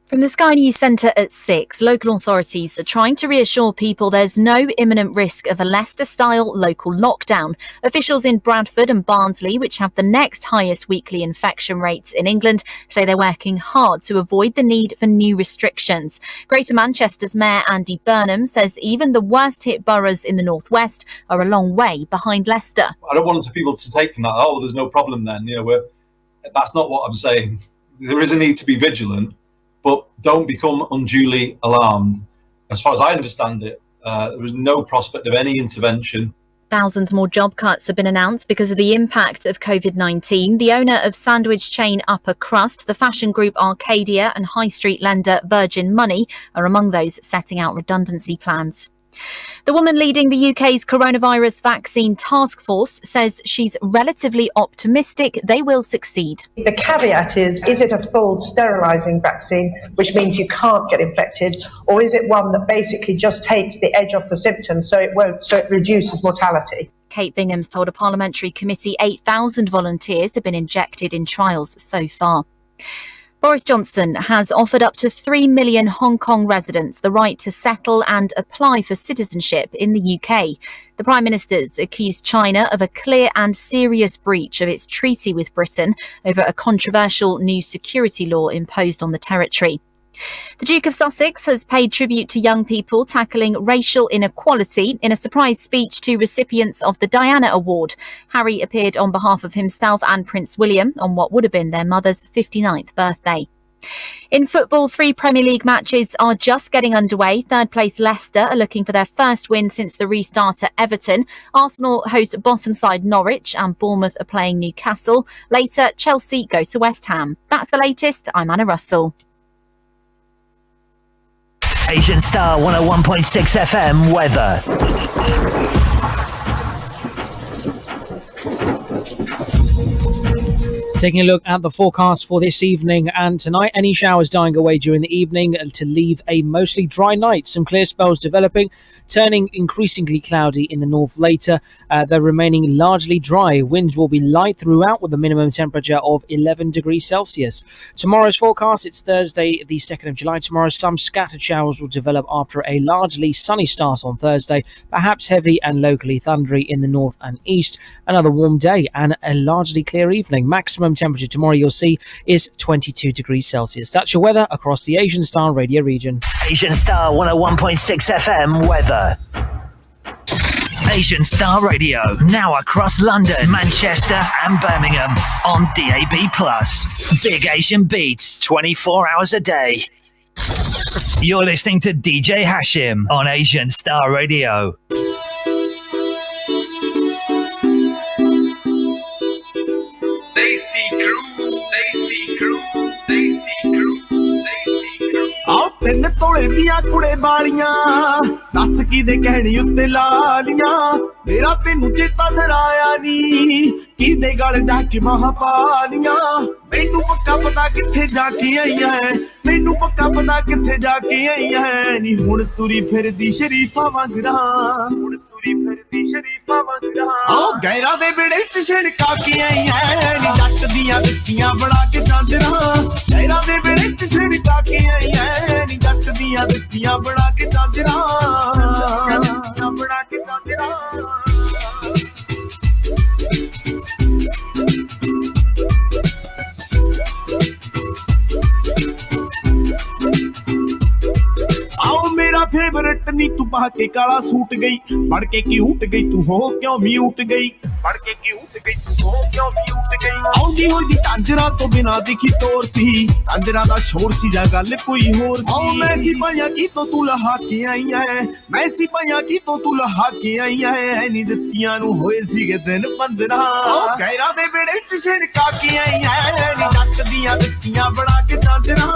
From the Sky News Centre at 6, local authorities are trying to reassure people there's no imminent risk of a Leicester-style local lockdown. Officials in Bradford and Barnsley, which have the next highest weekly infection rates in England, say they're working hard to avoid the need for new restrictions. Greater Manchester's Mayor Andy Burnham says even the worst-hit boroughs in the northwest are a long way behind Leicester. I don't want people to take from that, oh, there's no problem then. That's not what I'm saying. There is a need to be vigilant, but don't become unduly alarmed. As far as I understand it, there is no prospect of any intervention. Thousands more job cuts have been announced because of the impact of COVID-19. The owner of sandwich chain Upper Crust, the fashion group Arcadia and high street lender Virgin Money are among those setting out redundancy plans. The woman leading the UK's coronavirus vaccine task force says she's relatively optimistic they will succeed. The caveat is it a full sterilising vaccine, which means you can't get infected, or is it one that basically just takes the edge off the symptoms so it reduces mortality? Kate Bingham's told a parliamentary committee 8,000 volunteers have been injected in trials so far. Boris Johnson has offered up to 3 million Hong Kong residents the right to settle and apply for citizenship in the UK. The Prime Minister's accused China of a clear and serious breach of its treaty with Britain over a controversial new security law imposed on the territory. The Duke of Sussex has paid tribute to young people tackling racial inequality in a surprise speech to recipients of the Diana Award. Harry appeared on behalf of himself and Prince William on what would have been their mother's 59th birthday. In football, 3 Premier League matches are just getting underway. Third place Leicester are looking for their first win since the restart at Everton. Arsenal host bottom side Norwich and Bournemouth are playing Newcastle. Later, Chelsea go to West Ham. That's the latest. I'm Anna Russell. Asian Star 101.6 FM weather. Taking a look at the forecast for this evening and tonight, any showers dying away during the evening to leave a mostly dry night. Some clear spells developing, turning increasingly cloudy in the north later. They're remaining largely dry. Winds will be light throughout with a minimum temperature of 11 degrees Celsius. Tomorrow's forecast, it's Thursday, the 2nd of July. Tomorrow, some scattered showers will develop after a largely sunny start on Thursday, perhaps heavy and locally thundery in the north and east. Another warm day and a largely clear evening. Maximum temperature tomorrow, you'll see, is 22 degrees Celsius. That's your weather across the Asian Star radio region. Asian Star 101.6 FM weather. Asian Star Radio, now across London, Manchester and Birmingham on DAB+. Big Asian beats, 24 hours a day. You're listening to DJ Hashim on Asian Star Radio. ਤਿੰਨ ਤੋਲੇ ਦੀਆਂ ਕੁੜੇ ਵਾਲੀਆਂ ਦੱਸ ਕਿਦੇ ਕਹਿਣੀ ਉੱਤੇ ਲਾ ਲੀਆਂ ਮੇਰਾ ਤੈਨੂੰ ਚੇਤਾ ਜ਼ਰਾਇਆ ਨੀ ਕਿਦੇ ਗਲ ਜਾ ਕੇ ਮਹਾ ਪਾ ਲੀਆਂ ਮੈਨੂੰ ਪੱਕਾ ਪਤਾ ਕਿੱਥੇ ਜਾ ਕੇ ਆਈਆਂ ਮੈਨੂੰ ਪੱਕਾ ਪਤਾ ਕਿੱਥੇ ਜਾ ਕੇ ਆਈਆਂ ਨੀ ਹੁਣ ਤੁਰੀ ਫਿਰਦੀ ਸ਼ਰੀਫਾ ਵਾਂਗਰਾ ਹੁਣ ਤੁਰੀ ਫਿਰਦੀ ਸ਼ਰੀਫਾ ਵਾਂਗਰਾ ਆਹ ਗੈਰਾਂ ਦੇ ਵਿੜੇ ਚ ਛਿੜਕਾ ਕੇ ਆਈਆਂ ਨੀ ਜੱਟ ਦੀਆਂ ਦਿੱਤੀਆਂ ਬਣਾ ਕੇ ਚਾਂਦਰਾ ਗੈਰਾਂ ਦੇ ਵਿੜੇ ਚ ਛਿੜਕਾ ਕੇ ਆਈਆਂ ਨੀ ਜੱਟ ਦੀਆਂ ਦਿੱਤੀਆਂ ਬਣਾ ਕੇ ਚਾਂਦਰਾ ਬਣਾ ਕੇ ਚਾਂਦਰਾ मेरा फेवरेट नी तू पा के काला सूट गई बढ़ के क्यूट गई तू हो क्यों म्यूट गई बढ़ के क्यूट गई तू हो क्यों म्यूट गई आउंदी होई दी तांजरा तो बिना दिखी तोर सी तांजरा दा शोर सी जा गल कोई होर सी आओ मैं सिपाहियां की तो तू लहा के आई है मैं सिपाहियां की तो तू लहा के आई है नी दित्तियां नु होए सीगे दिन 15 ओ गैरा दे बेड़े च छिड़का के आई है नी जट दियां दित्तियां बना के तांजरा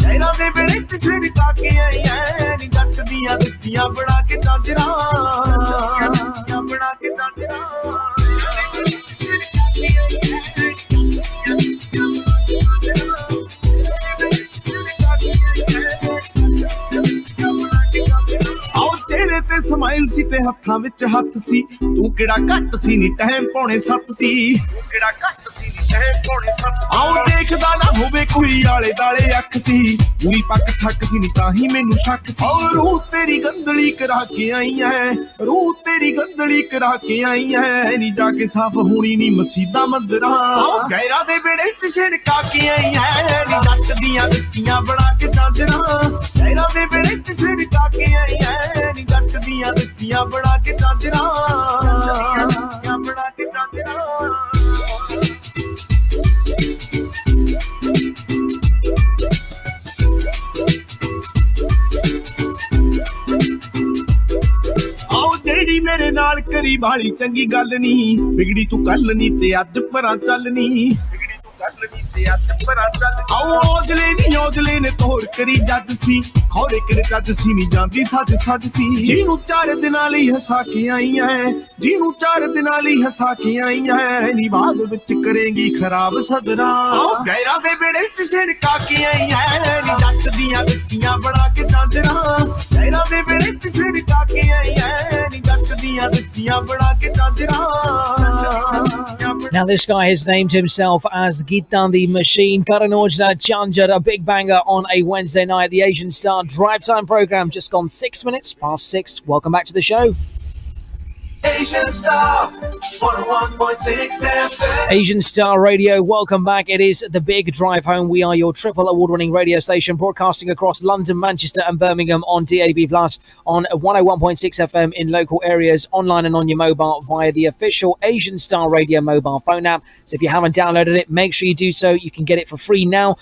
गैरा दे बेड़े च छिड़का के आई है नी जट दियां दित्तियां बना के तांजरा बना के तांजरा आओ तेरे ते स्माइल सी ते हत्थां विच हत्थ सी तू केड़ा घट सी नी टाइम पौने 7 सी तू केड़ा घट सी नी टाइम पौने 7 आओ देखदा ना होवे कोई आले दाले अख सी पूरी पक ठक सी नी ताही मैनू शक सी ओ रूह तेरी गंदली करा के आई है रूह तेरी गंदली करा के आई है नी जाके साफ होनी नी मसीदा मंदरा आओ गैरा दे बेड़े च छिड़का के आई है नी जट दियां दित्तियां बना के चांदरा गैरा दे बेड़े च छिड़का के आई है नी जट दियां दित्तियां बना के चांदरा बना के चांदरा ਜਿਹੜੀ ਮੇਰੇ ਨਾਲ ਕਰੀ ਵਾਲੀ ਚੰਗੀ ਗੱਲ ਨਹੀਂ ਵਿਗੜੀ ਤੂੰ ਕੱਲ ਨਹੀਂ ਤੇ ਅੱਜ ਪਰਾਂ ਚੱਲ ਨਹੀਂ ਵਿਗੜੀ ਤੂੰ ਕੱਲ ਨਹੀਂ ਆਓ ਔਜਲੇ ਨੀ ਔਜਲੇ ਨੇ ਤੋੜ ਕਰੀ ਜੱਜ ਸੀ ਖੌਰੇ ਕਿਹੜੇ ਜੱਜ ਸੀ ਨਹੀਂ ਜਾਂਦੀ ਸੱਜ ਸੀ ਜਿਹਨੂੰ 4 ਦਿਨਾਂ ਲਈ ਹਸਾ ਕੇ ਆਈਆਂ ਜਿਹਨੂੰ 4 ਦਿਨਾਂ ਲਈ ਹਸਾ ਕੇ ਆਈਆਂ ਨੀ ਬਾਅਦ ਵਿੱਚ ਕਰੇਂਗੀ ਖਰਾਬ ਸਦਰਾਂ ਆਓ ਗੈਰਾਂ ਦੇ ਬੇੜੇ ਚ ਛਿੜਕਾ ਕੇ ਆਈਆਂ ਨੀ ਜੱਟ ਦੀਆਂ ਦਿੱਤੀਆਂ ਬਣਾ ਕੇ ਚਾਂਦਰਾਂ ਗੈਰਾਂ ਦੇ ਬੇੜੇ ਚ ਛਿੜਕਾ ਕੇ ਆਈਆਂ ਨੀ ਜੱਟ ਦੀਆਂ ਦਿੱਤੀਆਂ ਬਣਾ ਕੇ ਚਾਂਦਰਾਂ Now this guy has named himself as Gitan the Machine. Karan Aujla Chanjar, a big banger on a Wednesday night. The Asian Star Drive Time program just gone 6 minutes past 6. Welcome back to the show. Asian Star 101.6 FM. Asian Star Radio, welcome back. It is the big drive home. We are your triple award-winning radio station, broadcasting across London, Manchester and Birmingham on DAB+, on 101.6 FM in local areas, online and on your mobile via the official Asian Star Radio mobile phone app. So if you haven't downloaded it, make sure you do so. You can get it for free now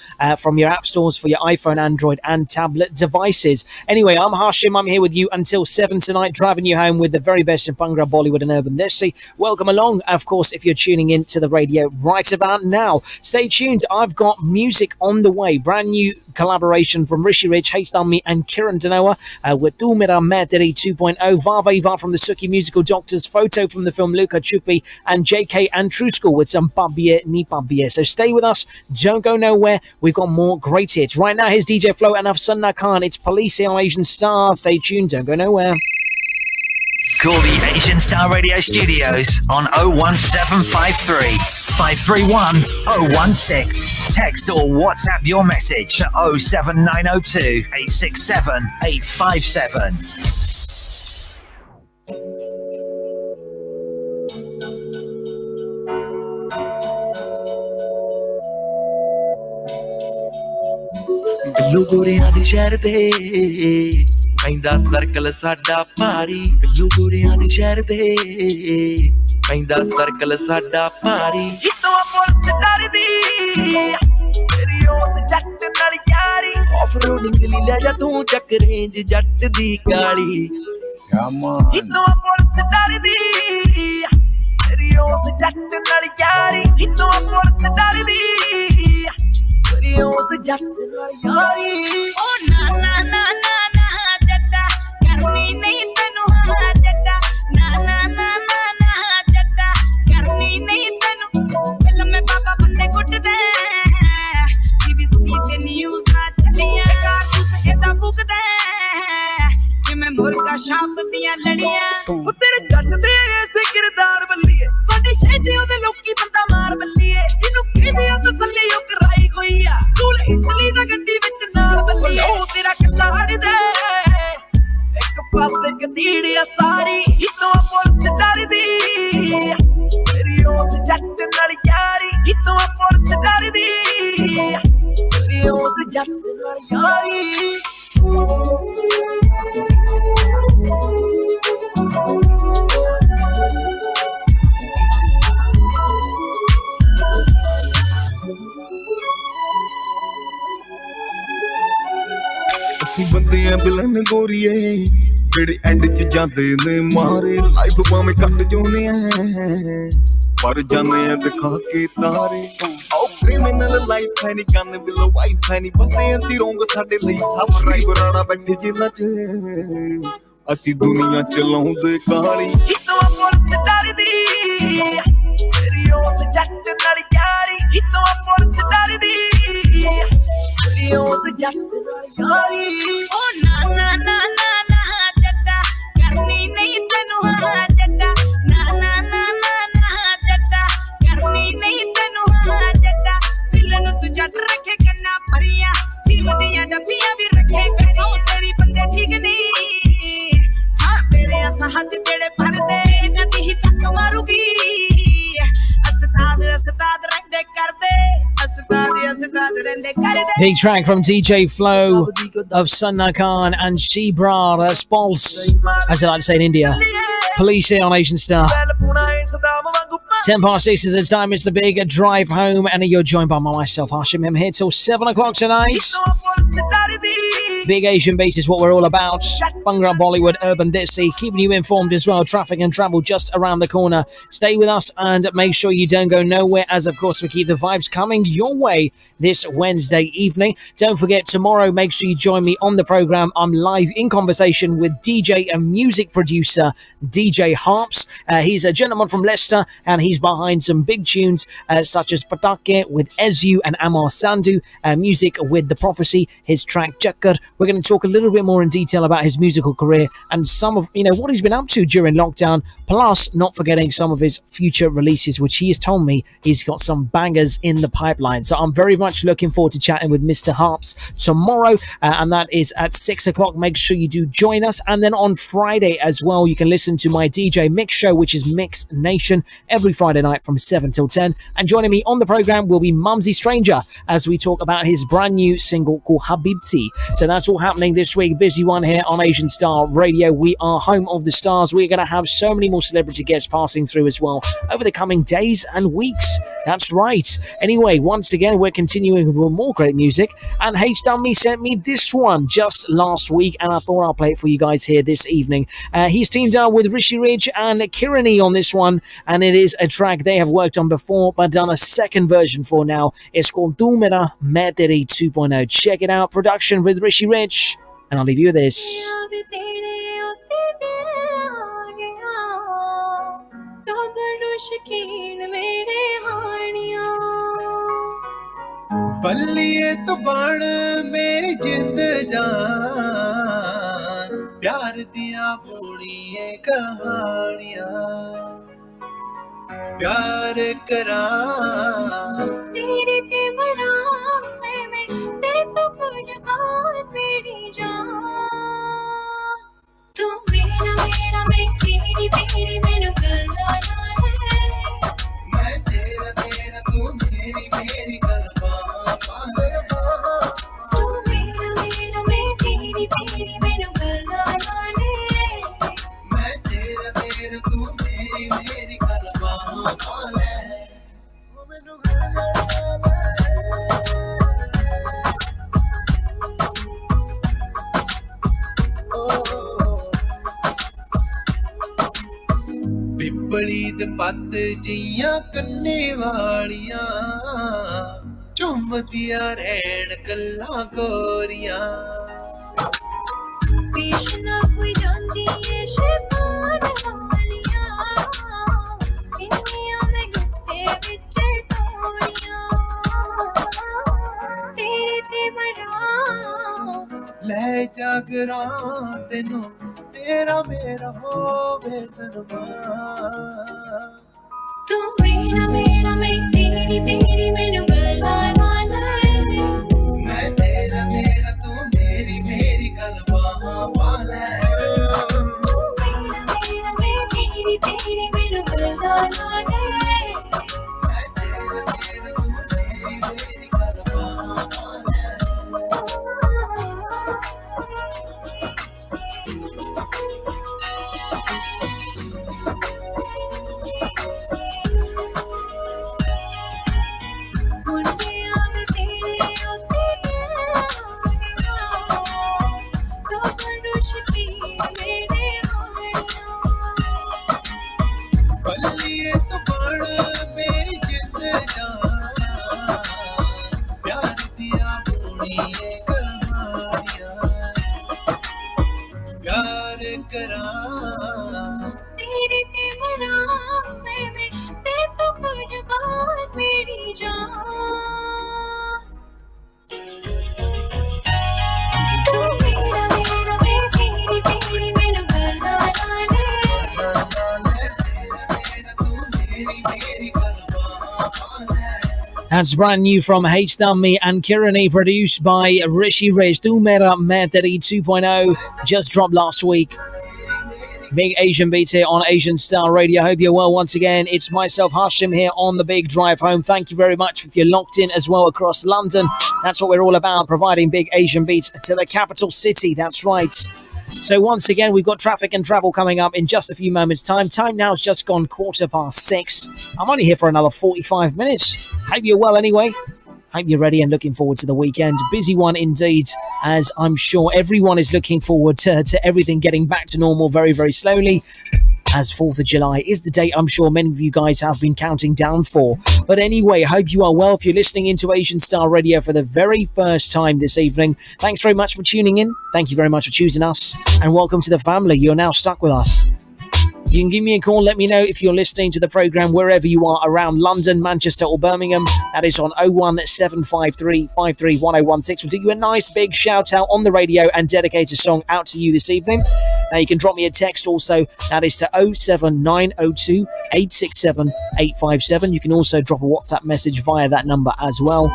from your app stores for your iPhone, Android and tablet devices. Anyway, I'm Hashim. I'm here with you until 7 tonight, driving you home with the very best in Bhangra, Bollywood and Urban Desi. Welcome along, of course, if you're tuning in to the radio right about now. Stay tuned. I've got music on the way. Brand new collaboration from Rishi Rich, Haystami and Kiran Danoa with Tu Mera Main Teri 2.0, Va Va from the Suki Musical Doctors, Photo from the film Luka Chupi, and JK and True School with some Pabiye Ni Pabiye. So stay with us. Don't go nowhere. We've got more great hits. Right now, here's DJ Flo and Afsanna Khan. It's Police here on Asian Star. Stay tuned. Don't go nowhere. Call the Asian Star Radio Studios on 01753 531 016. Text or WhatsApp your message to 07902 867 857. Billu ਗੋਰਿਆਂ ਦੀ ਸ਼ਹਿਰ ਤੇ ਪੈਂਦਾ circle ਸਾਡਾ ਭਾਰੀ ਬਿੱਲੂ ਗੋਰਿਆਂ ਦੀ ਸ਼ਹਿਰ ਤੇ ਪੈਂਦਾ ਸਰਕਲ ਸਾਡਾ ਭਾਰੀ ਜਿੱਤੋਂ ਪੁਲਿਸ ਡਰਦੀ ਤੇਰੀ ਉਸ ਜੱਟ ਨਾਲ ਯਾਰੀ ਆਫ ਰੋਡਿੰਗ ਲਈ ਲੈ ਜਾ ਤੂੰ ਚੱਕ ਰੇਂਜ ਜੱਟ ਦੀ ਕਾਲੀ ਜਿੱਤੋਂ ਪੁਲਿਸ ਡਰਦੀ ਤੇਰੀ ਉਸ ਜੱਟ ਨਾਲ ਯਾਰੀ ਜਿੱਤੋਂ ਪੁਲਿਸ ਡਰਦੀ ਤੇਰੀ ਉਸ ਜੱਟ ਨਾਲ ਯਾਰੀ ਓ ਨਾ ਨਾ ਨਾ ਨਾ ਨਾ ਜੱਟਾ ਕਰਨੀ ਨਹੀਂ ਤੈਨੂੰ ਹਾਂ ਜੱਟਾ ਨਾ ਨਾ ਨਾ ਨਾ ਨਾ ਜੱਟਾ ਕਰਨੀ ਨਹੀਂ ਤੈਨੂੰ ਫਿਲਮ ਮੈਂ ਬਾਬਾ ਬੰਦੇ ਕੁੱਟਦੇ BBC ਤੇ ਨਿਊਜ਼ ਨਾ ਚੱਲੀਆਂ ਕਾਰਤੂਸ ਏਦਾਂ ਫੂਕਦੇ ਜਿਵੇਂ ਮੁਰਗਾ ਸ਼ਾਪ ਦੀਆਂ ਲੜੀਆਂ ਉਹ ਤੇਰੇ ਜੱਟ ਦੇ ਐਸੇ ਕਿਰਦਾਰ ਬੱਲੀਏ ਸਾਡੇ ਸ਼ਹਿਦੇ ਉਹਦੇ ਲੋਕੀ ਬੰਦਾ ਮਾਰ ਬੱਲੀਏ ਜਿਹਨੂੰ ਕਹਿੰਦੇ ਆ ਤਸੱਲੀ ਉਹ ਕਰਾਈ ਹੋਈ ਆ ਤੂਲੇ ਇਟਲੀ ਦਾ ਗੱਡੀ ਵਿੱਚ ਨਾਲ ਬੱਲੀਏ ਉਹ ਤੇਰਾ ਕੱਲਾ ਹੜਦੇ ਇੱਕ ਪਾਸੇ ਕਦੀੜੀ ਆ ਸਾਰੀ ਜਿੱਤੋਂ ਪੁਲਿਸ ਡਰਦੀ ਤੇਰੀ ਉਸ ਜੱਟ ਨਾਲ ਯਾਰੀ ਜਿੱਤੋਂ ਪੁਲਿਸ ਡਰਦੀ ਤੇਰੀ ਉਸ ਜੱਟ ਨਾਲ ਯਾਰੀ ਅਸੀਂ ਬੰਦੇ ਆ ਬਿਲਨ ਗੋਰੀਏ ਜਿਹੜੇ ਐਂਡ ਚ ਜਾਂਦੇ ਨੇ ਮਾਰੇ ਲਾਈਫ ਭਾਵੇਂ ਕੱਟ ਜਾਉਨੇ ਆ ਪਰ ਜਾਨੇ ਆ ਦਿਖਾ ਕੇ ਤਾਰੇ ਆਓ ਕ੍ਰਿਮੀਨਲ ਲਾਈਫ ਹੈ ਨੀ ਕੰਨ ਬਿਲੋ ਵਾਈਫ ਹੈ ਨੀ ਬੰਦੇ ਅਸੀਂ ਰੋਂਗ ਸਾਡੇ ਲਈ ਸਭ ਡਰਾਈਵਰਾਂ ਬੈਠੇ ਜੇਲਾਂ ਚ ਅਸੀਂ ਦੁਨੀਆ ਚਲਾਉਂਦੇ ਕਾਲੀ ਜਿੱਤੋਂ ਪੁਲਿਸ ਡਰਦੀ ਤੇਰੀ ਉਸ ਜੱਟ ਨਾਲ ਯਾਰੀ ਜਿੱਤੋਂ ਪੁਲਿਸ ਡਰਦੀ ਤੇਰੀ ਉਸ ਜੱਟ ਨਾਲ ਯਾਰੀ ਓ ਨਾ ਨਾ ਨਾ ਨਾ ਨਾ ਜੱਟਾ ਕਰਨੀ ਨਹੀਂ ਤੈਨੂੰ ਹਾਂ ਜੱਟਾ ਨਾ ਨਾ ਨਾ ਨਾ ਨਾ ਜੱਟਾ ਕਰਨੀ ਨਹੀਂ ਤੈਨੂੰ ਹਾਂ ਜੱਟਾ ਦਿਲ ਨੂੰ ਤੂੰ ਜੱਟ ਰੱਖੇ ਕੰਨਾਂ ਭਰੀਆਂ ਫੀਮ ਦੀਆਂ ਡੱਬੀਆਂ ਵੀ ਰੱਖੇ ਕਸੋਂ ਤੇਰੀ ਬੰਦੇ ਠੀਕ ਨਹੀਂ ਸਾਹ ਤੇਰੇ ਅਸਾਂ ਚ ਜਿਹੜੇ ਭਰਦੇ ਇਹਨਾਂ ਦੀ ਹੀ ਚੱਕ ਮਾਰੂਗੀ ਅਸਤਾਦ ਰਹਿੰਦੇ ਕਰਦੇ ਅਸਤਾਦ ਰਹਿੰਦੇ ਕਰਦੇ Big track from DJ Flo of Sanna Khan and Shebra. That's Pulse, as I like to say in India. Police here on Asian Star. 10 past 6 is the time. It's the big drive home, and you're joined by myself, Hashim. I'm here till 7 o'clock tonight. Big Asian Beat is what we're all about. Bhangra, Bollywood, Urban Desi, keeping you informed as well. Traffic and travel just around the corner. Stay with us and make sure you don't go nowhere, as of course we keep the vibes coming your way this Wednesday evening. Don't forget, tomorrow, make sure you join me on the program. I'm live in conversation with DJ and music producer DJ Harps. He's a gentleman from Leicester, and he's behind some big tunes such as Patake with Ezu and Amar Sandhu, music with The Prophecy, his track Chakkar. We're going to talk a little bit more in detail about his musical career and some of what he's been up to during lockdown, plus not forgetting some of his future releases, which he has told me he's got some bangers in the pipeline. So I'm very much looking forward to chatting with Mr. Harps tomorrow, and that is at 6 o'clock. Make sure you do join us. And then on Friday as well, you can listen to my DJ Mix show, which is Mix Nation, every Friday night from 7 till 10. And joining me on the program will be Mumsy Stranger as we talk about his brand new single called Habibti. So that's all happening this week. Busy one here on Asian Star Radio. We are home of the stars. We're going to have so many more celebrity guests passing through as well over the coming days and weeks. That's right. Anyway, once again, we're continuing with more great music. And H Dummy sent me this one just last week, and I thought I'll play it for you guys here this evening. He's teamed up with Rishi Rich and Kirani on this one, and it is a track they have worked on before but done a second version for now. It's called Tu Mera Main Teri 2.0. Check it out. Production with Rishi Rich, and I'll leave you with this. बल्लिए तो बाण मेरी जिंद जान प्यार दिया बूढ़ी कहानियां प्यार करा तेरे ते मरा मैं ते तो कुर्बान मेरी जान तू मेरा मेरा मैं तेरी तेरी मैनू गल्ला है मैं तेरा तेरा तू मेरी मेरी गल्ला तू मेरा मेरा मैं तेरी तेरी मैनू गल्ला मैं तेरा तेरा तू मेरी मेरी गल्ला मैनू पिपली दे पत्त जियां कन्ने वालियां चुमदियां रहन गल्लां गोरियां पेश ना कोई जानदी है शैतान वालियां इन्नियां मैं गुस्से विच तोड़ियां तेरे ते मरा ले जागरा तेनू तेरा मेरा होवे सनमा तू मेरा मेरा मैं तेरी तेरी मैनू गल्ला मैं तेरा तेरा तू मेरी मेरी गल्ला पाले तू मेरा मेरा मैं तेरी तेरी मैनू गल्ला मैं तेरा तेरा तू मेरी मेरी गल्ला That's brand new from H Dummy and Kirani, produced by Rishi Rich. Tu Mera Main Teri 2.0 just dropped last week. Big Asian Beats here on Asian Star Radio. Hope you're well once again. It's myself, Hashim, here on the big drive home. Thank you very much if you're locked in as well across London. That's what we're all about, providing big Asian beats to the capital city. That's right. So once again, we've got traffic and travel coming up in just a few moments' time. Time now has just gone 6:15. I'm only here for another 45 minutes. Hope you're well anyway. Hope you're ready and looking forward to the weekend. Busy one indeed, as I'm sure everyone is looking forward to everything getting back to normal very, very slowly, as 4th of July is the date I'm sure many of you guys have been counting down for. But anyway, hope you are well. If you're listening into Asian Star Radio for the very first time this evening, thanks very much for tuning in. Thank you very much for choosing us, and welcome to the family. You're now stuck with us. You can give me a call. Let me know if you're listening to the programme wherever you are around London, Manchester or Birmingham. That is on 01753 531016. We'll do you a nice big shout out on the radio and dedicate a song out to you this evening. Now you can drop me a text also. That is to 07902 867 857. You can also drop a WhatsApp message via that number as well.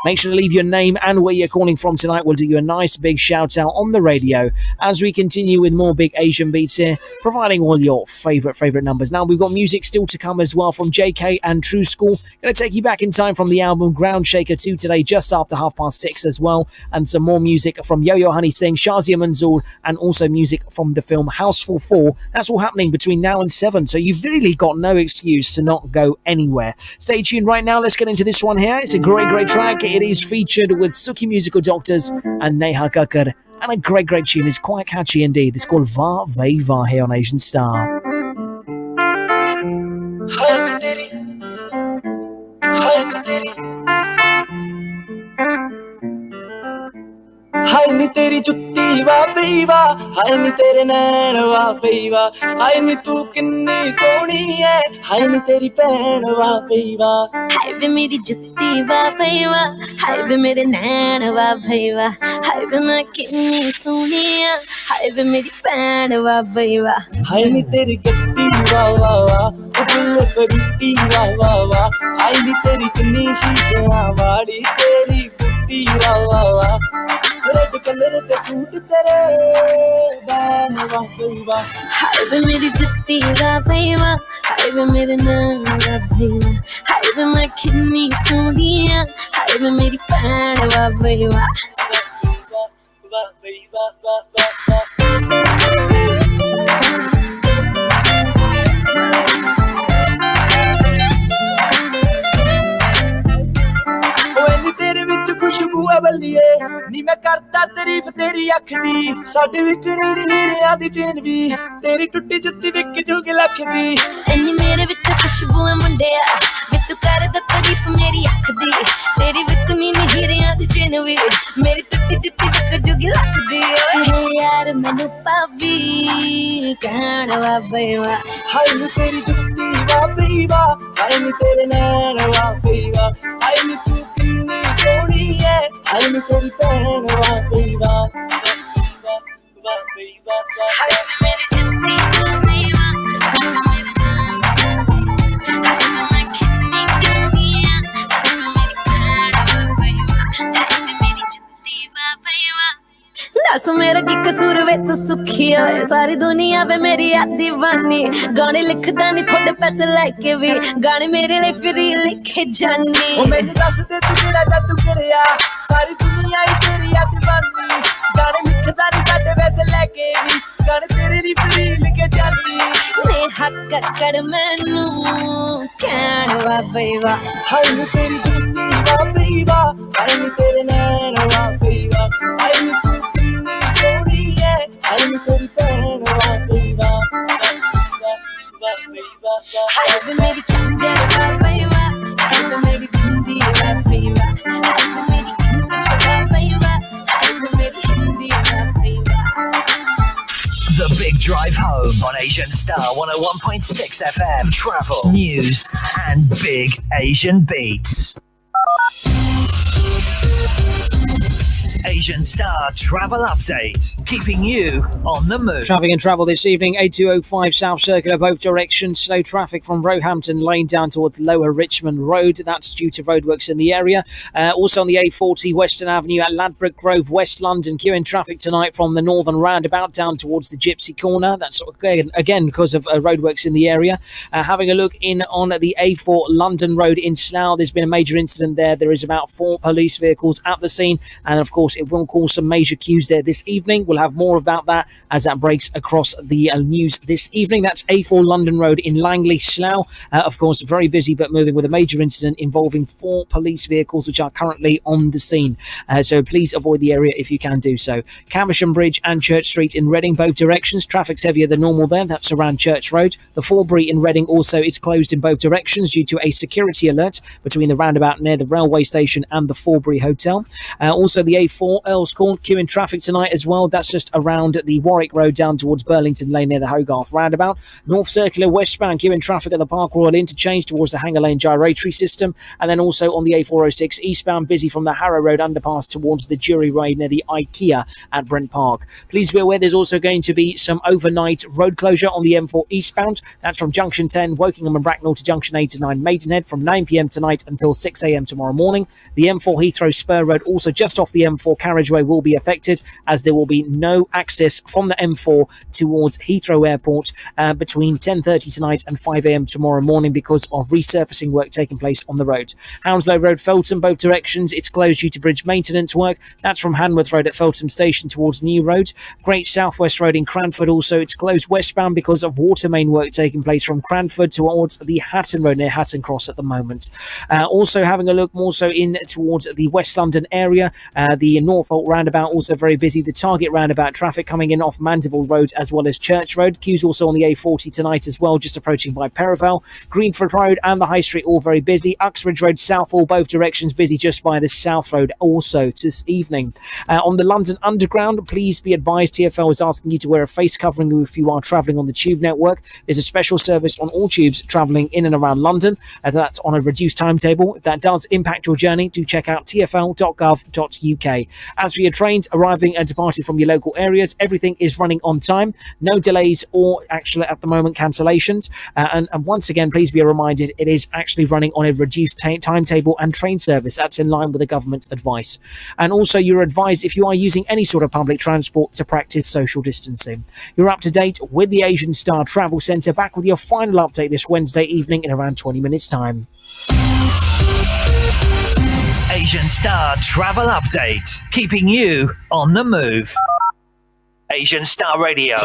Make sure to leave your name and where you're calling from tonight. We'll do you a nice big shout out on the radio as we continue with more big Asian beats here, providing all your favourite numbers. Now we've got music still to come as well from JK and True School. Going to take you back in time from the album Ground Shaker 2 today, just after 6:30 as well. And some more music from Yo-Yo Honey Singh, Shazia Manzoor, and also music from the film Houseful 4. That's all happening between now and 7, so you've really got no excuse to not go anywhere. Stay tuned right now. Let's get into this one here. It's a great track. It is featured with Suki Musical Doctors and Neha Kakkar, and a great tune. It's quite catchy indeed. It's called Va Vai Va here on Asian Star. हाय नी तेरी जुत्ती वा पई वा, हाय नी तेरे नैन वा पई वा, हाय नी तू किन्नी सोहनी है, हाय नी तेरी भैन वा पई वा, हाय वे मेरी जुत्ती वा पई वा, हाय वे मेरे नैन वा पई वा, हाय वे मैं किन्नी सोहनी है, हाय वे मेरी भैन वा पई वा, हाय नी तेरी गट्टी वा वा वा, फुल फरूटी वा वा वा, हाय नी तेरी किन्नी शीशियां वाड़ी तेरी बुट्टी वा वा वा, रेड कलर ते सूट तेरे बैन वा पई वा, हाय वे मेरी जुत्ती वा पई वा, हाय वे मेरे नैन वा पई वा, हाय वे मैं किन्नी सोहनी है, हाय वे मेरी भैन वा पई वा, वा पई वा वा वा वा। खुशबू है बल्लिए नी मैं करता तारीफ तेरी अख दी, साडे विकणी नी हीरियां दी चेन भी, तेरी टुट्टी जुत्ती विक जूगी लख दी, इन्नी मेरे विच खुशबू है मुंडिया, वे तू करदा तारीफ मेरी अख दी, तेरी विकणी नी हीरियां दी चेन भी, मेरी टुट्टी जुत्ती विक जूगी लख दी, ओए यार मैनू भाभी कहण वा पई वा, हाय नी तेरी जुत्ती वा पई वा, हाय नी तेरे नैन वा पई वा, हाय नी तू किन्नी सोहनी है, हाय नी तेरी भैन वा पई वा, वा पई वा वा, हाय नी मेरी जुत्ती वा पई वा, हाय नी मेरे नैन वा पई वा, हाय नी मैं किन्नी सोहनी है, हाय नी मेरी भैन वा पई वा, हाय नी मेरी जुत्ती वा पई वा। दस मेरा की कसूर वे तू सुखी होए, सारी दुनिया वे मेरी दीवानी, गाने लिखदा नहीं थोड़े पैसे लेके भी, गाने मेरे लिए फ्री लिखे जानी, ओ मैनू दस दे तू केड़ा जादू करया, सारी दुनिया ही तेरी दीवानी, गाने लिखदा नहीं थोड़े पैसे लेके भी, गाने तेरे लिए फ्री लिखे जानी, नेहा कक्कड़ मैनू कहण वा पई वा, हाय नी तेरी जुत्ती वा पई वा, हाय नी तेरे नैन वा पई वा, हाय नी तू किन्नी सोहनी है, हाय नी तेरी भैन वा पई वा, वा पई वा, हाय वे मेरी चंदर वा पई वा, हाय वे मेरी बिंदी वा पई वा, हाय वे मेरी इंग्लिश वा पई वा, हाय वे मेरी हिंदी वा पई वा। The Big Drive Home on Asian Star 101.6 FM. Travel, news, and big Asian beats. Asian Star Travel Update, keeping you on the move. Traffic and travel this evening, 8205 South Circular, both directions. Slow traffic from Roehampton Lane down towards Lower Richmond Road. That's due to roadworks in the area. Also on the A40 Western Avenue at Ladbroke Grove, West London, queuing traffic tonight from the Northern Roundabout down towards the Gypsy Corner. That's again because of roadworks in the area. Having a look in on the A4 London Road in Slough, there's been a major incident there. There is about 4 police vehicles at the scene, and of course it It will cause some major queues there this evening. We'll have more about that as that breaks across the news this evening. That's A4 London Road in Langley, Slough. Of course, very busy but moving with a major incident involving 4 police vehicles which are currently on the scene. So please avoid the area if you can do so. Caversham Bridge and Church Street in Reading, both directions. Traffic's heavier than normal there. That's around Church Road. The Forbury in Reading also is closed in both directions due to a security alert between the roundabout near the railway station and the Forbury Hotel. Also the A4 Earls Court queue in traffic tonight as well. That's just around the Warwick Road down towards Burlington Lane near the Hogarth roundabout. North Circular westbound queue in traffic at the Park Royal interchange towards the Hanger Lane gyratory system. And then also on the A406 eastbound, busy from the Harrow Road underpass towards the Jury Road near the IKEA at Brent Park. Please be aware there's also going to be some overnight road closure on the M4 eastbound. That's from Junction 10, Wokingham and Bracknell to Junction 8 and 9 Maidenhead from 9 p.m. tonight until 6 a.m. tomorrow morning. The M4 Heathrow Spur Road, also just off the M4 carriageway, will be affected as there will be no access from the M4 towards Heathrow Airport between 10:30 tonight and 5 a.m. tomorrow morning because of resurfacing work taking place on the road. Hounslow Road, Feltham, both directions, it's closed due to bridge maintenance work. That's from Hanworth Road at Feltham Station towards New Road. Great South West Road in Cranford also, it's closed westbound because of water main work taking place from Cranford towards the Hatton Road near Hatton Cross at the moment. Also having a look more so in towards the West London area, the Northolt roundabout also very busy. The Target roundabout traffic coming in off Mandeville Road as well as Church Road. Queues also on the A40 tonight as well, just approaching by Perivale. Greenford Road and the High Street all very busy. Uxbridge Road, Southall, both directions busy just by the South Road also this evening. On the London Underground, please be advised TfL is asking you to wear a face covering if you are travelling on the Tube network. There's a special service on all tubes travelling in and around London. That's on a reduced timetable. If that does impact your journey, do check out tfl.gov.uk. As for your trains arriving and departing from your local areas, everything is running on time. No delays or actually at the moment cancellations. And once again, please be reminded it is actually running on a reduced timetable and train service. That's in line with the government's advice. And also you're advised if you are using any sort of public transport to practice social distancing. You're up to date with the Asian Star Travel Centre, back with your final update this Wednesday evening in around 20 minutes time. Asian Star Travel Update, keeping you on the move. Asian Star Radio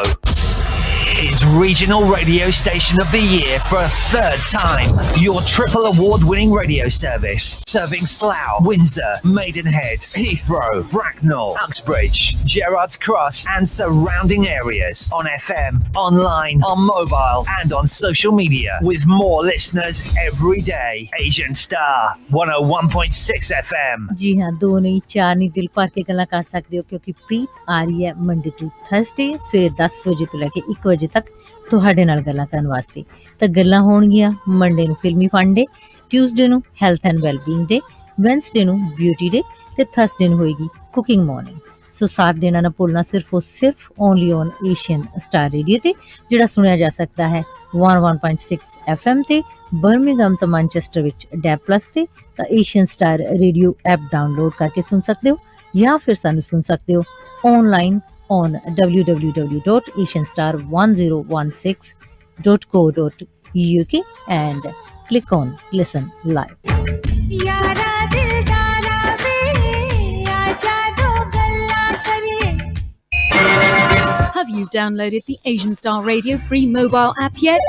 is Regional Radio Station of the Year for a third time. Your triple award-winning radio service, serving Slough, Windsor, Maidenhead, Heathrow, Bracknell, Uxbridge, Gerrards Cross and surrounding areas. On FM, online, on mobile and on social media. With more listeners every day. Asian Star 101.6 FM. जी हाँ, दो नहीं चार नहीं दिल पार के गला कर सकते हो क्योंकि प्रीत आ रही है मंडे टू थर्सडे सवेरे 10 ਵਜੇ ਤੋਂ ਲੈ ਕੇ 1 ਵਜੇ ਤੱਕ ਤੁਹਾਡੇ ਨਾਲ ਗੱਲਾਂ ਕਰਨ ਵਾਸਤੇ। ਤਾਂ ਗੱਲਾਂ ਹੋਣਗੀਆਂ ਮੰਡੇ ਨੂੰ ਫਿਲਮੀ ਫਨ ਡੇ, ਟਿਊਜ਼ਡੇ ਨੂੰ health and wellbeing day, Wednesday ਨੂੰ ਬਿਊਟੀ ਡੇ ਤੇ ਥਰਸਡੇ ਨੂੰ ਹੋਏਗੀ ਕੁਕਿੰਗ ਮਾਰਨਿੰਗ। ਸੋ ਸਾਥ ਦੇਣਾ ਨਾ ਭੁੱਲਣਾ ਸਿਰਫ ਔਰ ਸਿਰਫ only on Asian star radio ਤੇ, ਜਿਹੜਾ ਸੁਣਿਆ ਜਾ ਸਕਦਾ ਹੈ 101.6 FM ਤੇ, ਬਰਮਿੰਘਮ ਤੇ ਮੈਨਚੈਸਟਰ ਵਿੱਚ ਡੈਬ ਪਲੱਸ ਤੇ। ਤਾਂ Asian star radio app download ਕਰਕੇ ਸੁਣ ਸਕਦੇ ਹੋ ਜਾਂ ਫਿਰ ਸਾਨੂੰ ਸੁਣ ਸਕਦੇ ਹੋ online on www.asianstar1016.co.uk and click on Listen Live. Have you downloaded the Asian Star Radio free mobile app yet?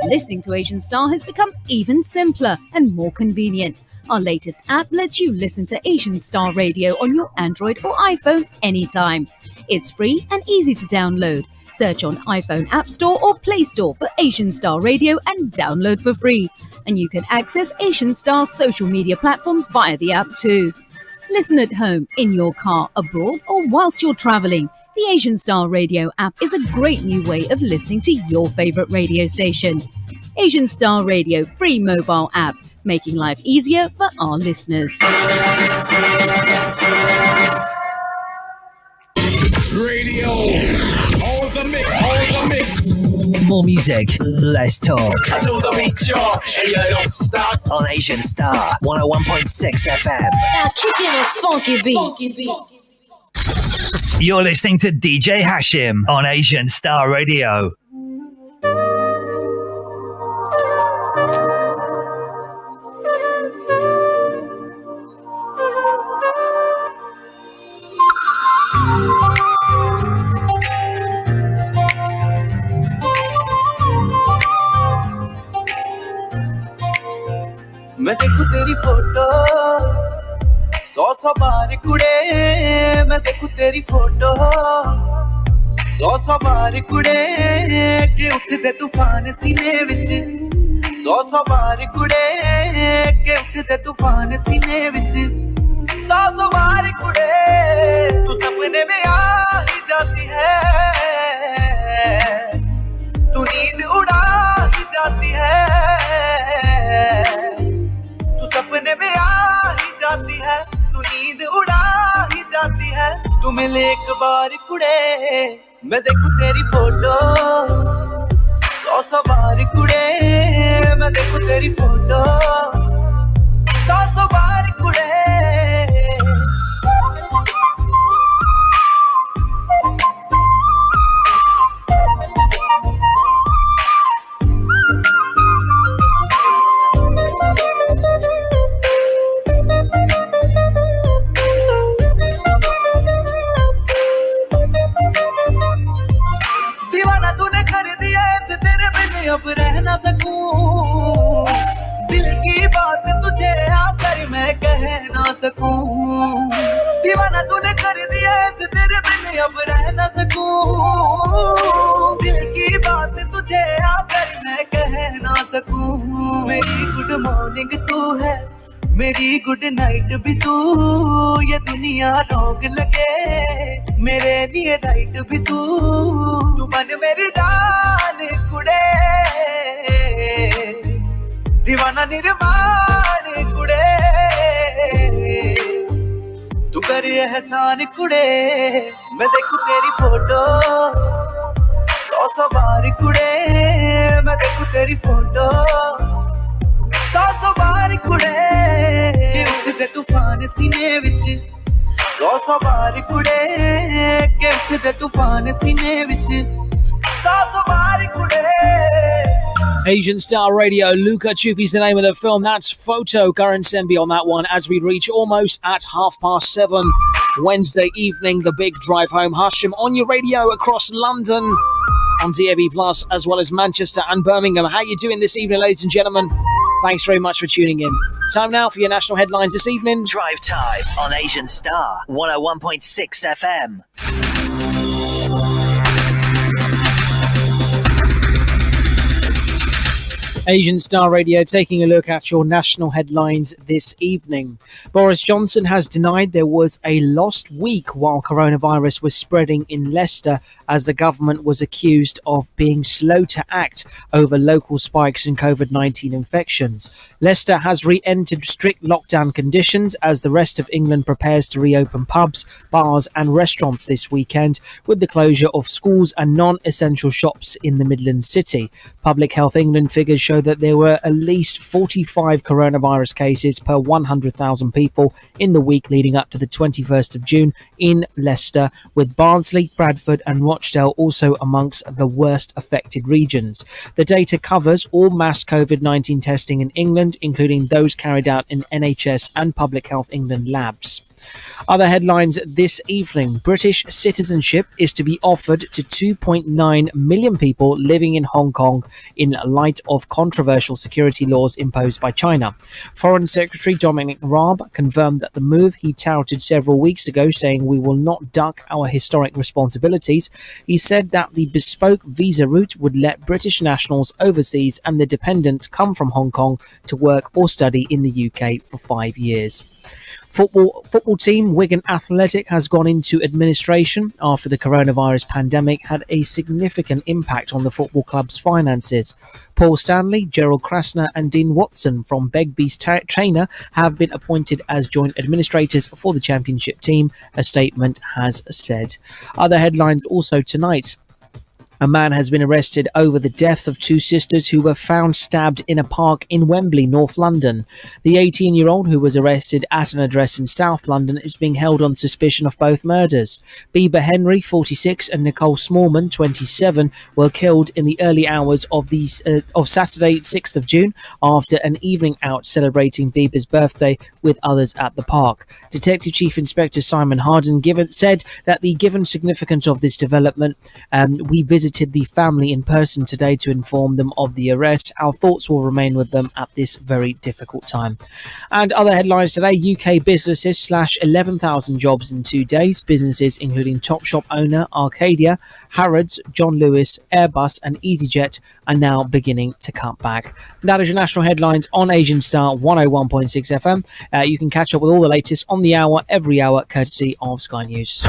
Listening to Asian Star has become even simpler and more convenient. Our latest app lets you listen to Asian Star Radio on your Android or iPhone anytime. It's free and easy to download. Search on iPhone App Store or Play Store for Asian Star Radio and download for free. And you can access Asian Star's social media platforms via the app too. Listen at home, in your car, abroad or whilst you're travelling. The Asian Star Radio app is a great new way of listening to your favourite radio station. Asian Star Radio free mobile app, making life easier for our listeners. Radio, hold the mix, hold the mix. More music, less talk. I know the mix, y'all, and you don't stop. On Asian Star 101.6 FM. Now kick in a funky beat. You're listening to DJ Hashim on Asian Star Radio. मैं देखूं तेरी photo 100 बार कुड़े मैं देखूं तेरी photo 100 बार कुड़े के उठदे तूफान सीने विच 100 बार कुड़े के उठदे तूफान सीने विच 100 बार कुड़े तू सपने में आ ही जाती है तू नींद उड़ा ही जाती है तू सपने में आ ही जाती है तू नींद उड़ा ही जाती है तू मिले एक बार कुड़े मैं देखूं तेरी फोटो 100 बार कुड़े मैं देखूं तेरी फोटो 100 बार कुड़े दीवाना तूने कर दिया ऐसे तेरे बिन अब रह ना सकूं दिल की बात तुझे आकर मैं कह ना सकूं दीवाना तूने कर दिया ऐसे तेरे बिन अब रह ना सकूं दिल की बात तुझे आकर मैं कह ना सकूं मेरी गुड मॉर्निंग तू है मेरी गुड नाइट भी तू ये दुनिया रोग लगे मेरे लिए राइट भी तू बन मेरी जान कुड़े दीवाना निर्माण कुड़े तू कर एहसान कुड़े मैं देखूं तेरी फोटो 100 बार कुड़े मैं देखूं तेरी फोटो 100 बार कुड़े के उठदे तूफान सीने विच 100 बार कुड़े के उठदे तूफान सीने विच 100 बार कुड़े Asian Star Radio, Luca Chupi's the name of the film. That's Photo, Karan Sembi on that one as we reach almost at 7:30 Wednesday evening, the big drive home. Hashim on your radio across London on DAB Plus as well as Manchester and Birmingham. How you doing this evening, ladies and gentlemen? Thanks very much for tuning in. Time now for your national headlines this evening. Drive time on Asian Star 101.6 FM. Asian Star Radio taking a look at your national headlines this evening. Boris Johnson has denied there was a lost week while coronavirus was spreading in Leicester as the government was accused of being slow to act over local spikes in COVID-19 infections. Leicester has re-entered strict lockdown conditions as the rest of England prepares to reopen pubs, bars and restaurants this weekend with the closure of schools and non-essential shops in the Midlands city. Public Health England figures show that there were at least 45 coronavirus cases per 100,000 people in the week leading up to the 21st of June in Leicester, with Barnsley, Bradford and Rochdale also amongst the worst affected regions. The data covers all mass COVID-19 testing in England, including those carried out in NHS and Public Health England labs. Other headlines this evening. British citizenship is to be offered to 2.9 million people living in Hong Kong in light of controversial security laws imposed by China. Foreign Secretary Dominic Raab confirmed that the move he touted several weeks ago, saying we will not duck our historic responsibilities. He said that the bespoke visa route would let British nationals overseas and the dependents come from Hong Kong to work or study in the UK for 5 years. Football team Wigan Athletic has gone into administration after the coronavirus pandemic had a significant impact on the football club's finances. Paul Stanley, Gerald Krasner and Dean Watson from Begbie's trainer have been appointed as joint administrators for the championship team, a statement has said. Other headlines also tonight. A man has been arrested over the deaths of two sisters who were found stabbed in a park in Wembley, North London. The 18-year-old who was arrested at an address in South London is being held on suspicion of both murders. Bieber Henry, 46, and Nicole Smallman, 27, were killed in the early hours of Saturday, 6th of June, after an evening out celebrating Bieber's birthday with others at the park. Detective Chief Inspector Simon Harden said that the given significance of this development, we visited visited the family in person today to inform them of the arrest. Our thoughts will remain with them at this very difficult time. And other headlines today: UK businesses slash 11,000 jobs in 2 days. Businesses including Topshop owner Arcadia, Harrods, John Lewis, Airbus and EasyJet are now beginning to cut back. That is your national headlines on Asian Star 101.6 FM. You can catch up with all the latest on the hour, every hour, courtesy of Sky News.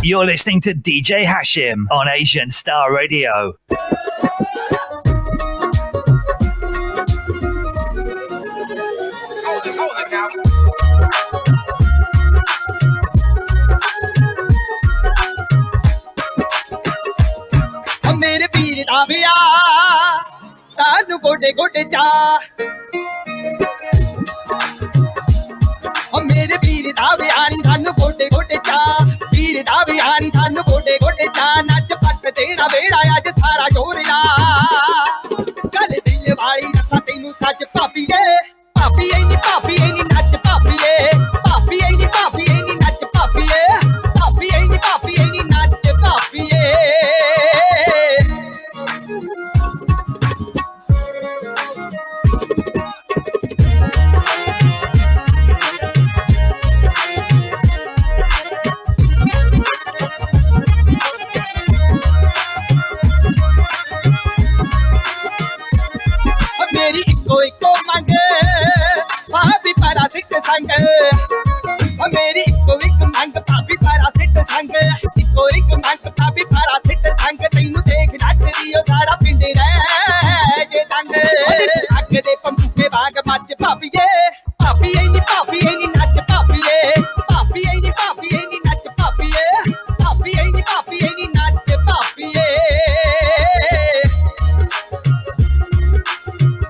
You're listening to DJ Hashim on Asian Star Radio. मेरे पीर दा विया सानू गोडे गोडे चा मेरे पीर दा विया नी सानू गोडे गोडे चा पीर दा विया नी सानू गोडे गोडे चा नच पट तेरा बेड़ा अज सारा जोरिया गल दिल वाली रसा तैनू सच पापी ए नी नच पापी ए नी नच पापी ए नी नच पापी ए मेरी इको मंग भाभी परा सिट संग मेरी इको मंग भाभी परा सिट संग इको मंग